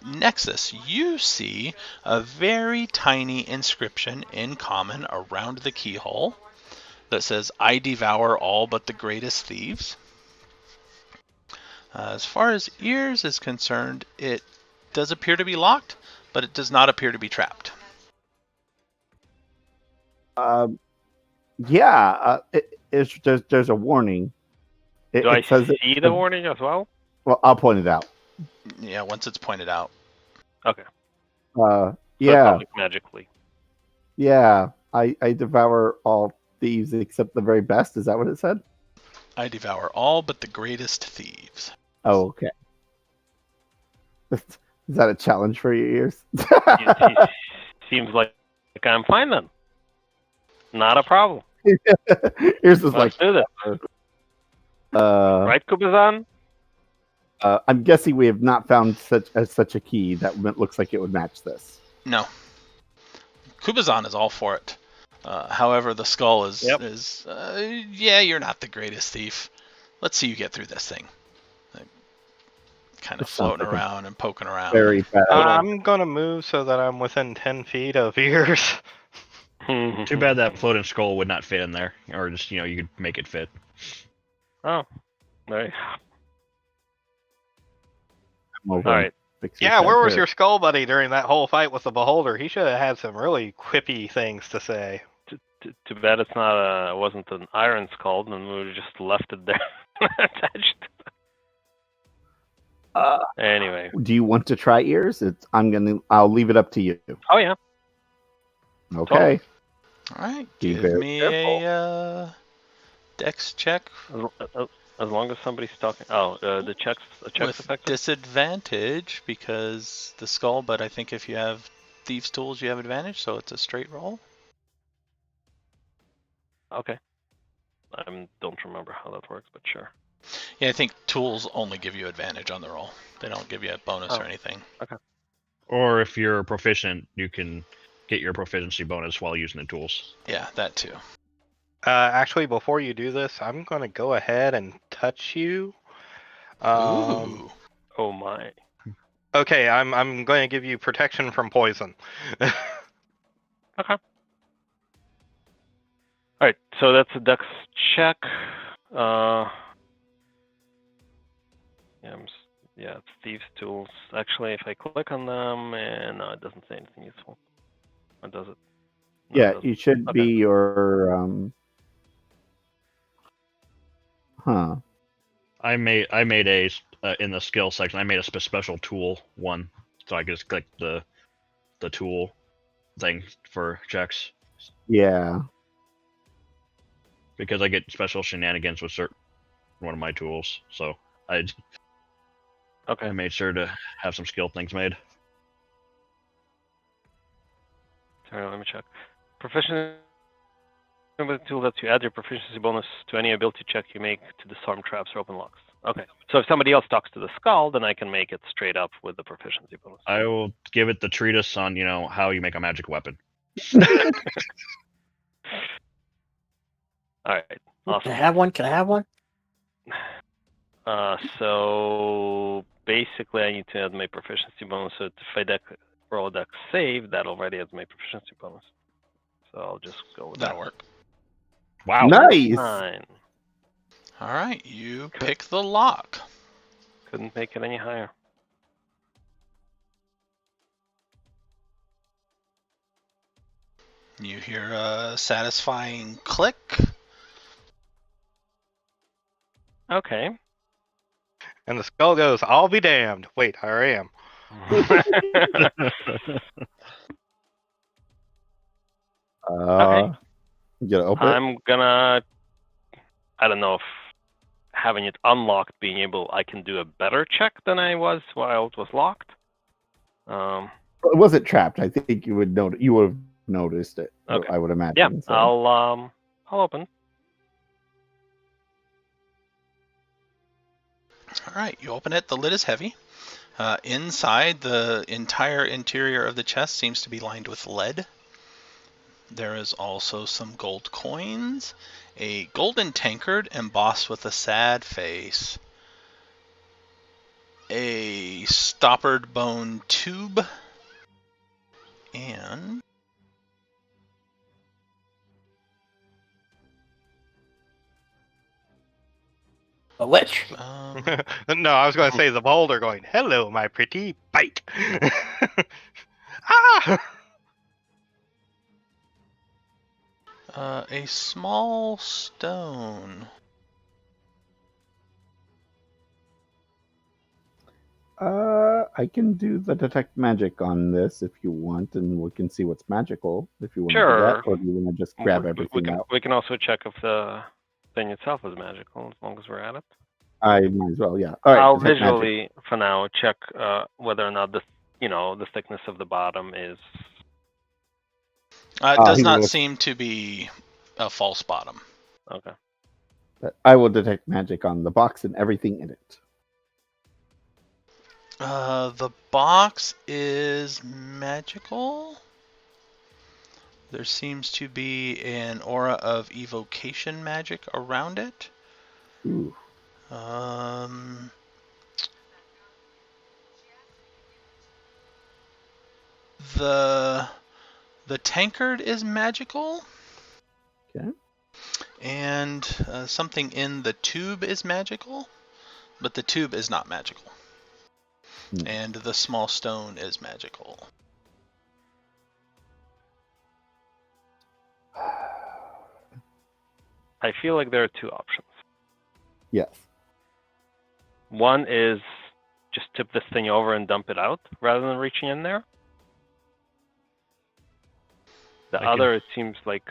Nexus, you see a very tiny inscription in common around the keyhole that says, "I devour all but the greatest thieves." As far as ears is concerned, it does appear to be locked, but it does not appear to be trapped. There's a warning. Do I see the warning as well? Well, I'll point it out. Yeah, once it's pointed out. Okay. Yeah. So magically. Yeah, I devour all thieves except the very best. Is that what it said? I devour all but the greatest thieves. Oh, okay. Is that a challenge for your ears? Seems like I'm fine then. Not a problem. Ears is Let's do this. Right, Kubazan? I'm guessing we have not found such a key that looks like it would match this. No. Kubazan is all for it. However, the skull is, you're not the greatest thief. Let's see you get through this thing. Kind of floating around and poking around. Very bad. I'm going to move so that I'm within 10 feet of ears. Too bad that floating skull would not fit in there. Or just, you could make it fit. Oh. Right. All right. Yeah, where was your skull buddy during that whole fight with the Beholder? He should have had some really quippy things to say. Too bad it wasn't an iron skull, and we would have just left it there attached. Anyway. Do you want to try ears? I'll leave it up to you. Oh yeah. Okay. Totally. All right. Give me a dex check. As long as somebody's talking. Oh, the checks with effective? Disadvantage because the skull, but I think if you have thieves' tools, you have advantage, so it's a straight roll. Okay. I don't remember how that works, but sure. Yeah, I think tools only give you advantage on the roll. They don't give you a bonus or anything. Okay. Or if you're proficient, you can get your proficiency bonus while using the tools. Yeah, that too. Actually, before you do this, I'm going to go ahead and touch you. Ooh. Oh my. Okay, I'm going to give you protection from poison. Okay. Alright, so that's a dex check. It's Thieves' Tools. Actually, if I click on them, and no, it doesn't say anything useful. Or does it? No, Yeah, it you should be your I made a in the skill section. I made a special tool one, so I could just click the tool thing for checks. Yeah. because I get special shenanigans with certain one of my tools. So I made sure to have some skill things made. Sorry, let me check. Proficiency tool lets you add your proficiency bonus to any ability check you make to disarm traps or open locks. Okay, so if somebody else talks to the skull, then I can make it straight up with the proficiency bonus. I will give it the treatise on, how you make a magic weapon. All right, awesome. Can I have one? Can I have one? So basically, I need to add my proficiency bonus. So if I roll a dex save, that already adds my proficiency bonus. So I'll just go with That'll that. work. Wow. Nice. 9. All right, you pick the lock. Couldn't make it any higher. You hear a satisfying click. Okay. And the skull goes, "I'll be damned." Wait, here I am. Okay. You gotta open it? I'm gonna. I don't know if having it unlocked, being able, I can do a better check than I was while it was locked. It wasn't trapped. I think you would notice. You would have noticed it. Okay. I would imagine. Yeah, so. I'll open. All right, you open it. The lid is heavy. Inside, the entire interior of the chest seems to be lined with lead. There is also some gold coins, a golden tankard embossed with a sad face, a stoppered bone tube, and A lich. No, I was going to say the beholder going, "Hello, my pretty bite." Ah! A small stone. I can do the detect magic on this if you want, and we can see what's magical. If you want to do Sure. that, or do you want to just grab everything out? We can also check if the thing itself is magical, as long as we're at it. I might as well, yeah. All right. I'll detect magic. visually, for now, check whether or not the thickness of the bottom is. It does not seem to be a false bottom. Okay. I will detect magic on the box and everything in it. The box is magical. There seems to be an aura of evocation magic around it. Ooh. The tankard is magical. Okay. And something in the tube is magical, but the tube is not magical. And the small stone is magical. I feel like there are two options. Yes. One is just tip this thing over and dump it out rather than reaching in there. The other, it seems like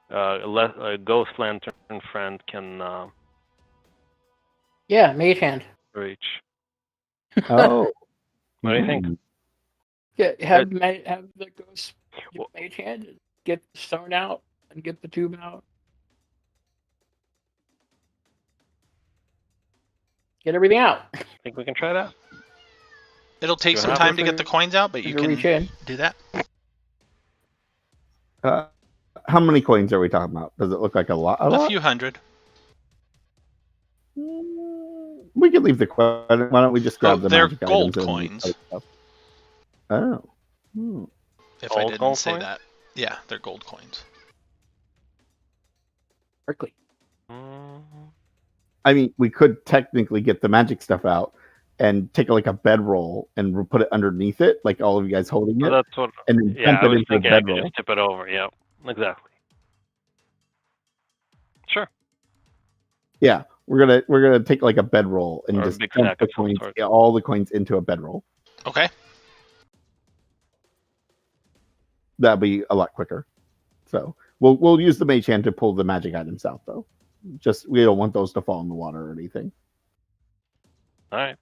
a ghost lantern friend can Yeah, mage hand. reach. Oh. What do you think? Yeah, have the ghost mage hand, get the stone out and get the tube out. Get everything out. Think we can try that? It'll take some time to get the coins out, but you can reach in. do that. How many coins are we talking about? Does it look like a lot? A few hundred. We can leave the coin. Why don't we just grab the they're magic gold items coins. Oh. If Gold I didn't say coins? that. Yeah, they're gold coins. Berkeley. I mean, we could technically get the magic stuff out and take like a bedroll and put it underneath it, like all of you guys holding it. Well, that's what. And then Yeah, dump I it was into a thinking I could bedroll. just tip it over. Yeah, exactly. Sure. Yeah, we're gonna take like a bedroll and Or a just big dump sack the of some coins, sort. all the coins into a bedroll. Okay. That'd be a lot quicker. So we'll use the mage hand to pull the magic items out, though. Just we don't want those to fall in the water or anything. All right.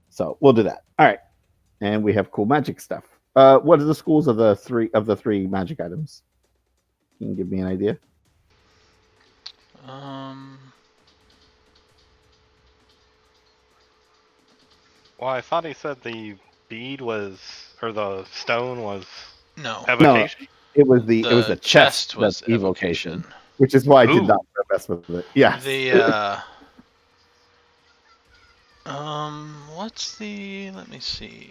So we'll do that. All right, and we have cool magic stuff. What are the schools of the three magic items? Can you give me an idea? Well, I thought he said the bead was, or the stone was No. evocation. It was the chest was that's evocation, evocation. which is why I did Ooh. not mess with it. Yeah. What's the? Let me see.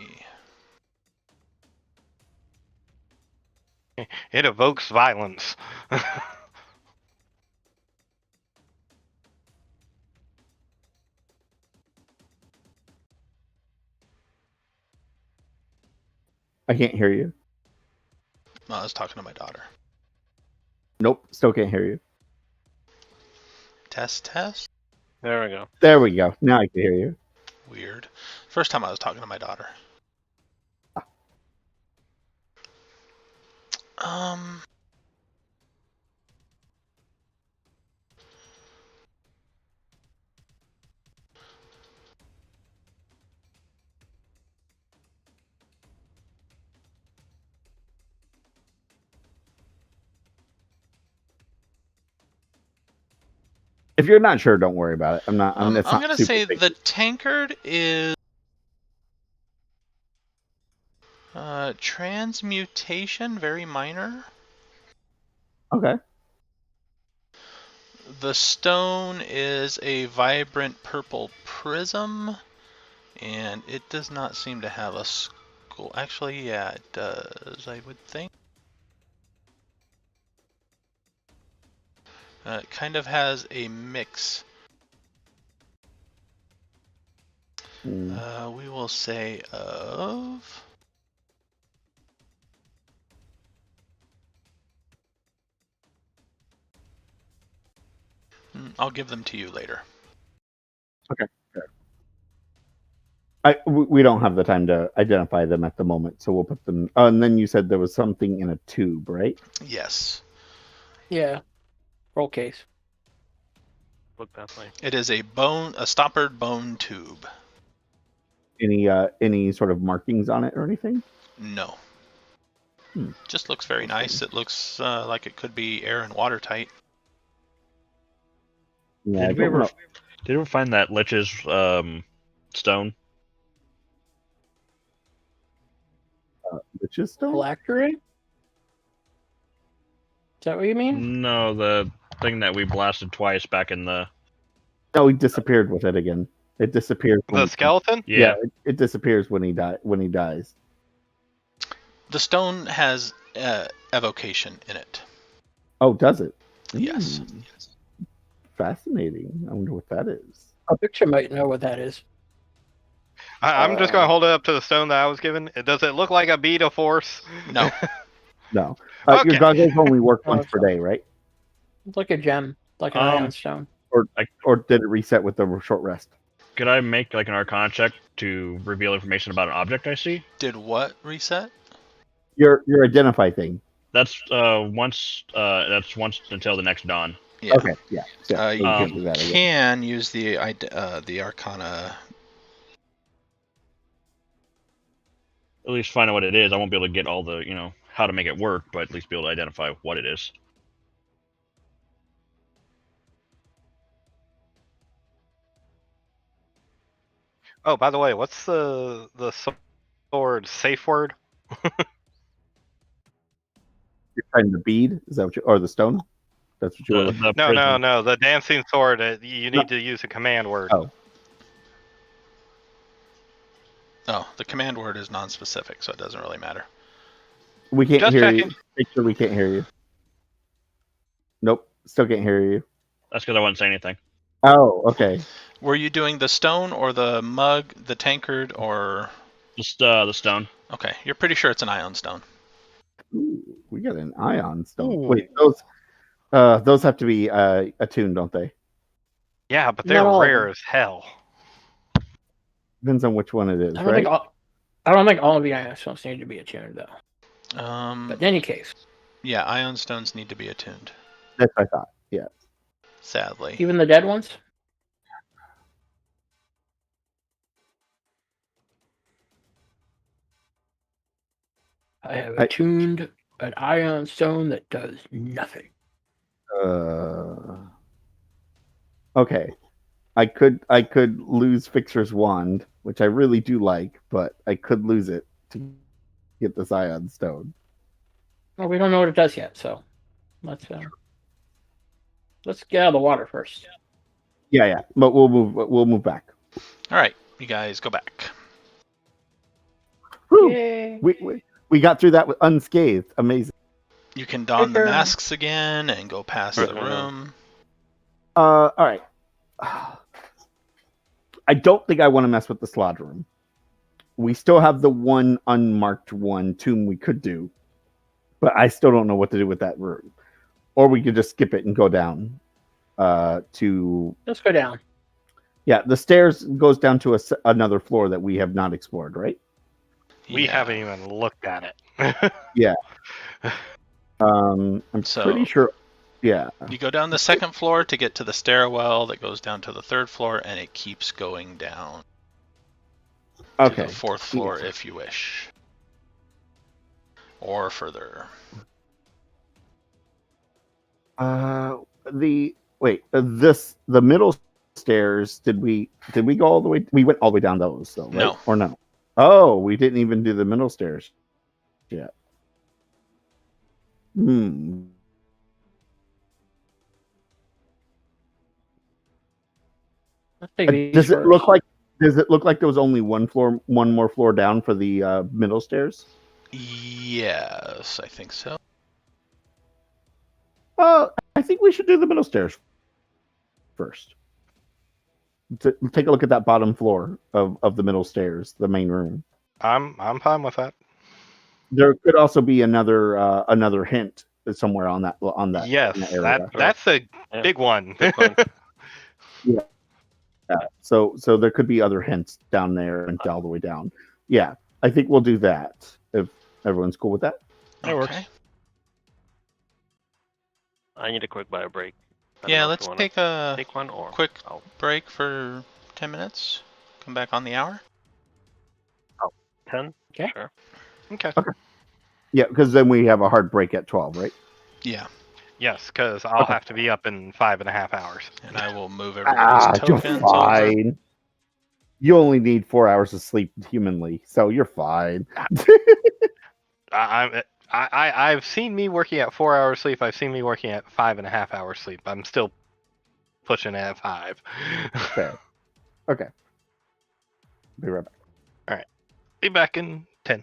It evokes violence. I can't hear you. No, I was talking to my daughter. Nope, still can't hear you. Test. There we go. There we go. Now I can hear you. Weird. First time I was talking to my daughter. If you're not sure, don't worry about it. I'm not. I'm it's not gonna super say big. the tankard is transmutation, very minor. Okay. The stone is a vibrant purple prism, and it does not seem to have a skull. Actually, yeah, it does, I would think. It kind of has a mix. We will say of... I'll give them to you later. Okay. Fair. We don't have the time to identify them at the moment, so we'll put them. Oh, and then you said there was something in a tube, right? Yes. Yeah. Roll case. Look that way. It is a stoppered bone tube. Any sort of markings on it or anything? No. Just looks very nice. It looks like it could be air and watertight. Yeah. Did we ever find that Lich's stone? Lich's stone? Phylactery? Is that what you mean? No, the thing that we blasted twice back in the. No, he disappeared with it again. It disappears. The skeleton? Yeah, it disappears when he dies. The stone has evocation in it. Oh, does it? Yes. Fascinating. I wonder what that is. A picture might know what that is. I'm just going to hold it up to the stone that I was given. Does it look like a bead of force? No. No. Okay. Your goggles only work once per day, right? It's like a gem, like an ion stone. Or did it reset with the short rest? Could I make like an Arcana check to reveal information about an object I see? Did what reset? Your identify thing. That's once until the next dawn. Yeah. Okay. Yeah. So You can't do that again. can use the Arcana. At least find out what it is. I won't be able to get all the how to make it work, but at least be able to identify what it is. Oh, by the way, what's the sword safe word? You're trying the bead? Is that what you or the stone? That's what you were looking The prism. No. The dancing sword. You need to use a command word. Oh, the command word is non-specific, so it doesn't really matter. We can't Just hear checking. you. Make sure we can't hear you. Nope. Still can't hear you. That's because I wouldn't say anything. Oh, okay. Were you doing the stone or the mug, the tankard, or... Just the stone. Okay, you're pretty sure it's an ion stone. Ooh, we got an ion stone. Ooh. Wait, those have to be attuned, don't they? Yeah, but they're Not all of rare them. as hell. Depends on which one it is, I don't right? think all of the ion stones need to be attuned though. But in any case, Yeah, ion stones need to be attuned. That's what I thought. Yeah. Sadly. Even the dead ones? I have attuned an ion stone that does nothing. Okay. I could lose Fixer's wand, which I really do like, but I could lose it to get this ion stone. Well, we don't know what it does yet, so let's get out of the water first. Yeah. But we'll move back. All right, you guys go back. Woo! Yay! We got through that unscathed. Amazing. You can don the masks again and go past the room. All right. I don't think I want to mess with the slot room. We still have the one unmarked one tomb we could do, but I still don't know what to do with that room. Or we could just skip it and go down to. Let's go down. Yeah, the stairs goes down to another floor that we have not explored, right? We haven't even looked at it. Yeah. I'm pretty sure. Yeah. You go down the second floor to get to the stairwell that goes down to the third floor, and it keeps going down. Okay. To the fourth floor if you wish. Or further. The middle stairs, did we go all the way? We went all the way down those though, right? No. Or no? Oh, we didn't even do the middle stairs yet. Does it look like there was only one more floor down for the middle stairs? Yes, I think so. I think we should do the middle stairs first. Take a look at that bottom floor of the middle stairs, the main room. I'm fine with that. There could also be another hint somewhere on that Yes, area. that's a big one. Yeah. So there could be other hints down there and all the way down. Yeah, I think we'll do that if everyone's cool with that. That works. I need a quick bio break. Yeah, let's take a quick Oh. break for 10 minutes. Come back on the hour. 10? Okay. Sure. Okay. Yeah, because then we have a hard break at 12, right? Yeah. Yes, because I'll have to be up in 5.5 hours. And I will move everybody's tokens you're fine. over. You only need 4 hours of sleep humanly, so you're fine. I've seen me working at 4 hours sleep. I've seen me working at 5.5 hours sleep. I'm still pushing at 5. Fair. Okay. Be right back. All right. Be back in 10.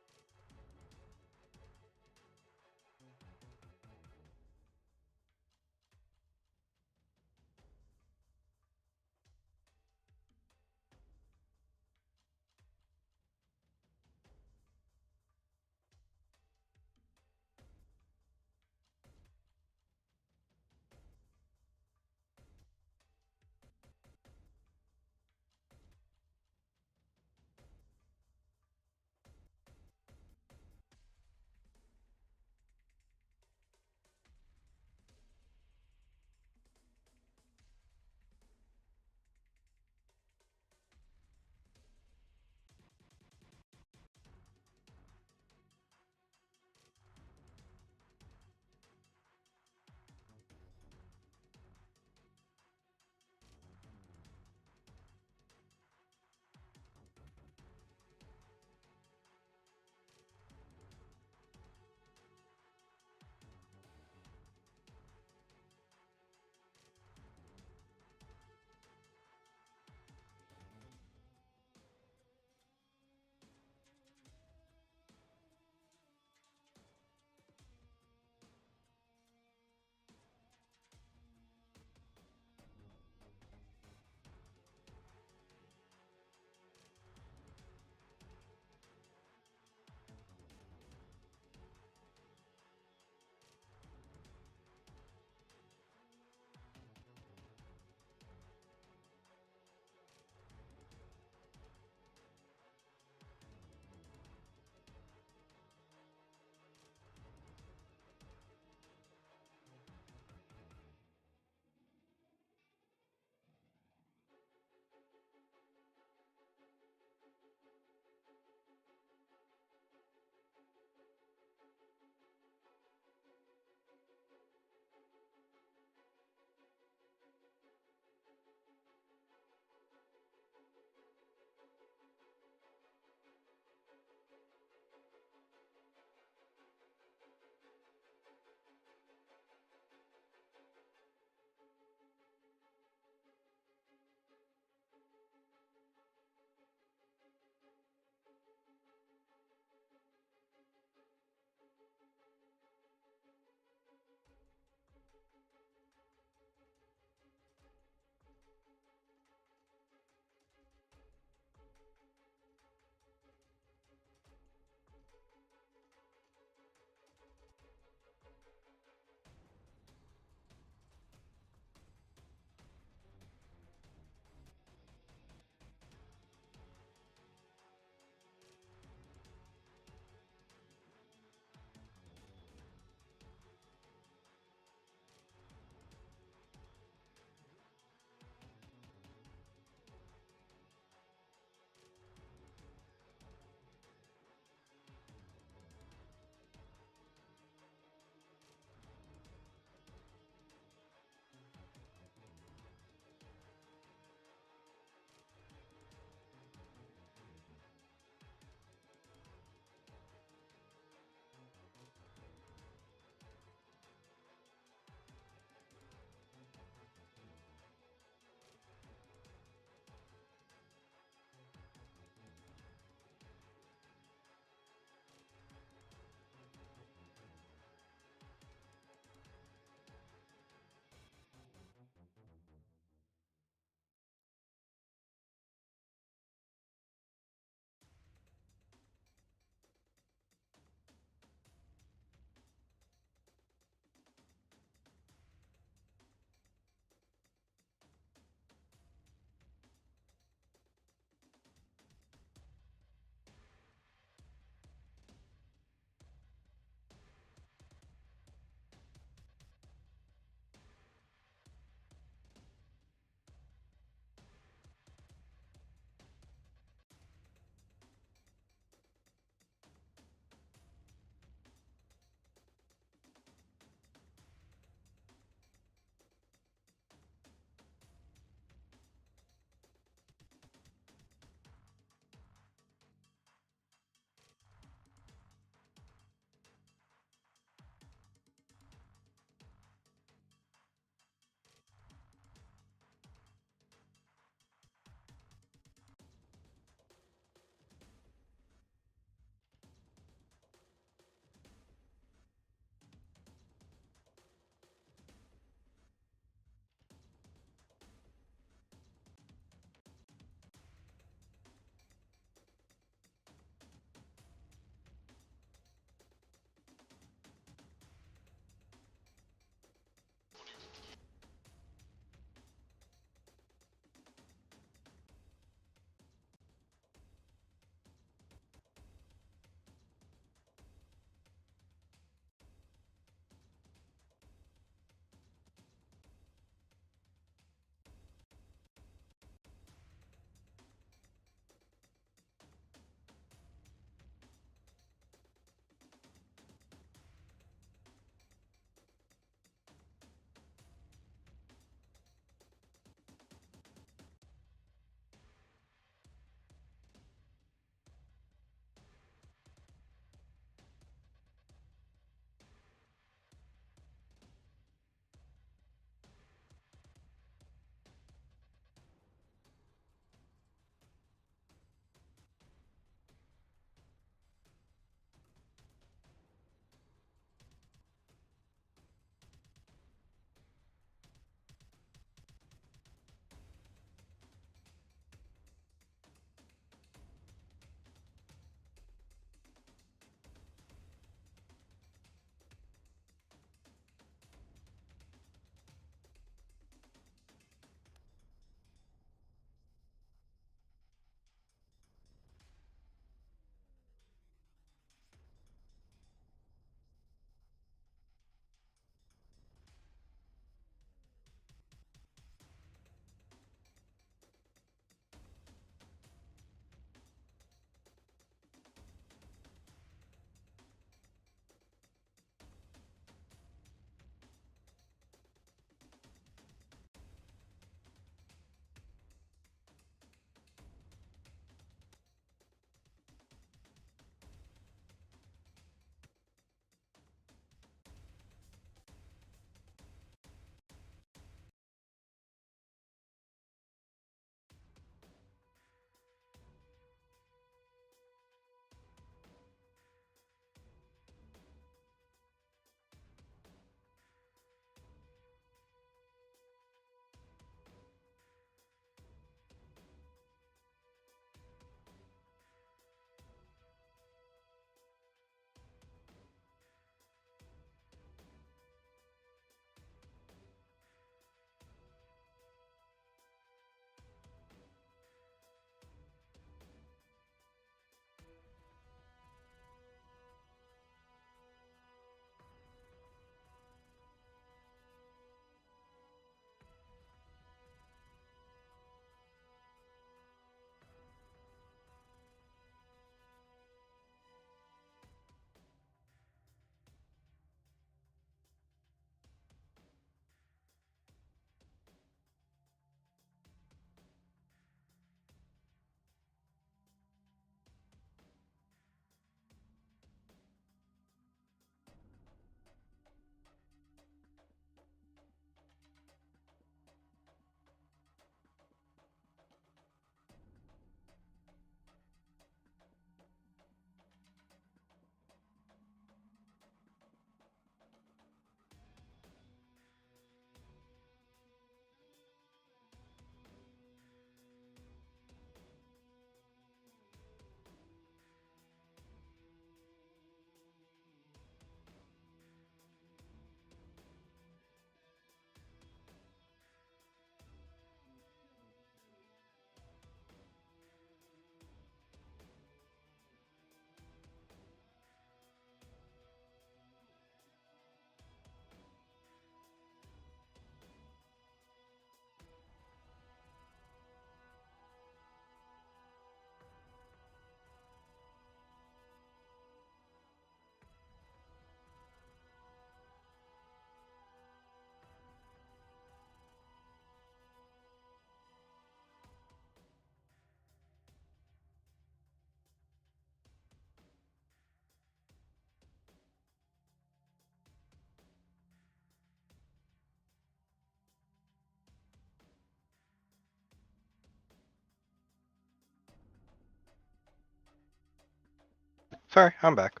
Sorry, I'm back.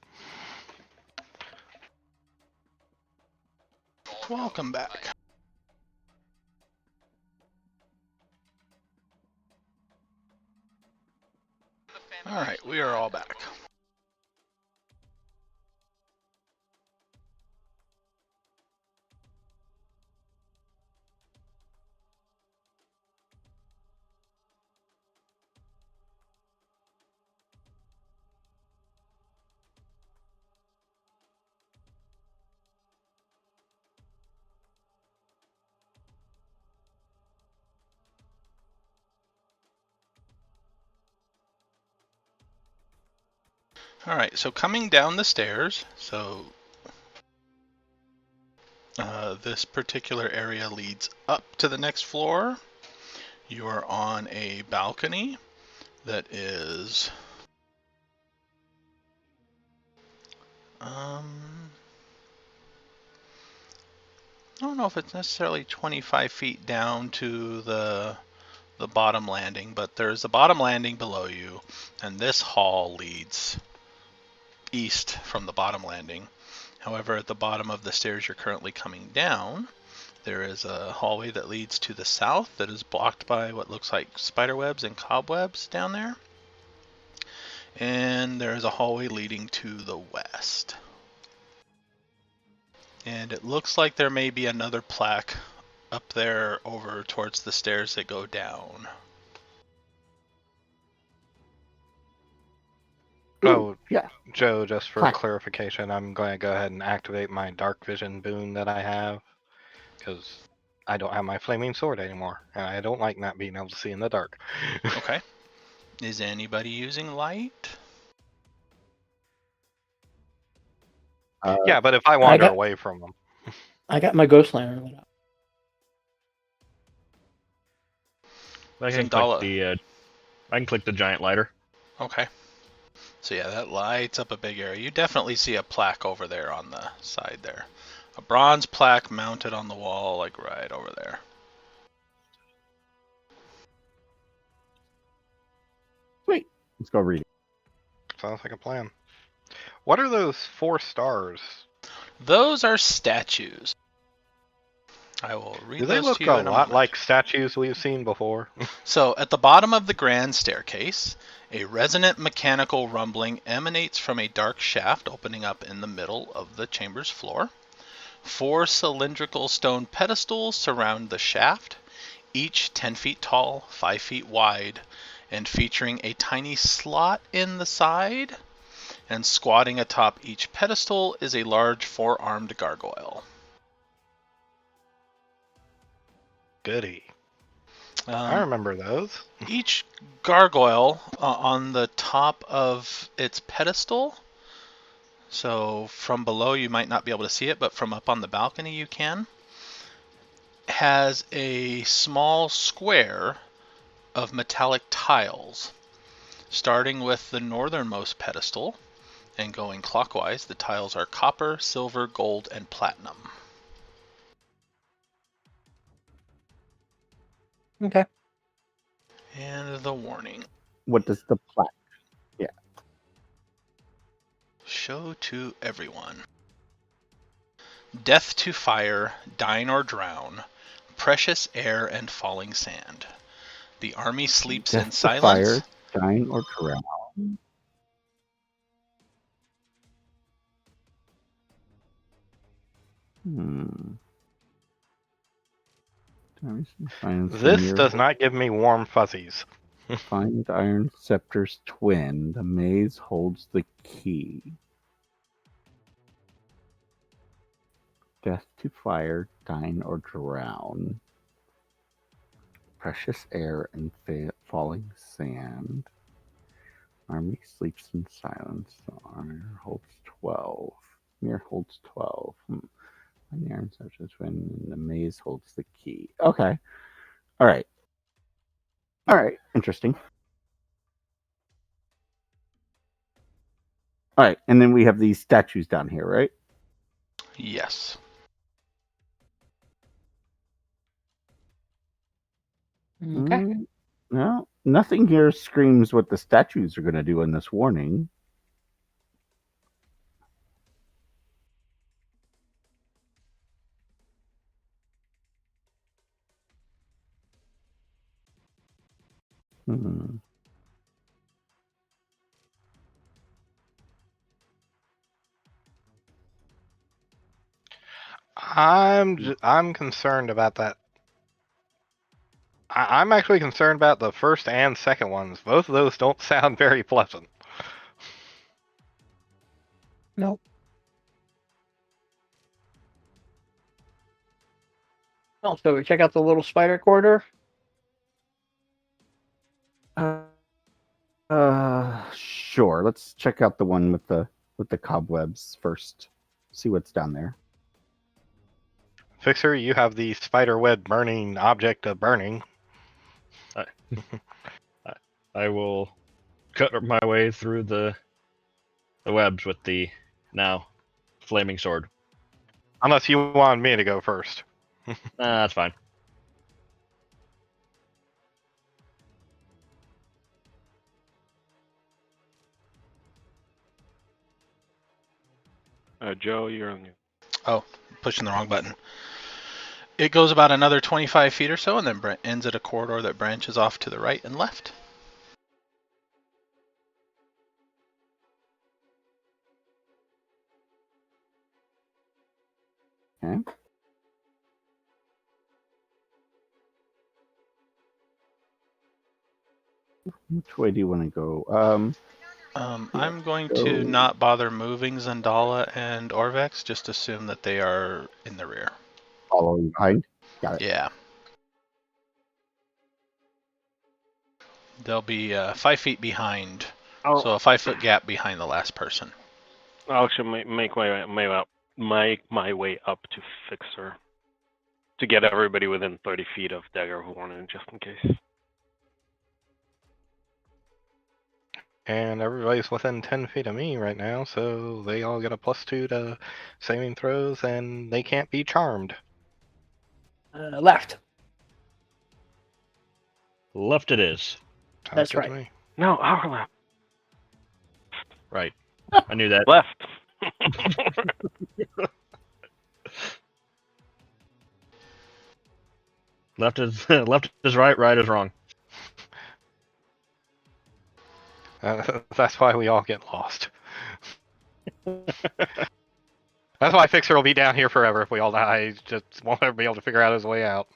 Welcome back. Alright, we are all back. Alright, so coming down the stairs, this particular area leads up to the next floor. You are on a balcony that is I don't know if it's necessarily 25 feet down to the bottom landing, but there's a bottom landing below you, and this hall leads east from the bottom landing. However, at the bottom of the stairs you're currently coming down, there is a hallway that leads to the south that is blocked by what looks like spiderwebs and cobwebs down there. And there is a hallway leading to the west. And it looks like there may be another plaque up there over towards the stairs that go down. Oh, yeah. Joe, just for Plaque. clarification, I'm going to go ahead and activate my dark vision boon that I have, because I don't have my flaming sword anymore, and I don't like not being able to see in the dark. Okay. Is anybody using light? Yeah, but if I wander away from them. I got my ghost lantern lit up. I can Zendala. I can click the giant lighter. Okay. So yeah, that lights up a big area. You definitely see a plaque over there on the side there. A bronze plaque mounted on the wall, like right over there. Sweet. Let's go read it. Sounds like a plan. What are those 4 stars? Those are statues. I will read Do they those look to you a in a lot moment. like statues we've seen before? So at the bottom of the grand staircase, a resonant mechanical rumbling emanates from a dark shaft opening up in the middle of the chamber's floor. 4 cylindrical stone pedestals surround the shaft, each 10 feet tall, 5 feet wide, and featuring a tiny slot in the side. And squatting atop each pedestal is a large 4-armed gargoyle. Goody. I remember those. Each gargoyle on the top of its pedestal, so from below you might not be able to see it, but from up on the balcony you can, has a small square of metallic tiles. Starting with the northernmost pedestal and going clockwise, the tiles are copper, silver, gold, and platinum. Okay. And the warning. What does the plaque? Yeah. Show to everyone. Death to fire, dine or drown, precious air and falling sand. The army sleeps Death in to silence. Fire, dine or drown. This does not give me warm fuzzies. Find Iron Scepter's twin. The maze holds the key. Death to fire, dine or drown. Precious air and falling sand. Army sleeps in silence. The armor holds 12. Mirror holds 12. Find the Iron Scepter's twin. The maze holds the key. Okay. All right. All right. Interesting. All right. And then we have these statues down here, right? Yes. Okay. No, nothing here screams what the statues are going to do in this warning. Hmm. I'm concerned about that. I'm actually concerned about the first and second ones. Both of those don't sound very pleasant. Nope. Oh, so we check out the little spider corridor. Sure. Let's check out the one with the cobwebs first. See what's down there. Fixer, you have the spider web burning object of burning. I will cut my way through the webs with the now flaming sword. Unless you want me to go first. That's fine. Joe, you're on. Oh, pushing the wrong button. It goes about another 25 feet or so, and then ends at a corridor that branches off to the right and left. Okay. Which way do you want to go? I'm going to not bother moving Zandala and Orvex, just assume that they are in the rear. Following behind. Got it. Yeah. They'll be 5 feet behind, so a 5-foot gap behind the last person. I'll actually make my way up to Fixer to get everybody within 30 feet of Dagger Horn, just in case. And everybody's within 10 feet of me right now, so they all get a +2 to saving throws, and they can't be charmed. Left. Left it is. Sounds That's good to right. me. No, our left. Right. I knew that. Left. Left is right, right is wrong. That's why we all get lost. That's why Fixer will be down here forever if we all die. He just won't ever be able to figure out his way out.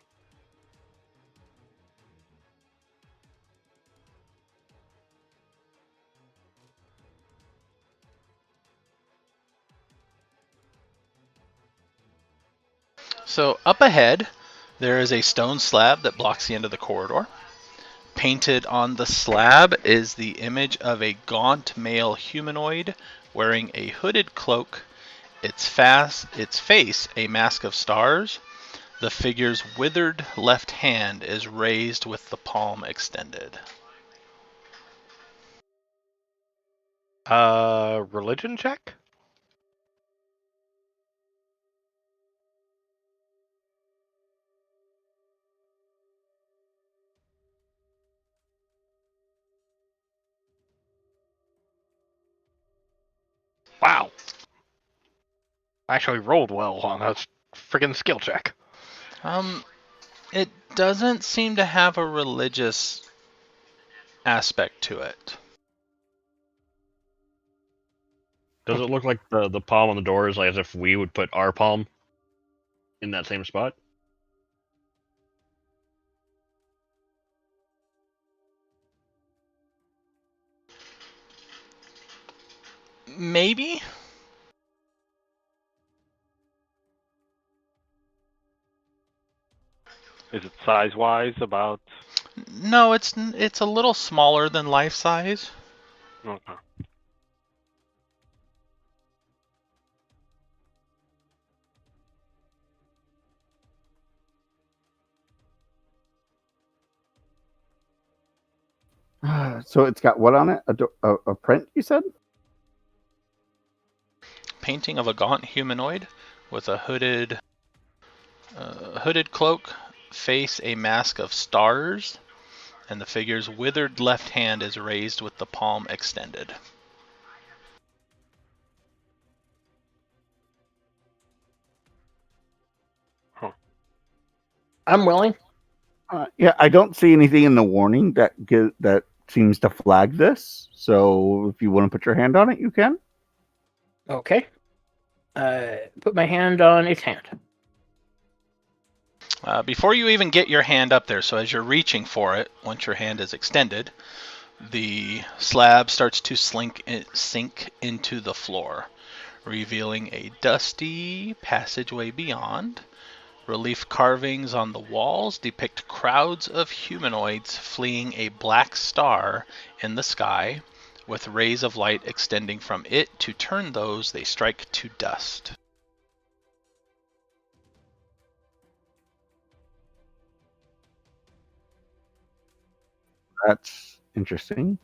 So up ahead, there is a stone slab that blocks the end of the corridor. Painted on the slab is the image of a gaunt male humanoid wearing a hooded cloak, its face a mask of stars. The figure's withered left hand is raised with the palm extended. Religion check? Wow. I actually rolled well on a friggin' skill check. It doesn't seem to have a religious aspect to it. Does it look like the palm on the door is like as if we would put our palm in that same spot? Maybe? Is it size-wise about? No, it's a little smaller than life size. Okay. So it's got what on it? A print, you said? Painting of a gaunt humanoid with a hooded cloak, face a mask of stars, and the figure's withered left hand is raised with the palm extended. I'm willing. Yeah, I don't see anything in the warning that seems to flag this. So if you want to put your hand on it, you can. Okay. Put my hand on its hand. Before you even get your hand up there, so as you're reaching for it, once your hand is extended, the slab starts to sink into the floor, revealing a dusty passageway beyond. Relief carvings on the walls depict crowds of humanoids fleeing a black star in the sky, with rays of light extending from it to turn those they strike to dust. That's interesting.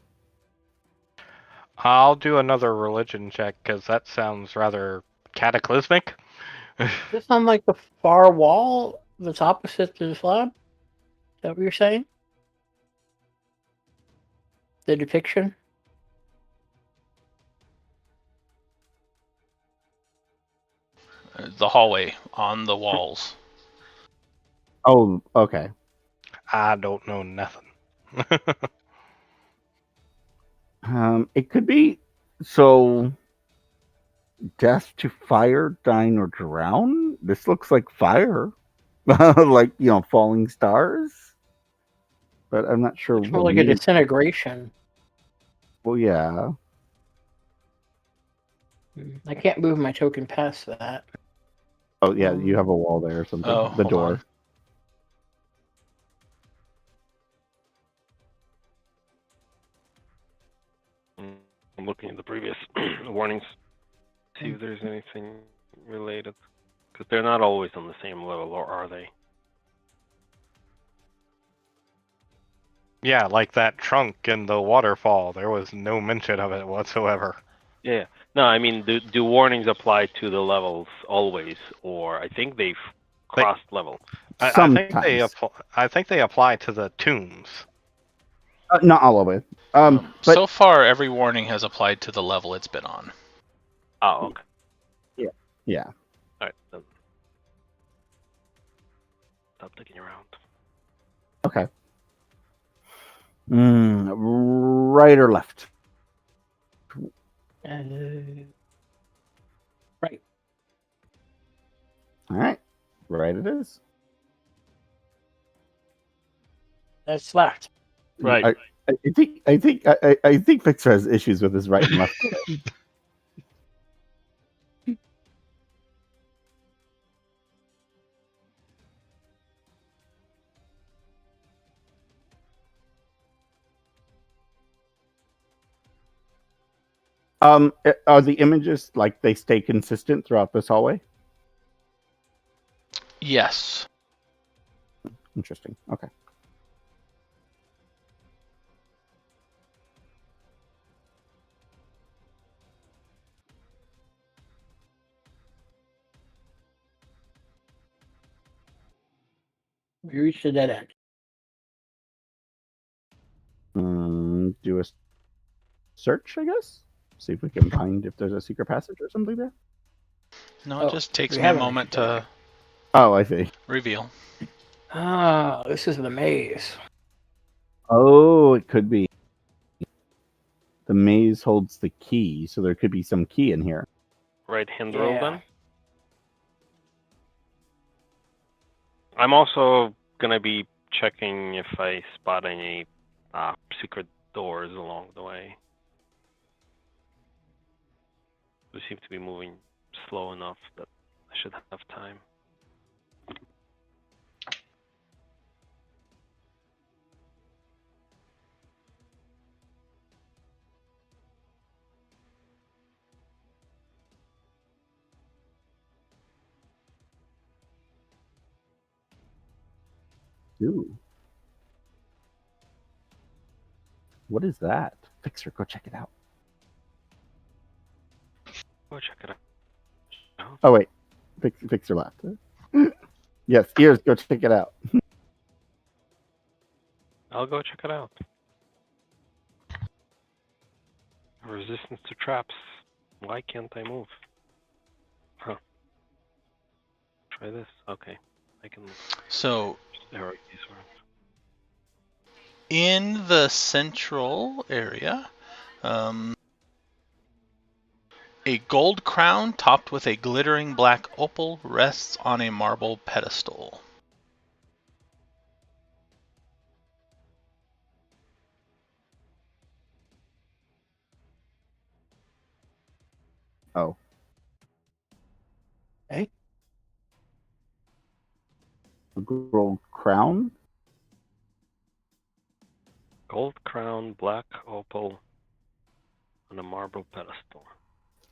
I'll do another religion check because that sounds rather cataclysmic. Does this sound like the far wall that's opposite to the slab? Is that what you're saying? The depiction? The hallway on the walls. Oh, okay. I don't know nothing. It could be so. Death to fire, dying, or drown. This looks like fire, like falling stars. But I'm not sure. It's more like a disintegration. Well, yeah. I can't move my token past that. Oh, yeah. You have a wall there or something. Oh, the hold door. on. I'm looking at the previous warnings, see if there's anything related. Because they're not always on the same level, or are they? Yeah, like that trunk in the waterfall. There was no mention of it whatsoever. Yeah. No, I mean, do warnings apply to the levels always, or I think they've crossed levels? I think they apply to the tombs. Not all of it. But so far, every warning has applied to the level it's been on. Oh, okay. Yeah. All right. Then. Stop looking around. Okay. Right or left? Right. All right. Right it is. That's left. Right. I think Fixer has issues with his right and left. Are the images like they stay consistent throughout this hallway? Yes. Interesting. Okay. We reached a dead end. Do a search, I guess. See if we can find if there's a secret passage or something there. No, it just takes we me a haven't moment actually to Oh, I see. reveal. Ah, this is the maze. Oh, it could be. The maze holds the key, so there could be some key in here. Right hand roll Yeah. then. I'm also gonna be checking if I spot any secret doors along the way. We seem to be moving slow enough that I should have time. Ooh. What is that? Fixer, go check it out. Go check it out. Oh, wait. Fixer left. Yes, Ears, go check it out. I'll go check it out. Resistance to traps. Why can't I move? Huh. Try this. Okay. I can So arrow these around. In the central area, a gold crown topped with a glittering black opal rests on a marble pedestal. Oh. Okay. A gold crown? Gold crown, black opal, on a marble pedestal.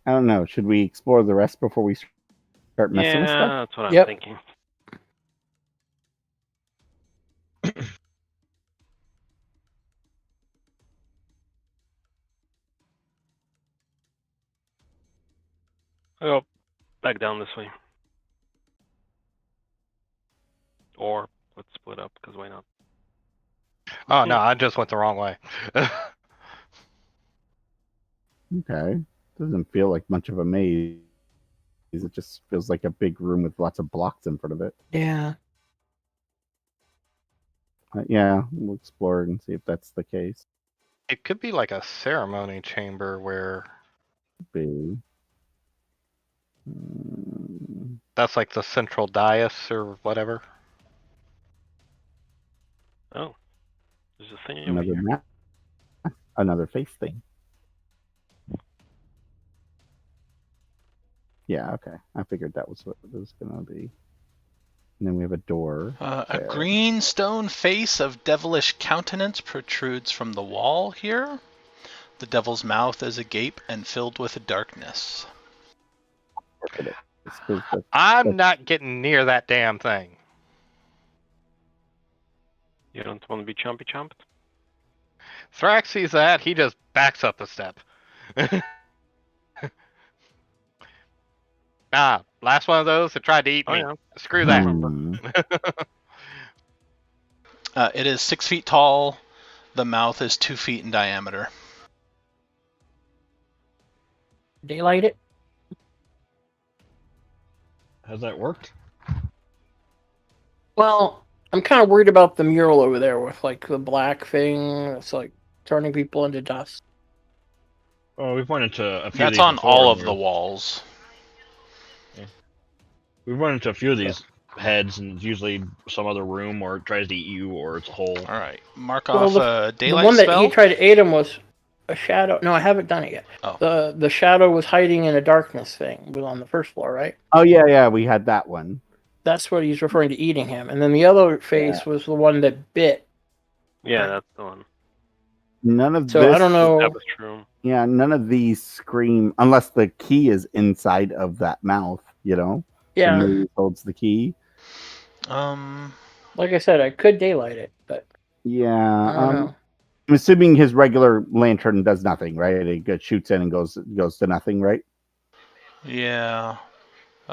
I don't know. Should we explore the rest before we start messing with stuff? Yeah, that's what I'm Yep. thinking. I'll go back down this way. Or let's split up, because why not? Oh no, I just went the wrong way. Okay. Doesn't feel like much of a maze. It just feels like a big room with lots of blocks in front of it. Yeah. Yeah, we'll explore and see if that's the case. It could be like a ceremony chamber where Be. that's like the central dais or whatever. Oh, there's a thing over Another here. map. Another face thing. Yeah, okay. I figured that was what it was going to be. And then we have a door. A there. green stone face of devilish countenance protrudes from the wall here. The devil's mouth is agape and filled with darkness. Look at it. It's 'cause the- I'm not getting near that damn thing. You don't want to be chompy chomped? Thrax sees that, he just backs up a step. Last one of those that tried to eat me. yeah. Screw that. Hmm. It is 6 feet tall. The mouth is 2 feet in diameter. Daylight it. Has that worked? Well, I'm kind of worried about the mural over there with like the black thing. It's like turning people into dust. Oh, we pointed to a few. That's of these on before, all and of the walls. We've run into a few of these heads, and it's usually some other room, or it tries to eat you, or it's a hole. All right, mark Well, off a The daylight one that spell. he tried to eat him was a shadow. No, I haven't done it yet. Oh. The shadow was hiding in a darkness thing. Was on the first floor, right? Oh, yeah, we had that one. That's what he's referring to eating him. And then the other face was the one that bit. Yeah, Right. that's the one. None of So this. I don't know. That was true. Yeah, none of these scream unless the key is inside of that mouth, you know? Yeah. The maze holds the key. Like I said, I could daylight it, but Yeah. I don't know. I'm assuming his regular lantern does nothing, right? It shoots in and goes to nothing, right? Yeah.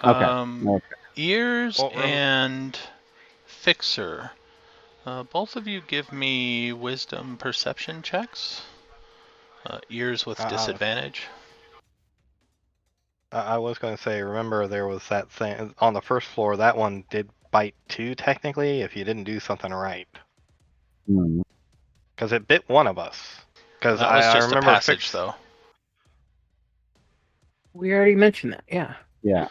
Okay. Ears Well, and Fixer. Both of you give me wisdom perception checks. Ears with disadvantage. I was going to say, remember there was that thing on the first floor. That one did bite too, technically, if you didn't do something right. Hmm. Because it bit one of us. Because That was I just a remember passage, though. We already mentioned that. Yeah. Yeah.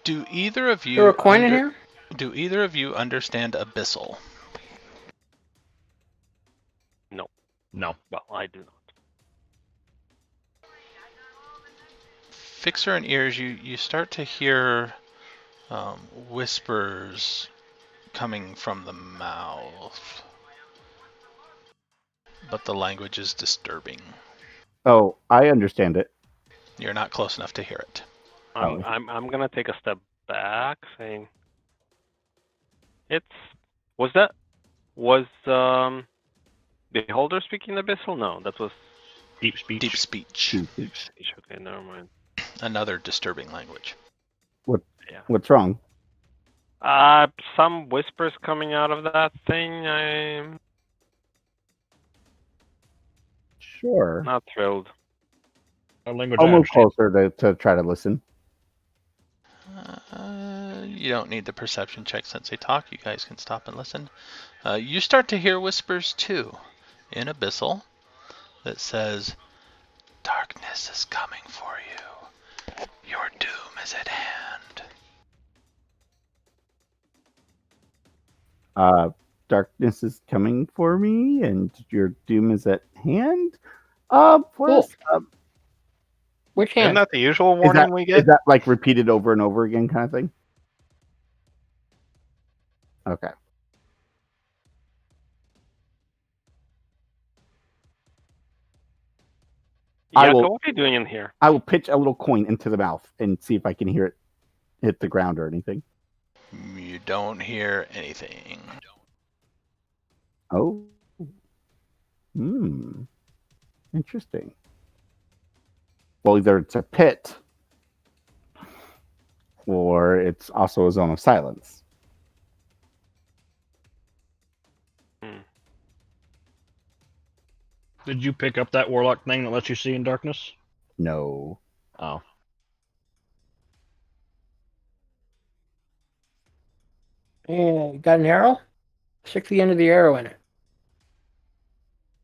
Do either of you Throw a coin in here? Do either of you understand Abyssal? No. Well, I do not. Fixer and Ears, you start to hear whispers coming from the mouth, but the language is disturbing. Oh, I understand it. You're not close enough to hear it. I'm gonna take a step back, saying, was Beholder speaking Abyssal? No, that was Deep speech. Deep speech. Okay, never mind. Another disturbing language. What's wrong? Some whispers coming out of that thing. I'm Sure. not thrilled. Our language. I'll I move understand. closer to try to listen. You don't need the perception check since they talk. You guys can stop and listen. You start to hear whispers too, in Abyssal, that says, "Darkness is coming for you. Your doom is at hand." Darkness is coming for me, and your doom is at hand. For Cool. us, Which Isn't hand? that the usual is warning that we is get? that like repeated over and over again kind of thing? Okay. I Yaka, will- what are you doing in here? I will pitch a little coin into the mouth and see if I can hear it hit the ground or anything. You don't hear anything. Oh. Interesting. Well, either it's a pit or it's also a zone of silence. Did you pick up that warlock thing that lets you see in darkness? No. Oh. Yeah, you got an arrow? Stick the end of the arrow in it.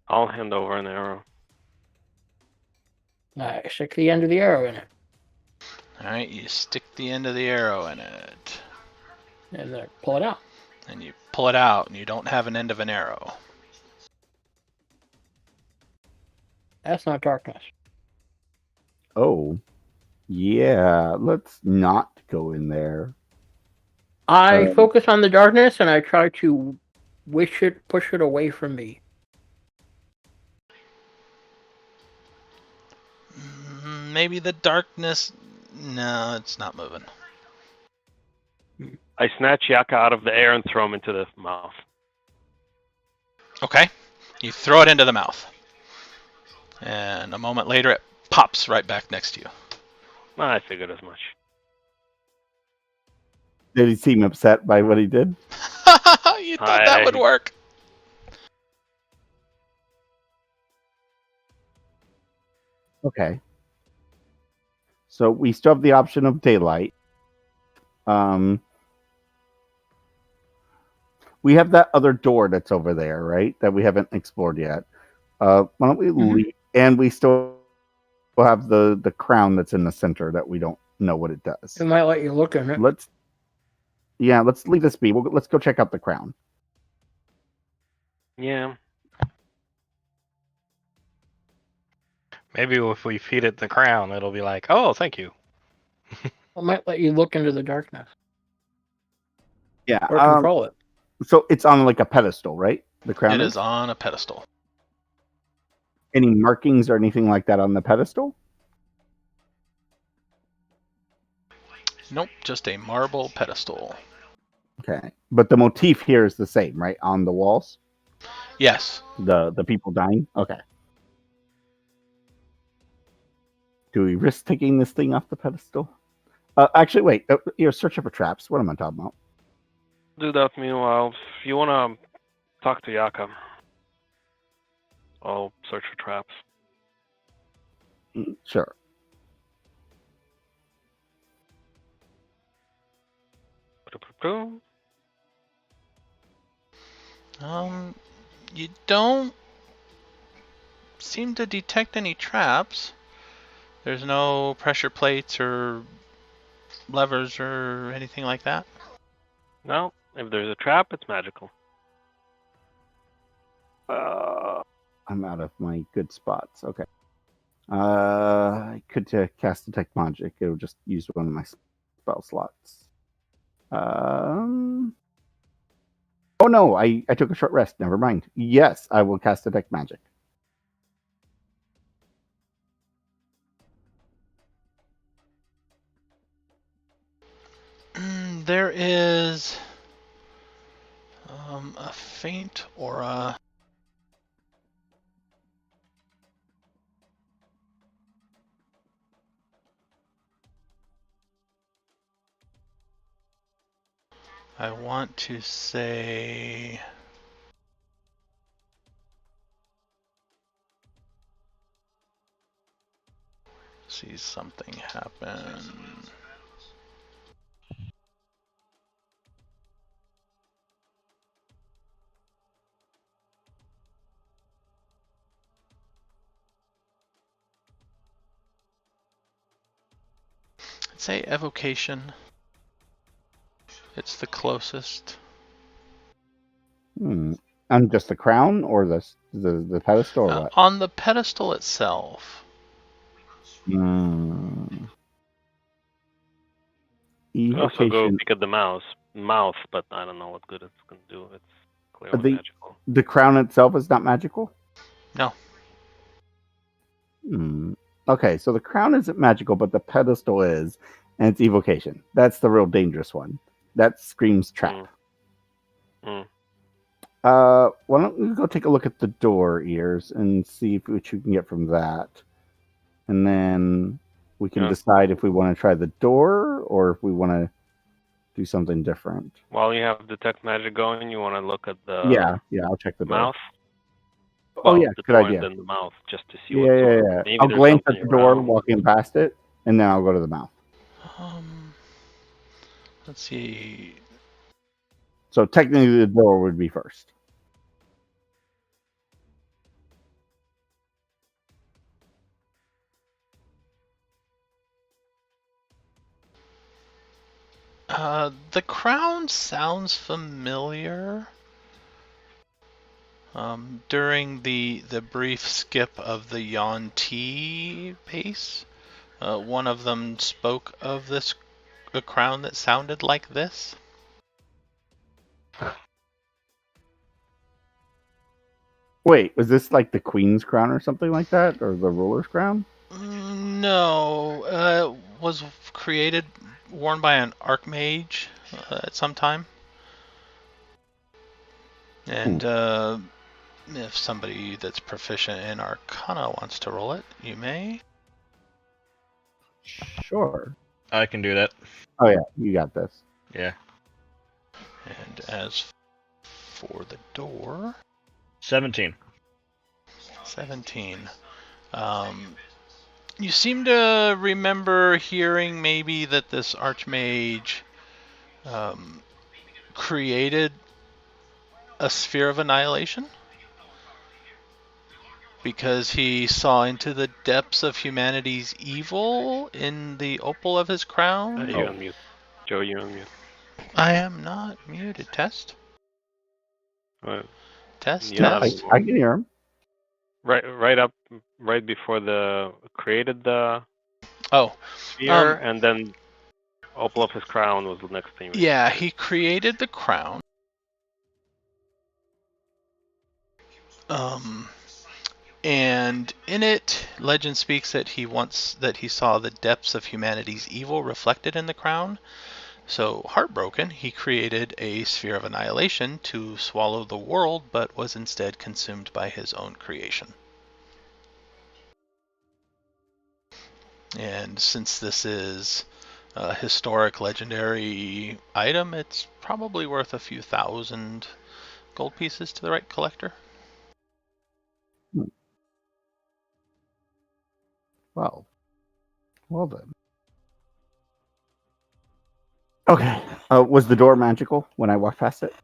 I'll hand over an arrow. Stick the end of the arrow in it. Alright, you stick the end of the arrow in it. And then pull it out. And you pull it out, and you don't have an end of an arrow. That's not darkness. Oh. Yeah, let's not go in there. I focus on the darkness and I try to push it away from me. Maybe the darkness... No, it's not moving. I snatch Yaka out of the air and throw him into the mouth. Okay. You throw it into the mouth. And a moment later, it pops right back next to you. I figured as much. Did he seem upset by what he did? You thought that would work. Okay. So we still have the option of daylight. We have that other door that's over there, right? That we haven't explored yet. Why don't we leave? And we still have the crown that's in the center that we don't know what it does. It might let you look in it. Let's leave this be. Let's go check out the crown. Yeah. Maybe if we feed it the crown, it'll be like, "Oh, thank you." It might let you look into the darkness. Yeah. Or control it. So it's on like a pedestal, right? The crown It is on a pedestal. Any markings or anything like that on the pedestal? Nope, just a marble pedestal. Okay. But the motif here is the same, right? On the walls? Yes. The people dying? Okay. Do we risk taking this thing off the pedestal? Actually, wait. You're searching for traps. What am I talking about? Do that meanwhile. If you want to talk to Yaka, I'll search for traps. Sure. You don't seem to detect any traps. There's no pressure plates or levers or anything like that. No, if there's a trap, it's magical. I'm out of my good spots. Okay. I could cast Detect Magic. It would just use one of my spell slots. Oh no, I took a short rest. Never mind. Yes, I will cast Detect Magic. There is a faint aura. I want to say see something happen. Let's say evocation. It's the closest. On just the crown or the pedestal or what? On the pedestal itself. Also go Evocation. pick at the mouth, but I don't know what good it's gonna do. It's clearly magical. The crown itself is not magical? No. Okay, so the crown isn't magical, but the pedestal is, and it's evocation. That's the real dangerous one. That screams trap. Why don't we go take a look at the door ears and see what you can get from that, and then we can decide if we want to try the door or if we want to do something different. While you have detect magic going, you want to look at the I'll check the door. mouth. Well, good idea. And then the mouth, just to see. Yeah. I'll glance at the door, walking past it, and then I'll go to the mouth. Let's see. So technically, the door would be first. The crown sounds familiar. During the brief skip of the Yuan-Ti base, one of them spoke of a crown that sounded like this. Wait, was this like the Queen's crown or something like that, or the ruler's crown? No, was worn by an archmage at some time. And if somebody that's proficient in Arcana wants to roll it, you may. Sure. I can do that. Oh yeah, you got this. Yeah. And as for the door... 17. 17. You seem to remember hearing maybe that this Archmage created a sphere of annihilation because he saw into the depths of humanity's evil in the opal of his crown. You're on mute. Joe, you're on mute. I am not muted. Test. Test. Yeah, Test. I can hear him. Right before the created the sphere, and then opal of his crown was the next thing. Yeah, he created the crown. And in it, legend speaks that he saw the depths of humanity's evil reflected in the crown. So, heartbroken, he created a sphere of annihilation to swallow the world, but was instead consumed by his own creation. And since this is a historic, legendary item, it's probably worth a few thousand gold pieces to the right collector. Well then. Okay. Was the door magical when I walked past it?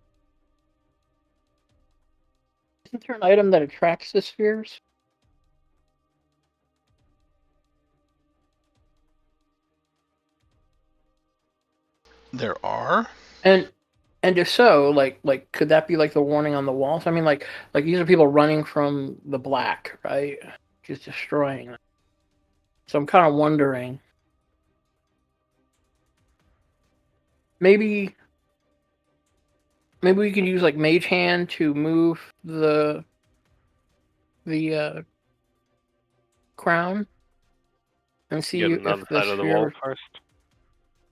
Isn't there an item that attracts the spheres? There are. And if so, like could that be like the warning on the walls? I mean, like these are people running from the Black, right? Just destroying them. So I'm kind of wondering, maybe we can use like Mage Hand to move the crown and see if the side of the wall first.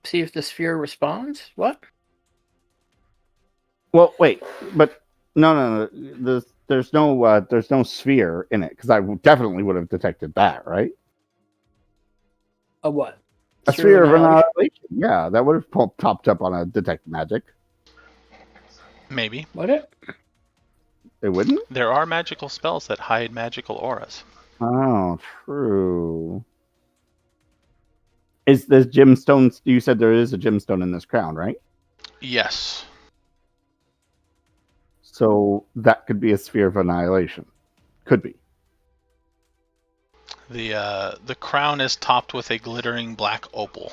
See if the sphere responds. What? Well, wait, but no. There's no sphere in it because I definitely would have detected that, right? A what? A sphere of annihilation. Yeah, that would have popped up on a detect magic. Maybe. Would it? It wouldn't? There are magical spells that hide magical auras. Oh, true. Is this gemstones? You said there is a gemstone in this crown, right? Yes. So that could be a sphere of annihilation. Could be. The crown is topped with a glittering black opal.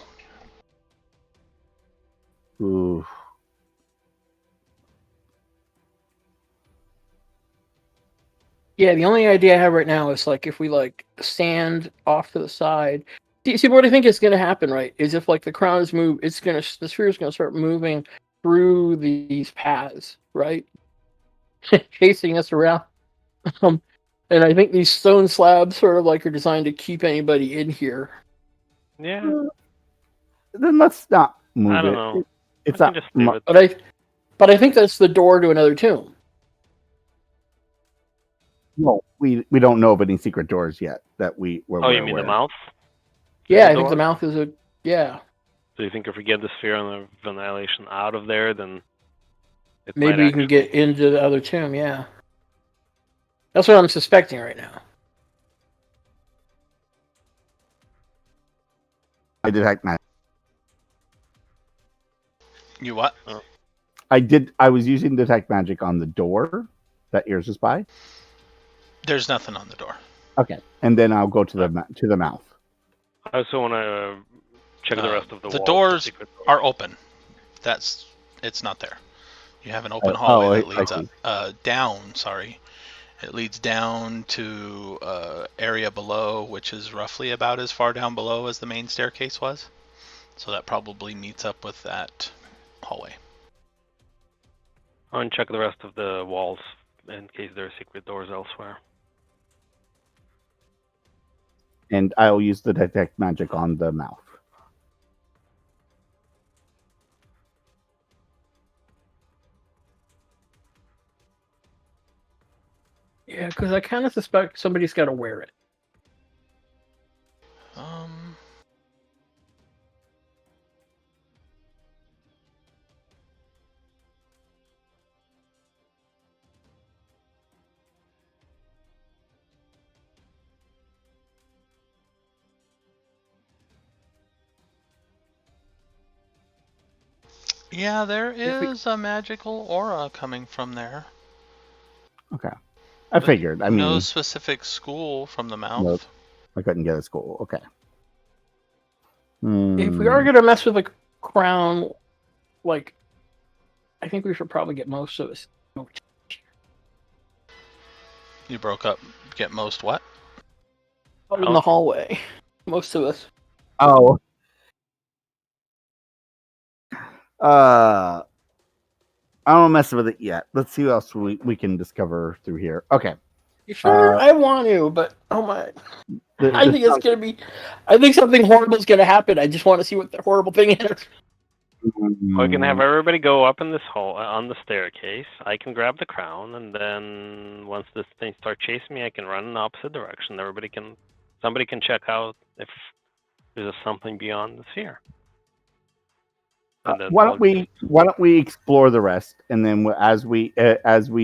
Yeah, the only idea I have right now is like if we like stand off to the side. See what I think is going to happen, right? Is if like the crown is moved, the sphere is going to start moving through these paths, right? Chasing us around. And I think these stone slabs sort of like are designed to keep anybody in here. Yeah, Then let's not move I don't it. know. It's I not. can just leave it. But I think that's the door to another tomb. No, we don't know of any secret doors yet that we're Oh, you mean aware the of. mouth? Yeah, The I think the door? mouth is a yeah. So you think if we get the sphere and the Annihilation out of there, then it might Maybe you can actually... get into the other tomb. Yeah, that's what I'm suspecting right now. I detect magic. You what? I was using detect magic on the door that yours is by. There's nothing on the door. Okay, and then I'll go to the mouth. I also want to check the rest of the The walls. doors secret doors. are open. It's not there. You have an open hallway that leads down. Sorry, it leads down to area below, which is roughly about as far down below as the main staircase was. So that probably meets up with that hallway. I want to check the rest of the walls in case there are secret doors elsewhere. And I'll use the detect magic on the mouth. Yeah, because I kind of suspect somebody's got to wear it. Yeah, there is a magical aura coming from there. Okay, I figured. I mean, no specific school from the mouth. Nope. I couldn't get a school. Okay. If we are going to mess with the crown, like, I think we should probably get most of us. You broke up. Get most what? Out in the hallway. Most of us. Oh. I don't mess with it yet. Let's see what else we can discover through here. Okay. You sure? I want to, but oh my! I think it's gonna be. I think something horrible is gonna happen. I just want to see what the horrible thing is. We can have everybody go up in this hall on the staircase. I can grab the crown, and then once this thing starts chasing me, I can run in the opposite direction. Somebody can check out if there's something beyond the sphere. Why don't we explore the rest, and then as we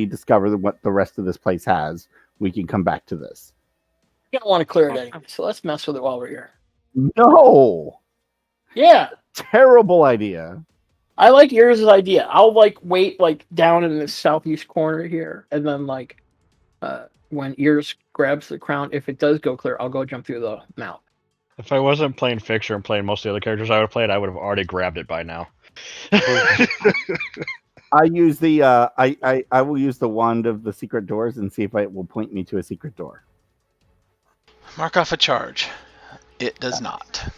discover what the rest of this place has, we can come back to this. You don't want to clear it anyway, so let's mess with it while we're here. No. Yeah. Terrible idea. I like yours' idea. I'll wait down in the southeast corner here, and then when Ears grabs the crown, if it does go clear, I'll go jump through the mouth. If I wasn't playing Fixer and playing most of the other characters I would have played, I would have already grabbed it by now. I use the I will use the wand of the secret doors and see if it will point me to a secret door. Mark off a charge. It does not.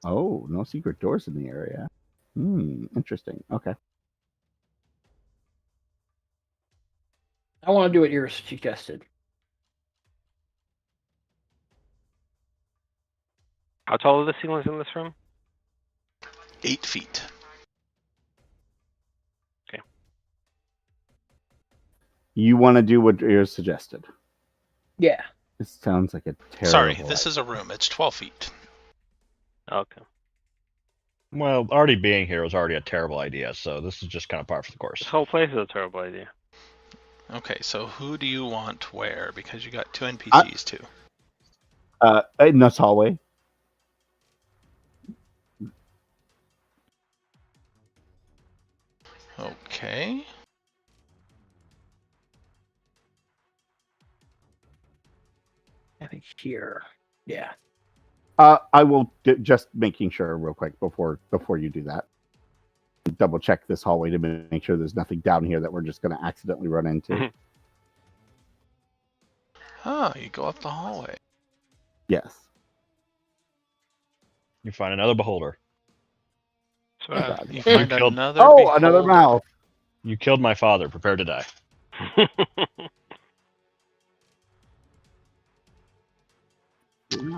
Oh, no secret doors in the area. Interesting. Okay. I want to do what Ears suggested. How tall are the ceilings in this room? 8 feet. Okay. You want to do what Ears suggested? Yeah. This sounds like a terrible... Sorry, this is a room. It's 12 feet. Okay. Well, already being here was already a terrible idea, so this is just kind of par for the course. This whole place is a terrible idea. Okay, so who do you want where? Because you got 2 NPCs too. In this hallway. Okay. I think here. Yeah. I will just making sure real quick before you do that. Double check this hallway to make sure there's nothing down here that we're just going to accidentally run into. Oh, you go up the hallway. Yes. You find another beholder. So, Oh, God. You You find killed- another Another beholder. mouth. You killed my father. Prepare to die.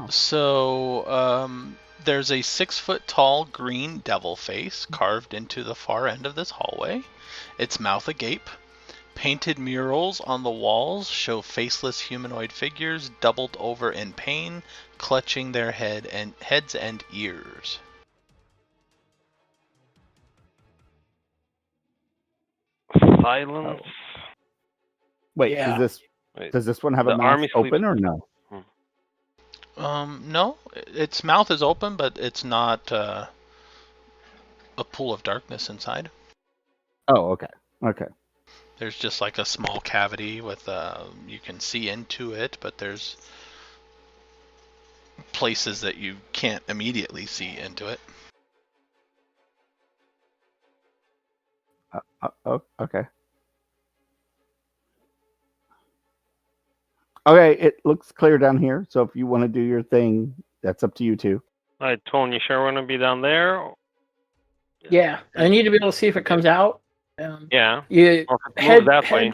So, there's a 6-foot-tall green devil face carved into the far end of this hallway. Its mouth agape. Painted murals on the walls show faceless humanoid figures doubled over in pain, clutching their heads and ears. Silence. Wait, Yeah. does this one have The a mouth army sleeps. open or no? No, its mouth is open, but it's not a pool of darkness inside. Oh, okay. Okay. There's just like a small cavity with you can see into it, but there's places that you can't immediately see into it. Oh, okay. Okay, it looks clear down here. So if you want to do your thing, that's up to you two. All right, Tone, you sure want to be down there? Yeah, I need to be able to see if it comes out. Yeah. You Well, if it moves that way.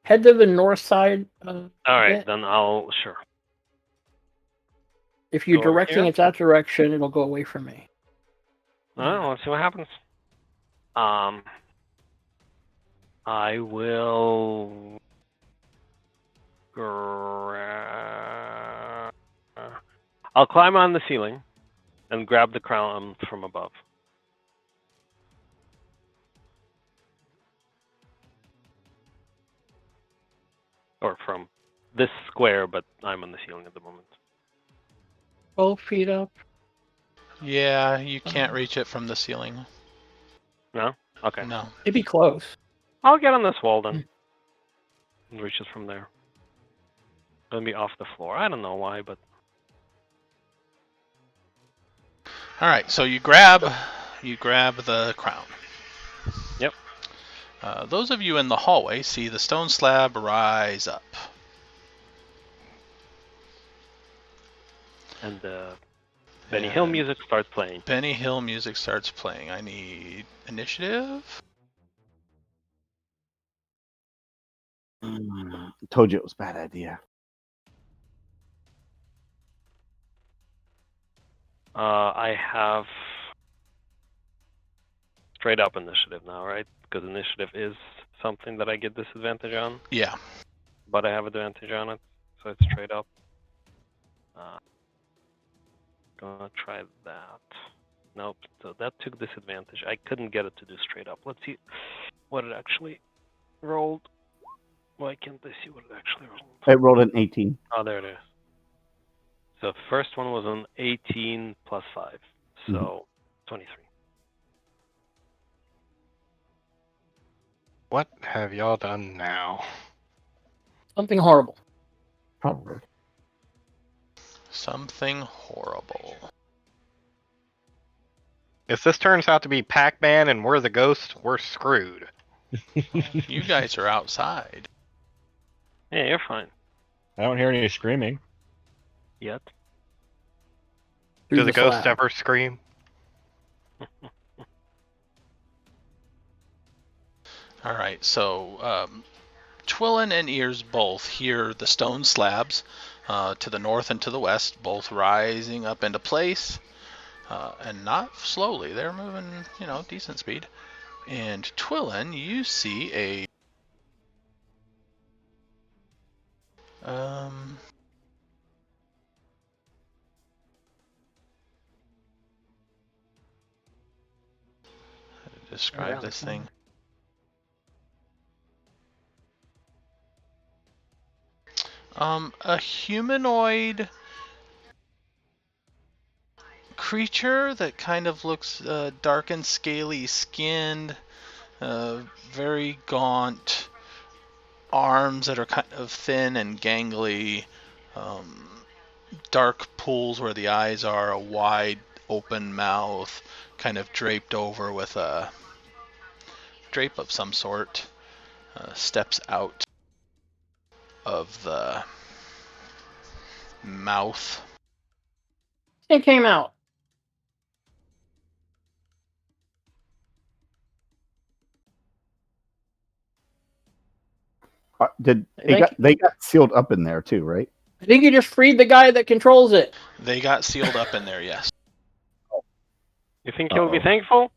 head to the north side. All right, bit. then I'll sure. If you're Go over directing here? it that direction, it'll go away from me. All right, let's see what happens. I will. I'll climb on the ceiling and grab the crown from above. Or from this square, but I'm on the ceiling at the moment. 12 feet up. Yeah, you can't reach it from the ceiling. No? Okay. No. It'd be close. I'll get on this wall then. And reach it from there. Gonna be off the floor. I don't know why, but All right, so you grab the crown. Yep. Those of you in the hallway see the stone slab rise up. and Benny Hill music starts playing. Benny Hill music starts playing. I need initiative. Told you it was a bad idea. I have straight up initiative now, right? Because initiative is something that I get disadvantage on, Yeah. but I have advantage on it, so it's straight up. Gonna try that. Nope, so that took disadvantage. I couldn't get it to do straight up. Let's see what it actually rolled. Why can't I see what it actually rolled? It rolled an 18. Oh, there it is. So first one was an 18 plus 5, so 23. What have y'all done now? Something horrible. Probably. Something horrible. If this turns out to be Pac-Man and we're the ghost, we're screwed. You guys are outside. Yeah, you're fine. I don't hear any screaming. Yet. Through Do the ghosts slab. ever scream? All right, so Twillin and Ears both hear the stone slabs to the north and to the west, both rising up into place, and not slowly. They're moving, decent speed. And Twillin, you see a how to describe this thing? A humanoid creature that kind of looks dark and scaly skinned, very gaunt, arms that are kind of thin and gangly, dark pools where the eyes are, a wide open mouth, kind of draped over with a drape of some sort, steps out of the Mouth. It came out. They got sealed up in there too, right? I think you just freed the guy that controls it. They got sealed up in there, yes. You think he'll be thankful?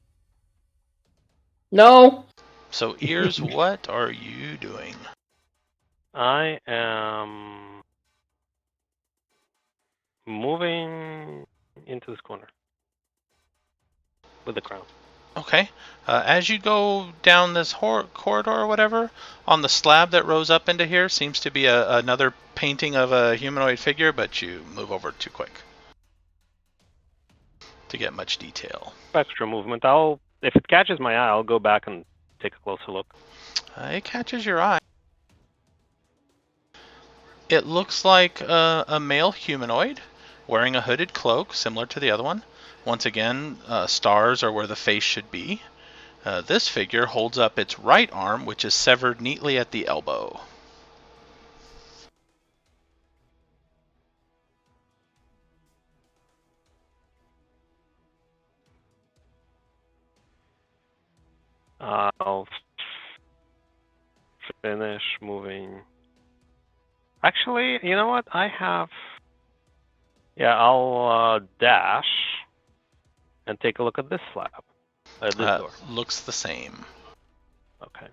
No. So, Ears, what are you doing? I am moving into this corner with the crown. Okay. As you go down this corridor or whatever, on the slab that rose up into here seems to be another painting of a humanoid figure, but you move over too quick to get much detail. Extra movement. If it catches my eye, I'll go back and take a closer look. It catches your eye. It looks like a male humanoid wearing a hooded cloak, similar to the other one. Once again, stars are where the face should be. This figure holds up its right arm, which is severed neatly at the elbow. I'll finish moving. Actually, you know what? I'll dash and take a look at this slab. This door. Looks the same. Okay.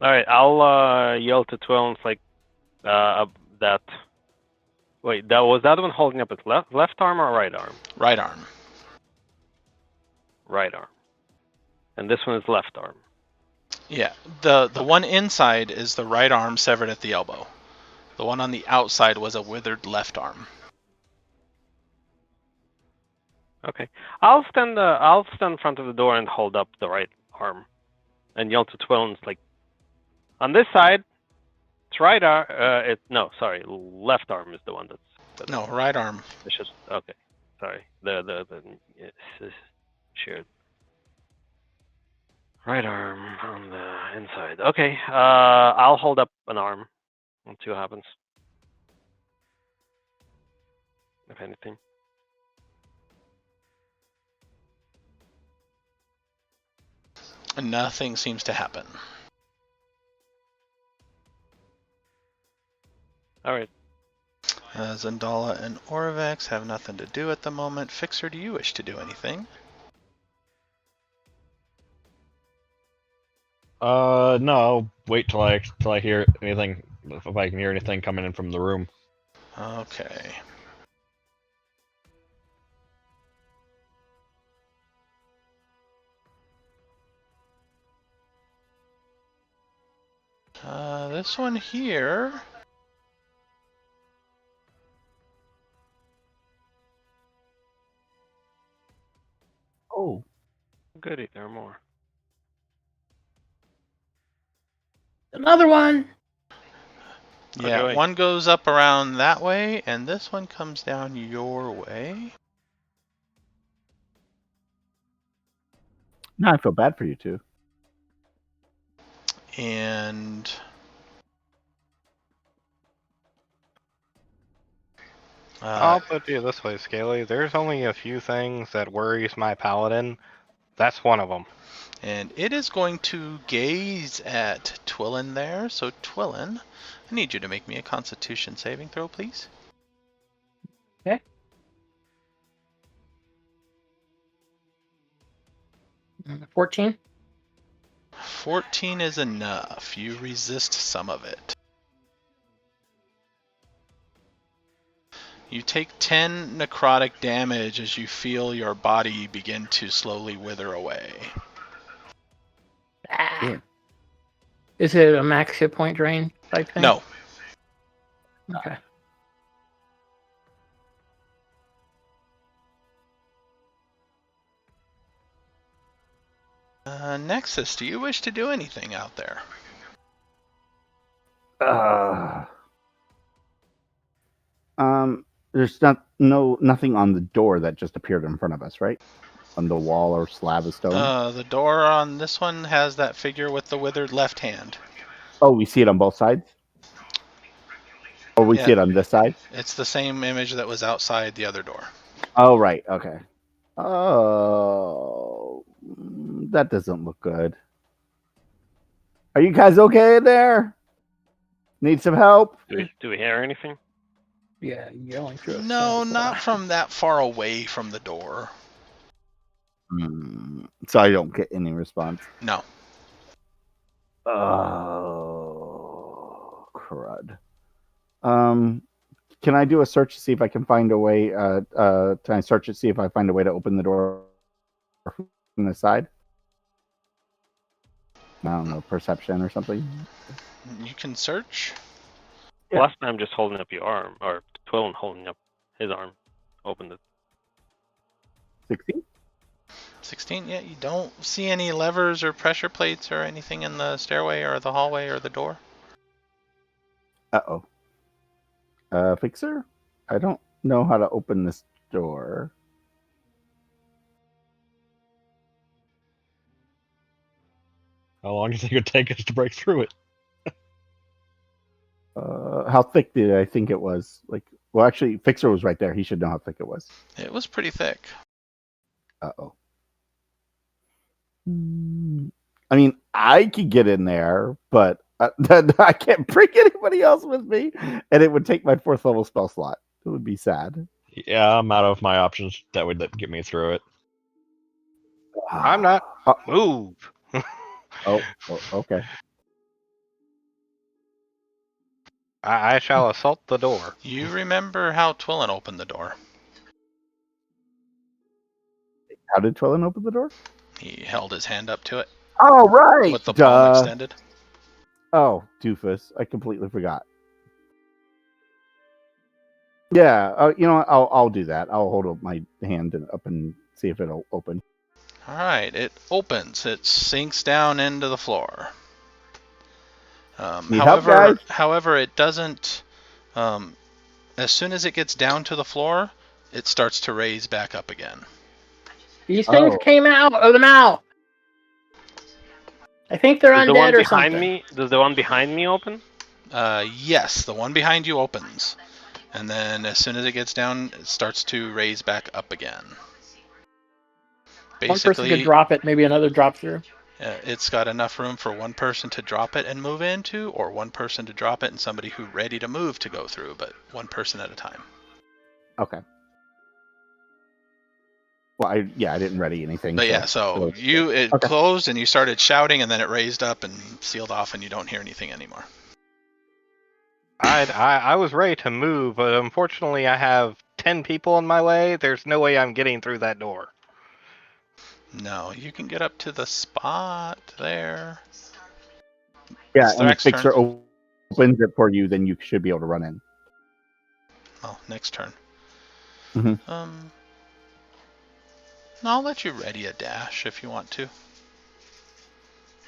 All right, I'll yell to Twillens like that. Wait, was that one holding up its left arm or right arm? Right arm. Right arm. And this one is left arm. Yeah, the one inside is the right arm severed at the elbow. The one on the outside was a withered left arm. Okay, I'll stand in front of the door and hold up the right arm, and yell to Twillens like, on this side, it's right arm. Left arm is the one that's no, right arm. It's just okay. Sorry, the shared. Right arm on the inside. Okay, I'll hold up an arm and see what happens. If anything. Nothing seems to happen. Alright. Zandala and Orvex have nothing to do at the moment. Fixer, do you wish to do anything? No, I'll wait till I hear anything, if I can hear anything coming in from the room. Okay. This one here. Oh. Goody, there are more. Another one. Yeah, Okay, one goes up around that way, and this one comes down your way. Now I feel bad for you two. And I'll put it this way, Scaly. There's only a few things that worries my paladin. That's one of them. And it is going to gaze at Twillin there. So Twillin, I need you to make me a Constitution saving throw, please. Okay. Mm, 14. 14 is enough. You resist some of it. You take 10 necrotic damage as you feel your body begin to slowly wither away. Ah. Is it a max hit point drain type thing? No. Okay. Nexus, do you wish to do anything out there? There's nothing on the door that just appeared in front of us, right? on the wall or slab of stone? The door on this one has that figure with the withered left hand. Oh, we see it on both sides? Or we see it on this side? It's the same image that was outside the other door. Oh, right. Okay. Oh, that doesn't look good. Are you guys okay in there? Need some help? Do we hear anything? Yeah, yelling through. No, not from that far away from the door. So I don't get any response. No. Oh, crud. Can I do a search to see if I can find a way? Can I search it, see if I find a way to open the door from the side? I don't know, perception or something. You can search. Yeah. Last time, just holding up your arm, or Twillin holding up his arm, opened it. 16? 16, yeah, you don't see any levers or pressure plates or anything in the stairway or the hallway or the door? Uh-oh. Fixer? I don't know how to open this door. How long do you think it would take us to break through it? How thick did I think it was? Well, actually, Fixer was right there. He should know how thick it was. It was pretty thick. Uh-oh. I mean, I could get in there, but I can't bring anybody else with me, and it would take my 4th level spell slot. It would be sad. Yeah, I'm out of my options that would get me through it. I'm not. Move. Okay. I shall assault the door. You remember how Twillin opened the door? How did Twillin open the door? He held his hand up to it. Oh, right. With the palm extended. Oh, doofus. I completely forgot. Yeah, you know what? I'll do that. I'll hold up my hand up and see if it'll open. All right, it opens. It sinks down into the floor. However, it doesn't. As soon as it gets down to the floor, it starts to raise back up again. These things came out of the mouth. I think they're undead or something. Does the one behind me open? Yes, the one behind you opens. And then as soon as it gets down, it starts to raise back up again. Basically, one person could drop it, maybe another drop through. It's got enough room for one person to drop it and move into, or one person to drop it and somebody who's ready to move to go through, but one person at a time. Okay. Well, I didn't ready anything. But it closed and you started shouting, and then it raised up and sealed off, and you don't hear anything anymore. I was ready to move, but unfortunately I have 10 people in my way. There's no way I'm getting through that door. No, you can get up to the spot there. Yeah, and if Fixer opens it for you, then you should be able to run in. Oh, next turn. Mm-hmm. I'll let you ready a dash if you want to.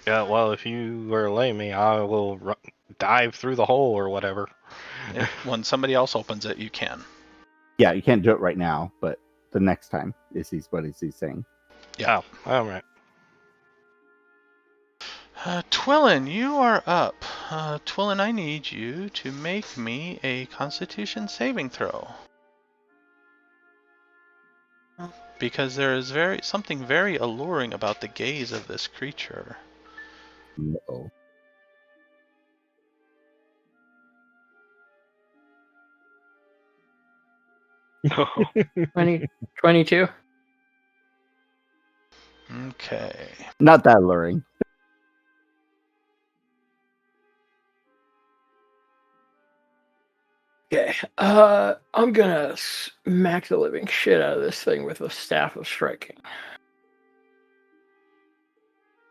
Yeah, well, if you were letting me, I will dive through the hole or whatever. When somebody else opens it, you can. Yeah, you can't do it right now, but the next time what is he saying? Yeah. Oh, all right. Twillin, you are up. Twillin, I need you to make me a Constitution saving throw. Because there is something very alluring about the gaze of this creature. Uh-oh. No. 22. Okay. Not that alluring. Okay. I'm gonna smack the living shit out of this thing with a staff of striking.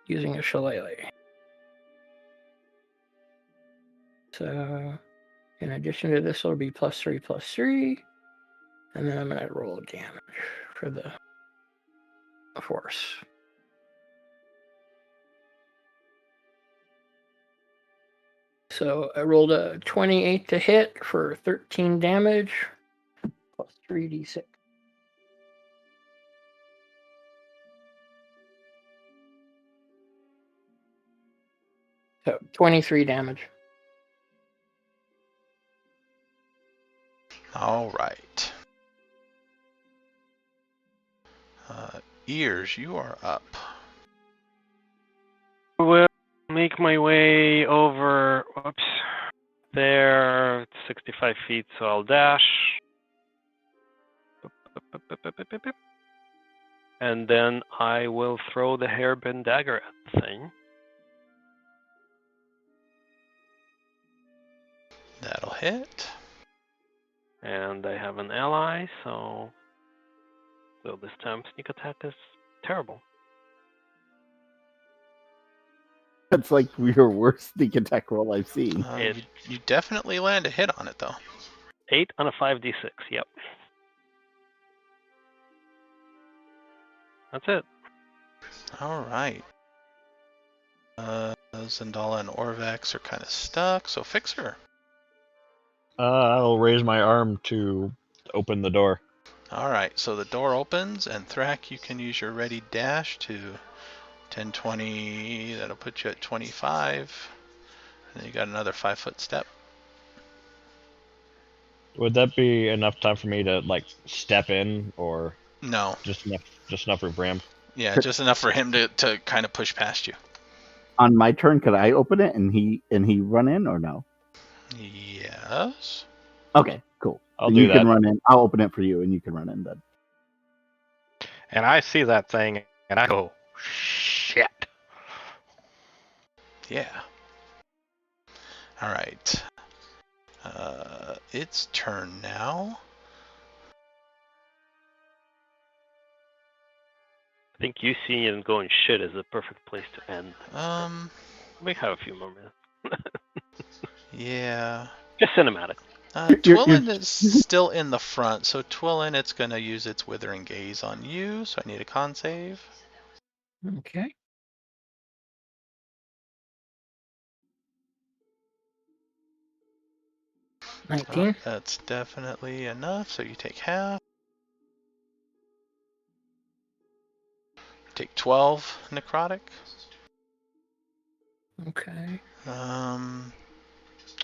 Using a shillelagh. So, in addition to this, it'll be +3/+3. And then I'm gonna roll damage for the force. So I rolled a 28 to hit for 13 damage, plus 3d6. So 23 damage. All right. Ears, you are up. I will make my way over. Whoops. There, it's 65 feet, so I'll dash. And then I will throw the hairbend dagger at the thing. That'll hit. And I have an ally, so this time sneak attack is terrible. That's like your worst sneak attack roll I've seen. You definitely land a hit on it, though. 8 on a 5d6, yep. That's it. All right. Zendala and Orvax are kind of stuck, so Fixer. I'll raise my arm to open the door. All right, so the door opens, and Thrak, you can use your ready dash to 10, 20. That'll put you at 25. And then you got another 5-foot step. Would that be enough time for me to like step in, or No. just enough room for him? Yeah, just enough for him to kind of push past you. On my turn, could I open it and he run in or no? Yes. Okay, cool. I'll Then do you can that. run in. I'll open it for you, and you can run in then. And I see that thing, and I go, shit. Yeah. All right. It's turn now. I think you seeing it and going shit is the perfect place to end. We have a few more minutes. Yeah. Just cinematic. Twillin is still in the front, so Twillin, it's going to use its Withering Gaze on you, so I need a con save. Okay. Oh, 19. that's definitely enough, so you take half. Take 12 necrotic. Okay.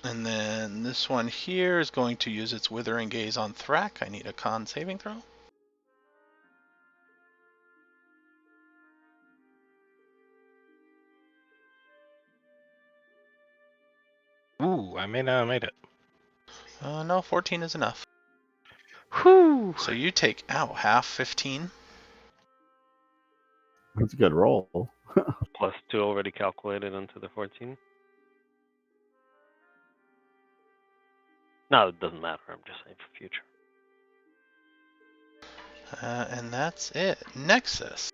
And then this one here is going to use its Withering Gaze on Thrak. I need a con saving throw. Ooh, I may not have made it. No, 14 is enough. Whew. So you take out half 15. That's a good roll. Plus 2 already calculated into the 14. No, it doesn't matter. I'm just saying for future. And that's it. Nexus.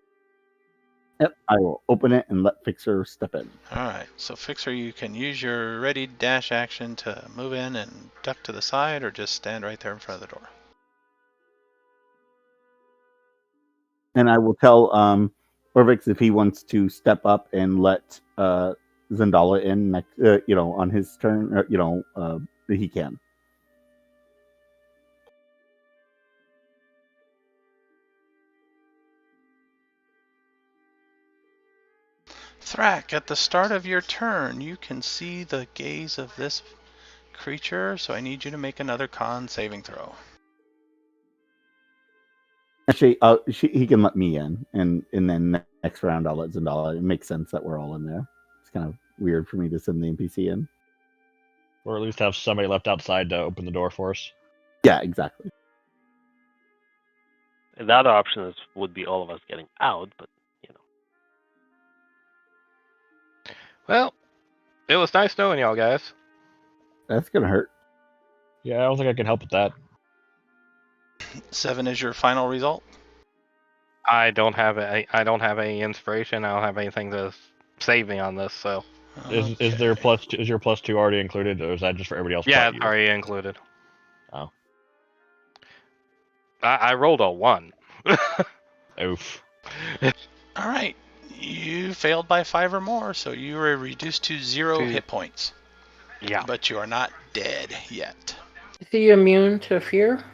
Yep, I will open it and let Fixer step in. Alright, so Fixer, you can use your ready dash action to move in and duck to the side, or just stand right there in front of the door. And I will tell Orvix if he wants to step up and let Zendala in next, on his turn. He can. Thrak, at the start of your turn, you can see the gaze of this creature, so I need you to make another con saving throw. Actually, he can let me in, and then next round I'll let Zendala. It makes sense that we're all in there. It's kind of weird for me to send the NPC in. Or at least have somebody left outside to open the door for us. Yeah, exactly. And the other option would be all of us getting out, but Well, it was nice knowing y'all, guys. That's gonna hurt. Yeah, I don't think I can help with that. 7 is your final result. I don't have any inspiration. I don't have anything to save me on this. So Is Okay. your +2 already included, or is that just for everybody else? yeah, but it's you? already included. Oh. I rolled a 1. Oof. All right, you failed by 5 or more, so you are reduced to 0 hit points. Yeah. But you are not dead yet. Is he immune to fear?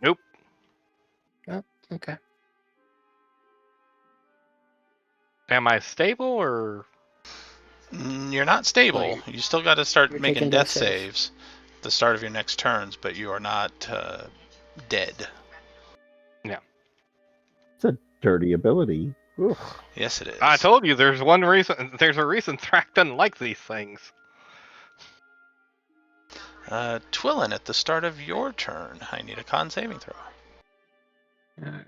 Nope. Oh, okay. Am I stable or? You're not stable. Well, You still got to start you're making taking death death saves. saves at the start of your next turns, but you are not dead. It's a dirty ability. Ugh. Yes, it is. I told you there's one reason. There's a reason Thrak doesn't like these things. Twillin, at the start of your turn, I need a con saving throw.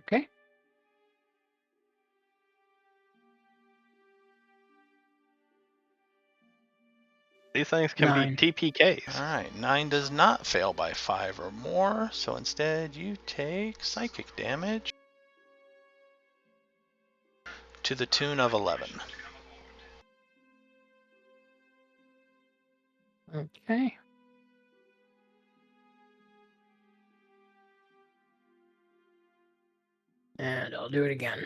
Okay. These things can 9. be TPKs. All right, 9 does not fail by 5 or more, so instead you take psychic damage to the tune of 11. Okay. And I'll do it again.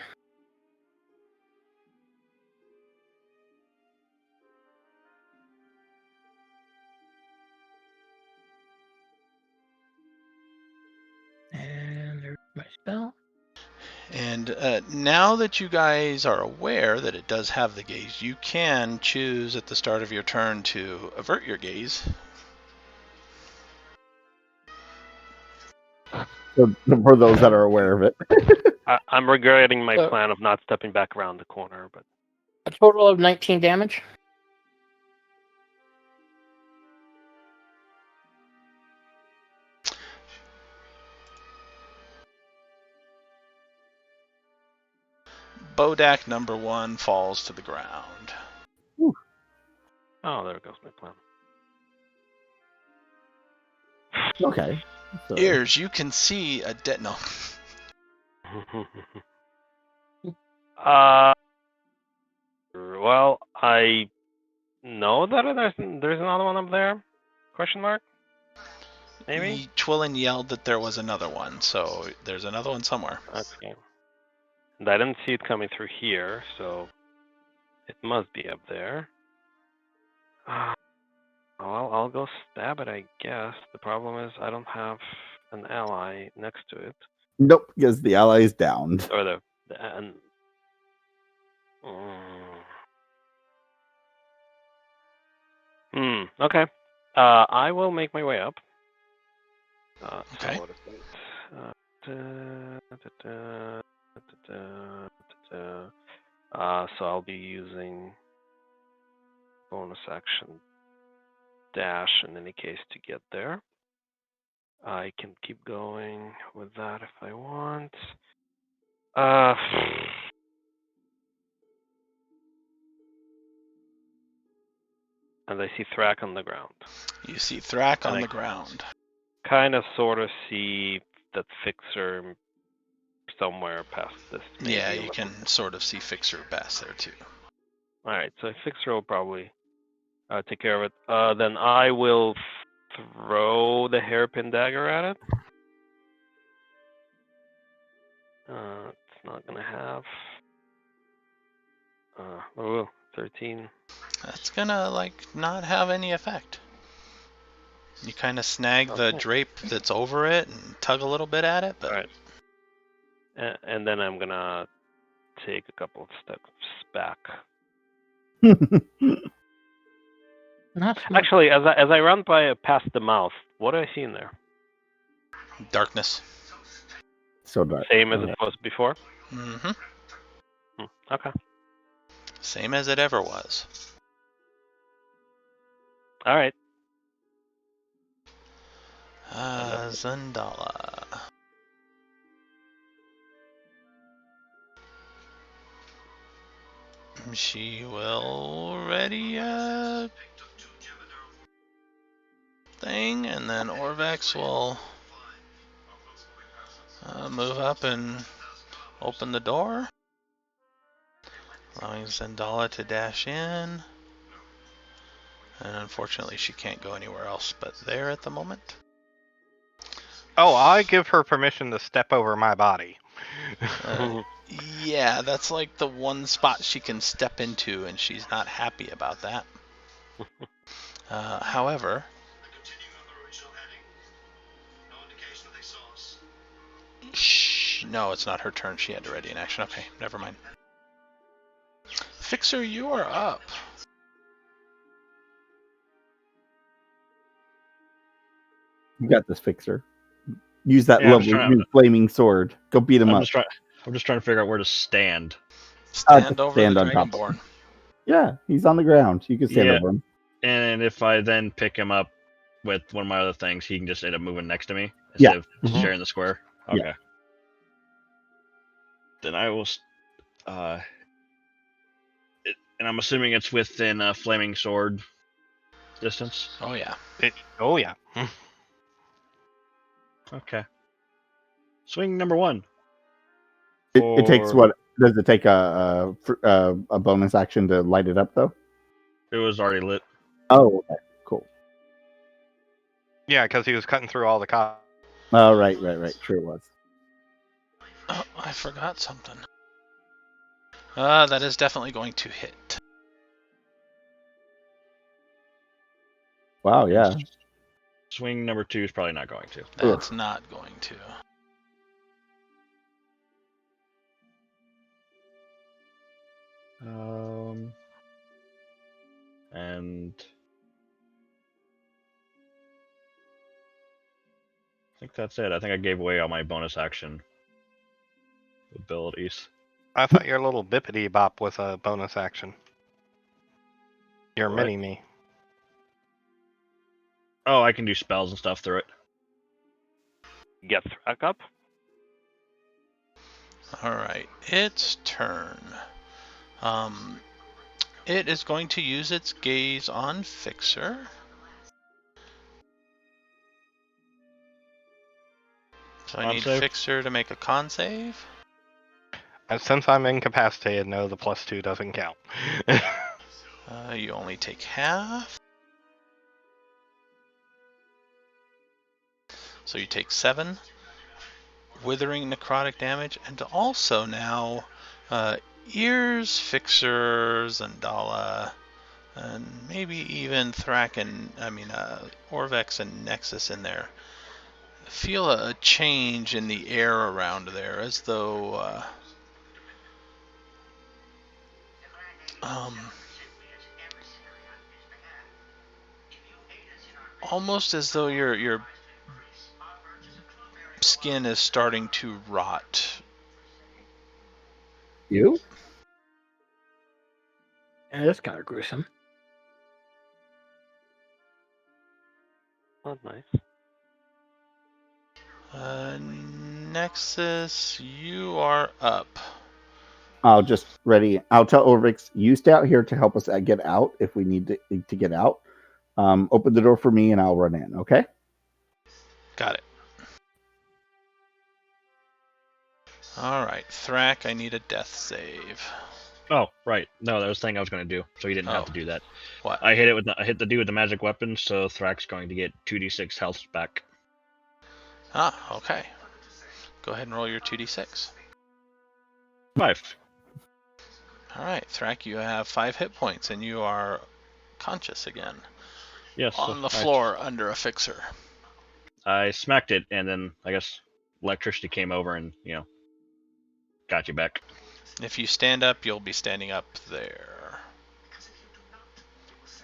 And there's my spell. And now that you guys are aware that it does have the gaze, you can choose at the start of your turn to avert your gaze. For those that are aware of it. I'm regretting my So- plan of not stepping back around the corner, but A total of 19 damage. Bodak number 1 falls to the ground. oh, there goes my plan. Okay. So, Ears, you can see a dead. No. Well, I know that there's another one up there. Question mark? Maybe. Twillin yelled that there was another one, so there's another one somewhere. Okay. And I didn't see it coming through here, so it must be up there. Well, I'll go stab it, I guess. The problem is I don't have an ally next to it, nope, because the ally is downed. or the Okay. I will make my way up. Okay. So what is it? So I'll be using bonus action dash in any case to get there. I can keep going with that if I want. And I see Thrak on the ground. You see Thrak on And the ground. Kind of sort of see that Fixer somewhere past this. Maybe Yeah, a you little. can sort of see Fixer past there too. Alright, so Fixer will probably take care of it. Then I will throw the hairpin dagger at it. It's not gonna have. 13. That's gonna not have any effect. You kind of snag the Okay. drape that's over it and tug a little bit at it, but Alright. And then I'm gonna take a couple of steps back. Not so much. Actually, as I run past the mouth, what do I see in there? darkness. So dark. Same as it was before? Mm-hmm. Okay. Same as it ever was. Alright. Zandala. She will ready a thing, and then Orvex will move up and open the door, allowing Zandala to dash in. And unfortunately, she can't go anywhere else but there at the moment. Oh, I give her permission to step over my body. Yeah, that's like the one spot she can step into, and she's not happy about that. However, no, it's not her turn. She had to ready an action. Okay, never mind. Fixer, you are up. You got this, Fixer. Use that Yeah, I'm just lovely trying- new flaming sword. Go beat him I'm up. just trying to figure out where to stand. Stand just over stand the on top. Dragonborn. Yeah, he's on the ground. You can stand Yeah. over him. And if I then pick him up with one of my other things, he can just end up moving next to me Yeah. instead of just Mhm. sharing the square. Yeah. Okay. Then I will. And I'm assuming it's within a flaming sword distance. Oh yeah. Oh yeah. Okay. Swing number 1. It takes For- what? Does it take a bonus action to light it up though? It was already lit. Oh, okay, cool. Yeah, because he was cutting through all the cops. Oh, right. True, it was. Oh, I forgot something. That is definitely going to hit. Wow, yeah. Swing number 2 is probably not going to. That's not going to. And I think that's it. I think I gave away all my bonus action abilities. I thought your little bippity bop was a bonus action. Your What? mini me. Oh, I can do spells and stuff through it. Get back up. Alright, its turn. It is going to use its gaze on Fixer. So I Con need save? Fixer to make a con save. And since I'm incapacitated, no, the +2 doesn't count. You only take half. So you take 7 withering necrotic damage, and also now Ears, Fixer, Zandala, and maybe even Orvex and Nexus in there. Feel a change in the air around there, as though almost as though your skin is starting to rot. You? Yeah, that's kind of gruesome. Oh, nice. Nexus, you are up. I'll tell Orvix, you stay out here to help us get out if we need to get out. Open the door for me and I'll run in, okay? Got it. Alright, Thrak, I need a death save. Oh, right. No, that was the thing I was going to do, so you didn't have Oh. to do that. What? I hit the dude with the magic weapon, so Thrak's going to get 2d6 health back. Ah, okay. Go ahead and roll your 2d6. 5. Alright, Thrak, you have 5 hit points and you are conscious again. Yes. On the floor under a fixer. I smacked it, and then I guess electricity came over and got you back. If you stand up, you'll be standing up there.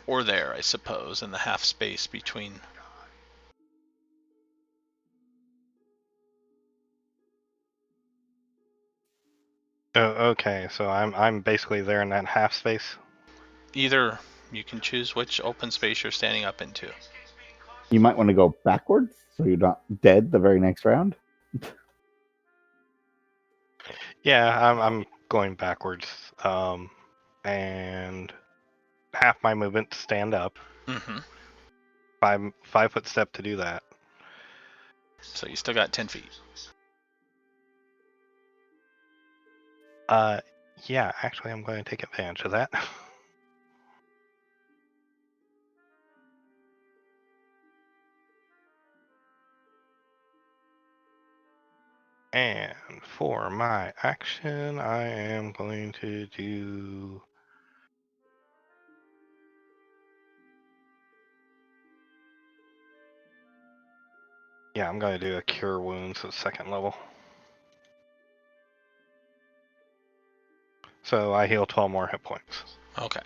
Or there, I suppose, in the half space between. Oh, okay, so I'm basically there in that half space. Either you can choose which open space you're standing up into. You might want to go backwards so you're not dead the very next round. Yeah, I'm going backwards, and half my movement to stand up. Mm-hmm. 5 foot step to do that. So you still got 10 feet. Yeah, actually, I'm going to take advantage of that. And for my action, I am going to do. Yeah, I'm going to do a Cure Wounds at 2nd level. So I heal 12 more hit points. Okay.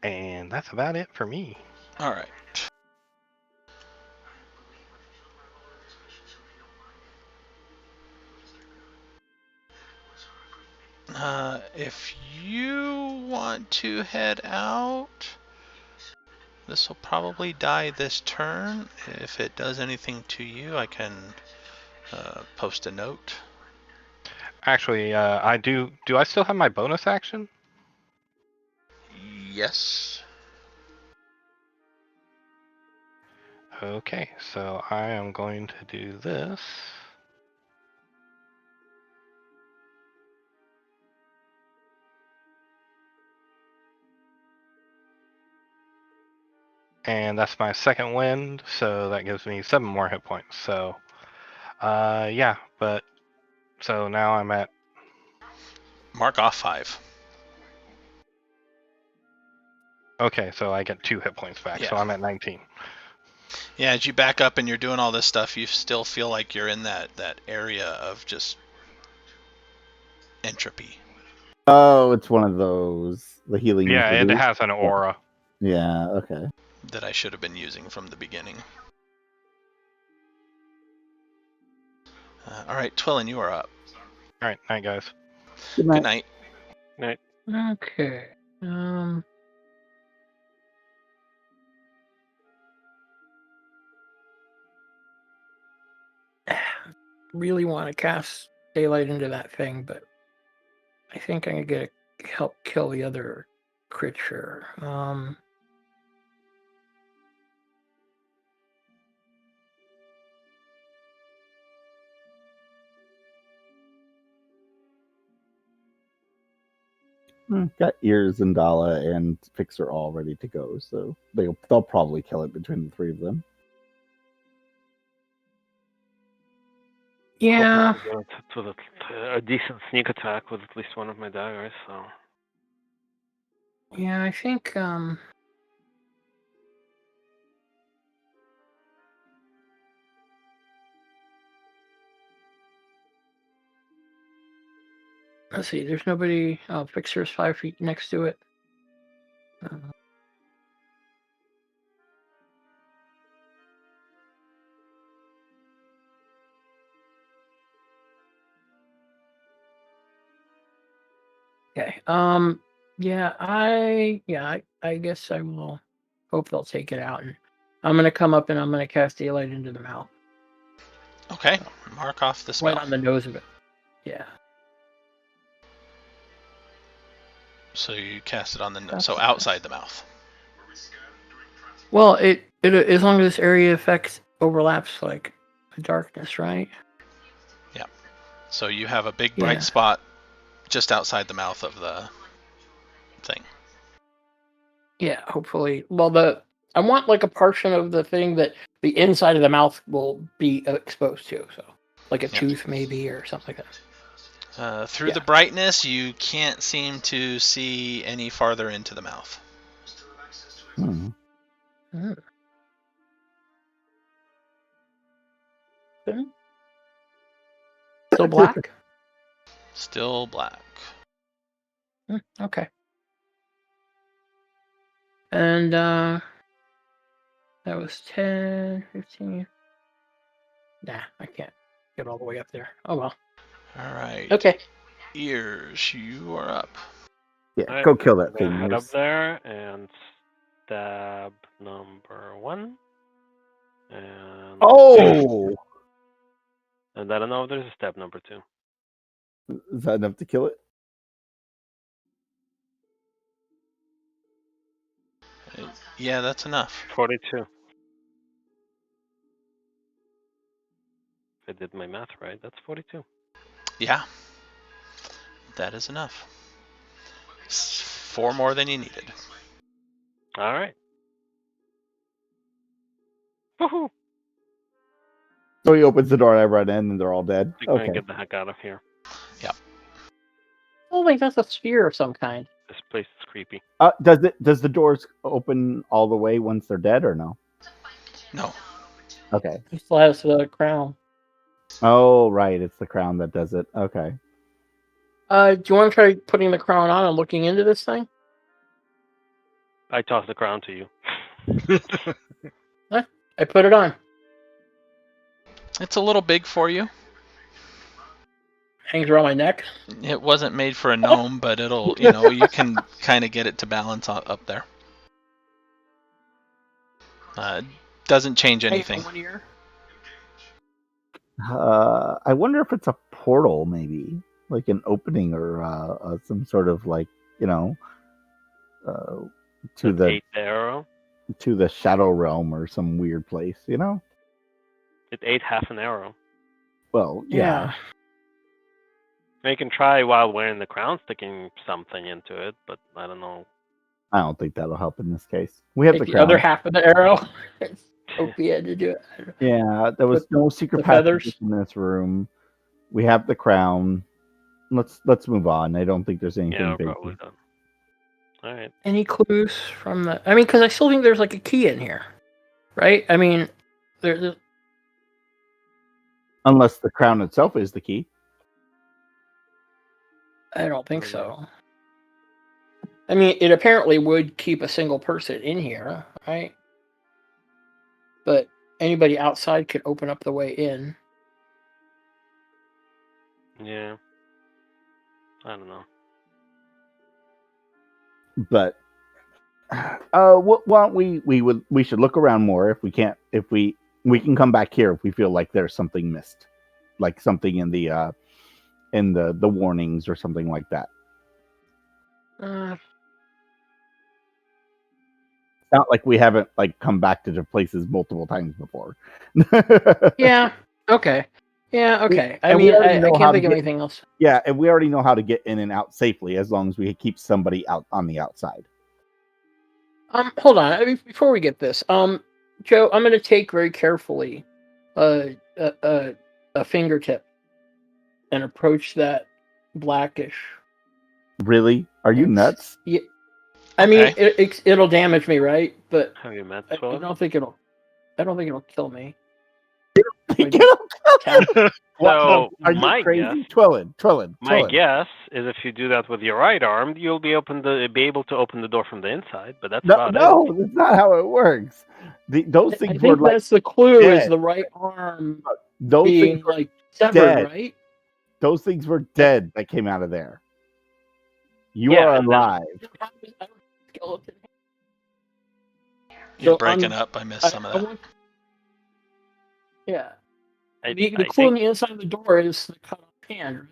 And that's about it for me. All right. If you want to head out, this will probably die this turn. If it does anything to you, I can post a note. Actually, I do. Do I still have my bonus action? Yes. Okay, so I am going to do this. And that's my second wind, so that gives me 7 more hit points. So, yeah, but so now I'm at. Mark off 5. Okay, so I get 2 hit points back, so Yeah. I'm at 19. Yeah, as you back up and you're doing all this stuff, you still feel like you're in that area of just entropy. Oh, it's one of those. The healing. Yeah, is it reduced? has an aura. Yeah. Okay. That I should have been using from the beginning. All right, Twillin, you are up. All right, night, guys. Good Good night. night. Okay. Really want to cast daylight into that thing, but I think I'm gonna help kill the other creature. Got Ears and Dala and Fixer all ready to go, so they'll probably kill it between the three of them. Yeah. Hopefully get it with a decent sneak attack with at least one of my daggers. So Yeah, I think let's see, there's nobody. Oh, Fixer's 5 feet next to it. Okay. Yeah, I guess I will hope they'll take it out, and I'm gonna come up and I'm gonna cast daylight into the mouth. Okay, mark off the spell. Right on the nose of it. Yeah. So you cast it on the so outside the mouth. Well, it as long as this area effect overlaps like the darkness, right? Yeah. So you have a big bright spot just outside the mouth of the thing. Yeah, hopefully. Well, I want like a portion of the thing that the inside of the mouth will be exposed to, so like a tooth maybe or something like that. Through the brightness, you can't seem to see any farther into the mouth. Still black? Still black. Okay. And that was 10, 15. Nah, I can't get all the way up there. Oh well. All right. Okay. Ears, you are up. Yeah, go kill that I'm gonna thing. head up there and stab number 1. And Oh! and I don't know if there's a stab number 2. Is that enough to kill it? Yeah, that's enough. 42. If I did my math right, that's 42. Yeah. That is enough. 4 more than you needed. All right. Woohoo! So he opens the door and I run in and they're all dead. I'm gonna Okay. get the heck out of here. Yep. Oh, like that's a sphere of some kind. This place is creepy. Does the doors open all the way once they're dead or no? No. Okay. He still has the crown. Oh, right. It's the crown that does it. Okay. Do you want to try putting the crown on and looking into this thing? I toss the crown to you. I put it on. It's a little big for you. Hangs around my neck. It wasn't made for a gnome, but it'll, you can kind of get it to balance up there. Doesn't change anything. Hey, 1 year. I wonder if it's a portal, maybe like an opening or some sort of like to the 8 arrow. to the shadow realm or some weird place. It ate half an arrow. Well, yeah. You can try while wearing the crown, sticking something into it, but I don't know. I don't think that'll help in this case. We have Take the the other crown. half of the arrow. Hope he had to do it. Yeah, there was no secret passages in this room. We have the crown. Let's move on. I don't think there's anything big. Probably done. All right. Any clues from the? I mean, because I still think there's like a key in here, right? I mean, there's. Unless the crown itself is the key. I don't think so. I mean, it apparently would keep a single person in here, right? But anybody outside could open up the way in. Yeah. I don't know. But why don't we should look around more if we can't, if we can come back here if we feel like there's something missed, like something in the warnings or something like that. It's not like we haven't like come back to the places multiple times before. Yeah. Okay. Yeah. Okay. I mean, I can't think of anything else. Yeah, and we already know how to get in and out safely as long as we keep somebody out on the outside. Hold on. I mean, before we get this, Joe, I'm going to take very carefully a fingertip and approach that blackish. Really? Are you nuts? Yeah. I mean, it'll damage me, right? But have you met? I don't think it'll kill me. So are you my crazy? guess, Twillin. My guess is if you do that with your right arm, you'll be able to open the door from the inside. But that's about it. No, that's not how it works. Those things I think were that's the clue. dead. Is the right arm those being things were like severed, dead. right? Those things were dead that came out of there. You are alive. Skeleton. You're breaking up. I missed some of that. Yeah. The clue on the inside of the door is the cut off hand, right?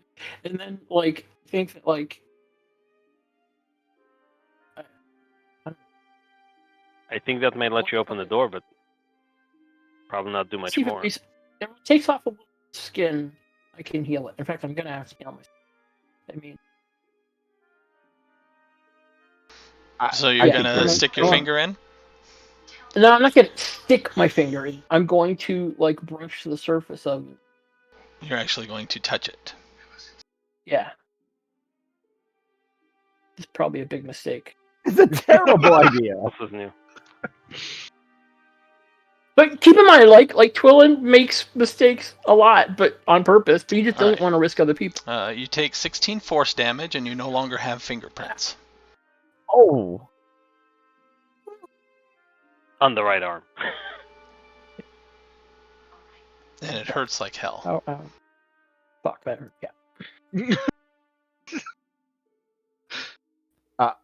And then like think that like I think that may let you open the door, but probably not do much more. If it takes off a little skin, I can heal it. In fact, I'm gonna have to heal myself. I mean, so you're gonna stick your finger in? No, I'm not gonna stick my finger in. I'm going to like brush the surface of it. You're actually going to touch it. Yeah. It's probably a big mistake. It's a terrible idea. This is new. But keep in mind, like Twillin makes mistakes a lot, but on purpose. But he just doesn't want to risk other people. You take 16 force damage, and you no longer have fingerprints. Oh. On the right arm. And it hurts like hell. Oh. Fuck, that hurt. Yeah.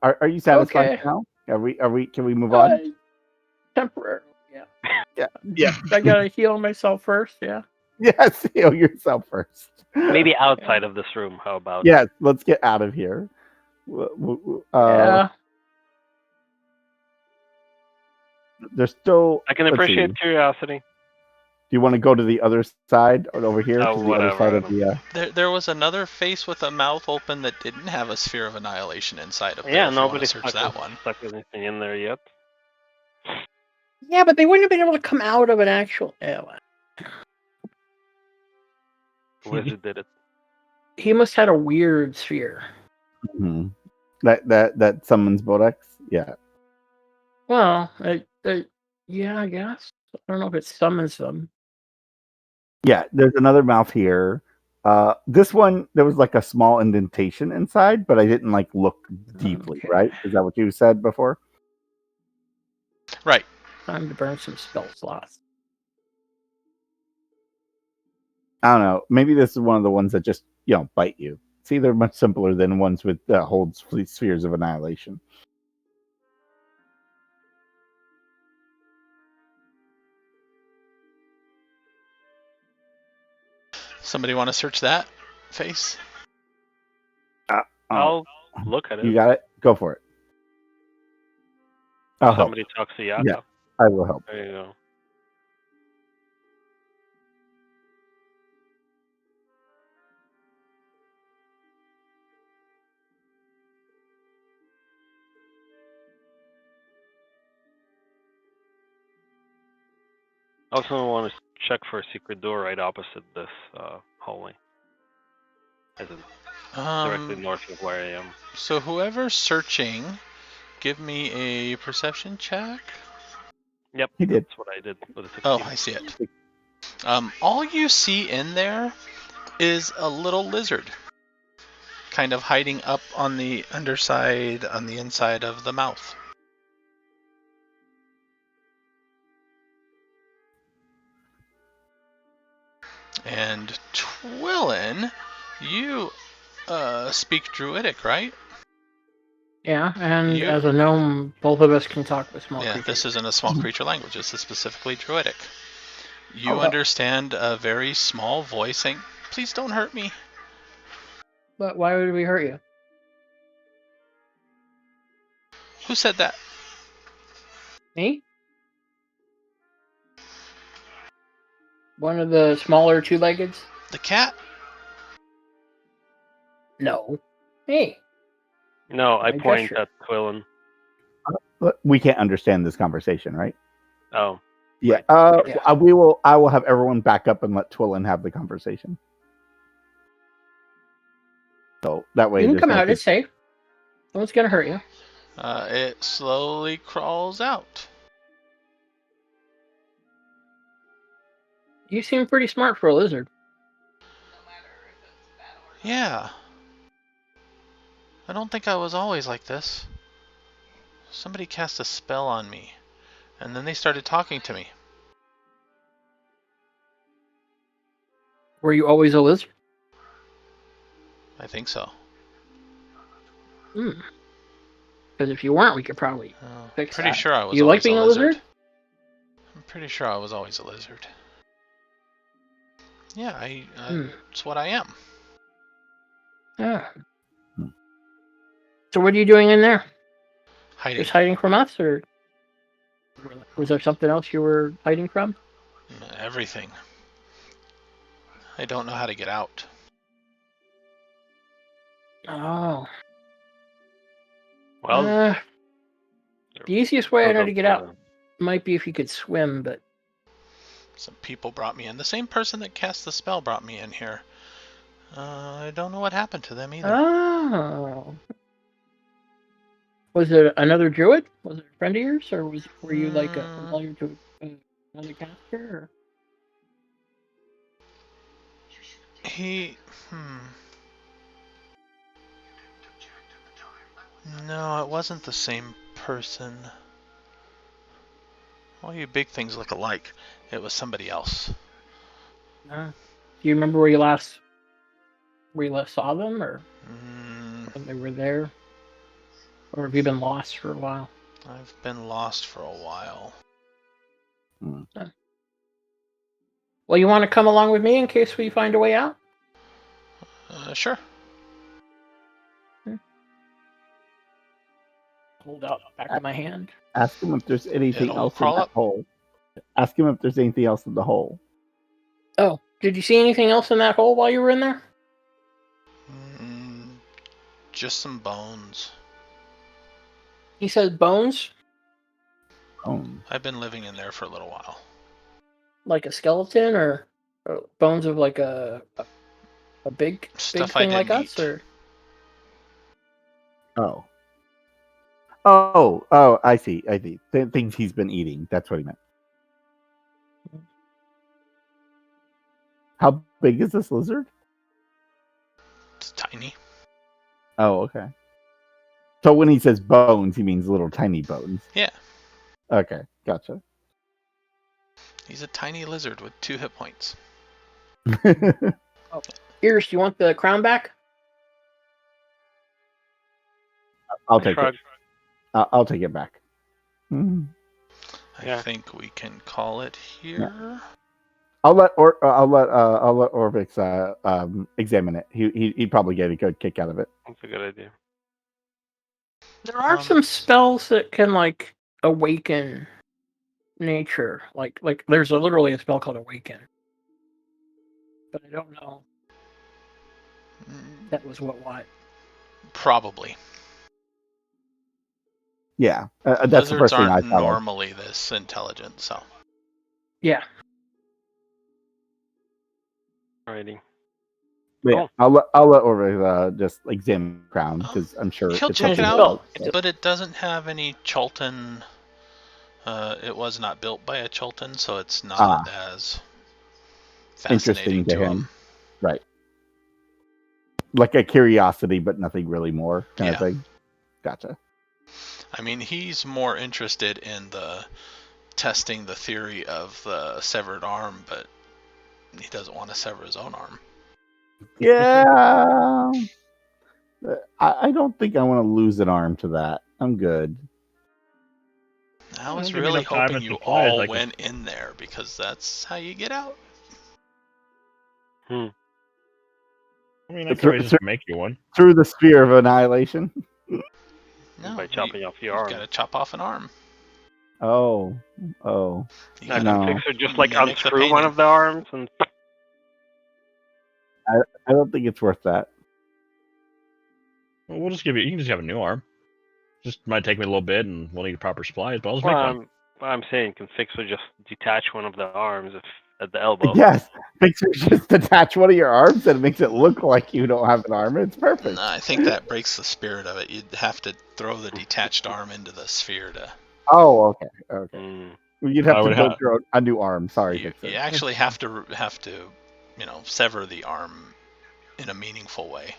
Are you satisfied now? Are we? Can we move on? Temporarily, yeah. Yeah. I gotta heal myself first. Yeah. Yes, heal yourself first. Maybe outside of this room. How about? Yes, let's get out of here. Yeah. There's still. I can appreciate curiosity. Do you want to go to the other side or over here? Oh, to the other side of the. There was another face with a mouth open that didn't have a sphere of annihilation inside of it. Yeah, nobody searched that one. Stuck anything in there yet. Yeah, but they wouldn't have been able to come out of an actual. Wizard did it. He must have had a weird sphere. Mm-hmm. That summons Bodex. Yeah. Well, yeah, I guess. I don't know if it summons them. Yeah, there's another mouth here. This one, there was like a small indentation inside, but I didn't like look deeply, Okay. right? Is that what you said before? Right. Time to burn some spell slots. I don't know. Maybe this is one of the ones that just, bite you. It's either much simpler than ones with holds spheres of annihilation. Somebody want to search that face? I'll look at You it. got it? Go for it. I'll help. Somebody talks to Yaka. Yeah. I will help. There you go. I also want to check for a secret door right opposite this hallway. As in directly north of where I am. So whoever's searching, give me a perception check. Yep, He did. that's what I did with a 16. Oh, I see it. All you see in there is a little lizard, kind of hiding up on the underside, on the inside of the mouth. And Twillin, you speak Druidic, right? Yeah, and as a gnome, both of us can talk with small creatures. This isn't a small creature language. This is specifically Druidic. You understand a very small voice saying, "Please don't hurt me." But why would we hurt you? Who said that? Me? One of the smaller two-leggeds? The cat? No. Me. No, I point at Twillin. We can't understand this conversation, right? Oh. Yeah. Right. I will have everyone back up and let Twillin have the conversation. So that way you can come out. It's safe. No one's gonna hurt you. It slowly crawls out. You seem pretty smart for a lizard. Yeah. I don't think I was always like this. Somebody cast a spell on me, and then they started talking to me. Were you always a lizard? I think so. Because if you weren't, we could probably fix Pretty that. sure I was you always like being a lizard. I'm pretty sure I was always a lizard. Yeah, it's what I am. Yeah. So what are you doing in there? Hiding. Just hiding from us, or was there something else you were hiding from? Everything. I don't know how to get out. Oh. Well, the easiest way I know to get out might be if you could swim, but some people brought me in. The same person that cast the spell brought me in here. I don't know what happened to them either. Oh. Was it another druid? Was it a friend of yours, or were you like a familiar to another caster? Or? No, it wasn't the same person. All you big things look alike. It was somebody else. Do you remember where you last saw them, or when they were there? Or have you been lost for a while? I've been lost for a while. Well, you want to come along with me in case we find a way out? Sure. Hold out the back of my hand. Ask him if there's anything else in that hole. Ask him if there's anything else in the hole. Oh, did you see anything else in that hole while you were in there? Just some bones. He said bones? I've been living in there for a little while. Like a skeleton, or bones of like a big thing like us, or? Oh, I see. Things he's been eating. That's what he meant. How big is this lizard? It's tiny. Oh, okay. So when he says bones, he means little tiny bones. Yeah. Okay, gotcha. He's a tiny lizard with 2 hit points. Iris, you want the crown back? I'll I take shrug. it. I'll take it back. I think we can call it here. I'll let Orvix examine it. He'd probably get a good kick out of it. That's a good idea. There are some spells that can like awaken nature. Like there's literally a spell called Awaken. But I don't know. That was what? Probably. Yeah, that's the Lizards first thing I aren't thought of. normally this intelligent, so. Yeah. Alrighty. Yeah, I'll let Orvix just examine the crown because I'm sure He'll it's check it something- out, but it doesn't have any Chultan. It was not built by a Chultan, so it's not as fascinating interesting to him. him. Right. Like a curiosity, but nothing really more kind of Yeah. thing. Gotcha. I mean, he's more interested in the testing the theory of the severed arm, but he doesn't want to sever his own arm. Yeah. I don't think I want to lose an arm to that. I'm good. I was Give me really enough time hoping and you supplies, all I can- went in there because that's how you get out. I mean, I can always just make you one. Through the sphere of annihilation. No, By chopping off your you've arm. got to chop off an arm. Oh. You Now, No. can Fixer just like mimic the unscrew one painting. of the arms and I don't think it's worth that. Well, we'll just give you. You can just have a new arm. Just might take me a little bit, and we'll need proper supplies. But I'll just make one. I'm saying, can Fixer just detach one of the arms at the elbow? Yes. Fixer just detach one of your arms and it makes it look like you don't have an arm. It's perfect. No, I think that breaks the spirit of it. You'd have to throw the detached arm into the sphere to. Oh, okay. Okay. Mm. You'd I have to would build have- a new arm. Sorry, You Fixer. actually have to sever the arm in a meaningful way.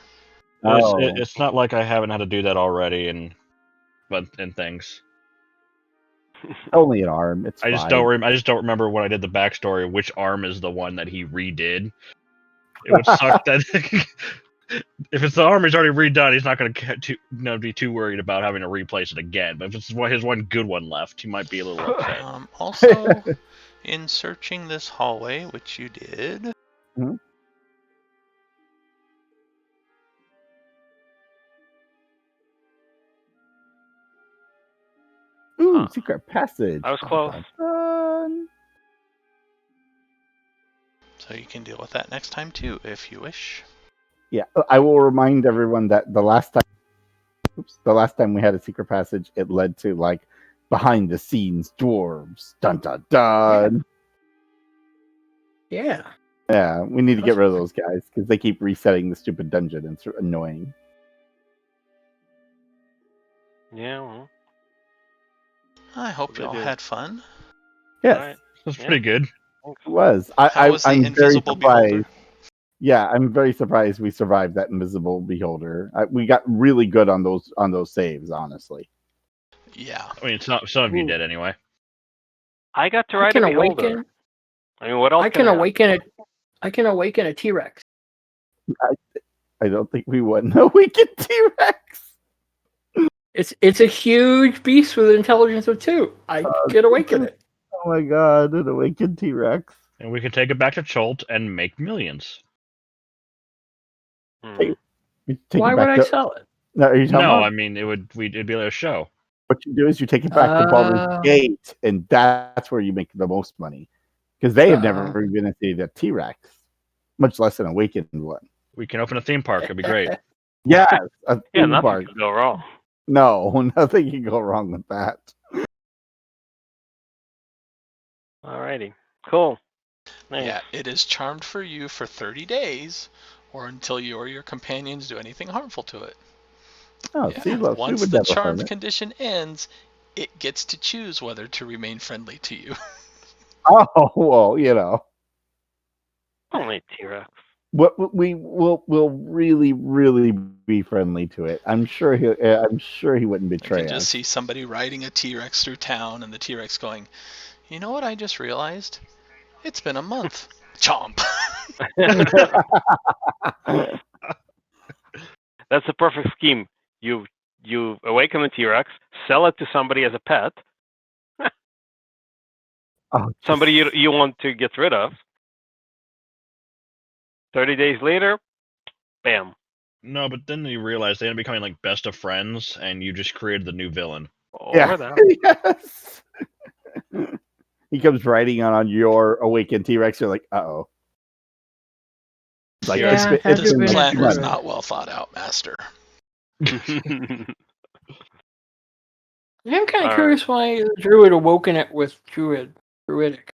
Well, Oh. it's not like I haven't had to do that already, and things. Only an arm. It's I just fine. I just don't remember when I did the backstory which arm is the one that he redid. It would suck that if it's the arm he's already redone, he's not going to be too worried about having to replace it again. But if it's his one good one left, he might be a little upset. Also, in searching this hallway, which you did, Mhm. Ooh, secret passage. I was close. Dun. so you can deal with that next time too, if you wish. Yeah, I will remind everyone that the last time we had a secret passage, it led to like behind the scenes dwarves. Dun dun dun. Yeah. Yeah, we need to get rid of those guys because they keep resetting the stupid dungeon and it's annoying. Yeah, well, I hope They you all do. had fun. Yes, alright. That's Yeah. pretty good. it was. How was the I'm very invisible surprised. beholder? Yeah, I'm very surprised we survived that invisible beholder. We got really good on those saves, honestly. Yeah. I mean, some of you did anyway. I got to I ride can a beholder. awaken. I mean, what else? I can awaken a T-Rex. I don't think we wouldn't awaken T-Rex. It's a huge beast with an intelligence of 2. I can awaken it. Oh my god, an awakened T-Rex. And we could take it back to Chult and make millions. Hmm. Why would I sell it? No, are you talking No, about- I mean it'd be like a show. what you do is you take it back to Baldur's Gate, and that's where you make the most money. Because they have never even seen a T-Rex, much less an awakened one. We can open a theme park. It'd be great. Yes, a Yeah, theme nothing park. could go wrong. No, nothing can go wrong with that. Alrighty, cool. Nice. Yeah, it is charmed for you for 30 days, or until you or your companions do anything harmful to it. Oh, Yeah. see, look, we Once would the never harm charmed it. condition ends, it gets to choose whether to remain friendly to you. Oh, well, you know. Only T-Rex. we'll really be friendly to it. I'm sure he wouldn't I betray can just us. see somebody riding a T-Rex through town, and the T-Rex going, "You know what I just realized? It's been a month." Chomp. That's a perfect scheme. You awaken the T-Rex, sell it to somebody as a pet, Oh, somebody you want to get rid of. 30 days later, bam. No, but then you realize they end up becoming like best of friends, and you just created the new villain. Or that. Yes. He comes riding on your awakened T-Rex. You're like, uh-oh. It's like, Yeah, it's have This you been plan a was druid? not well thought out, Master. I'm kind of Alright. curious why the druid awoken it with druidic.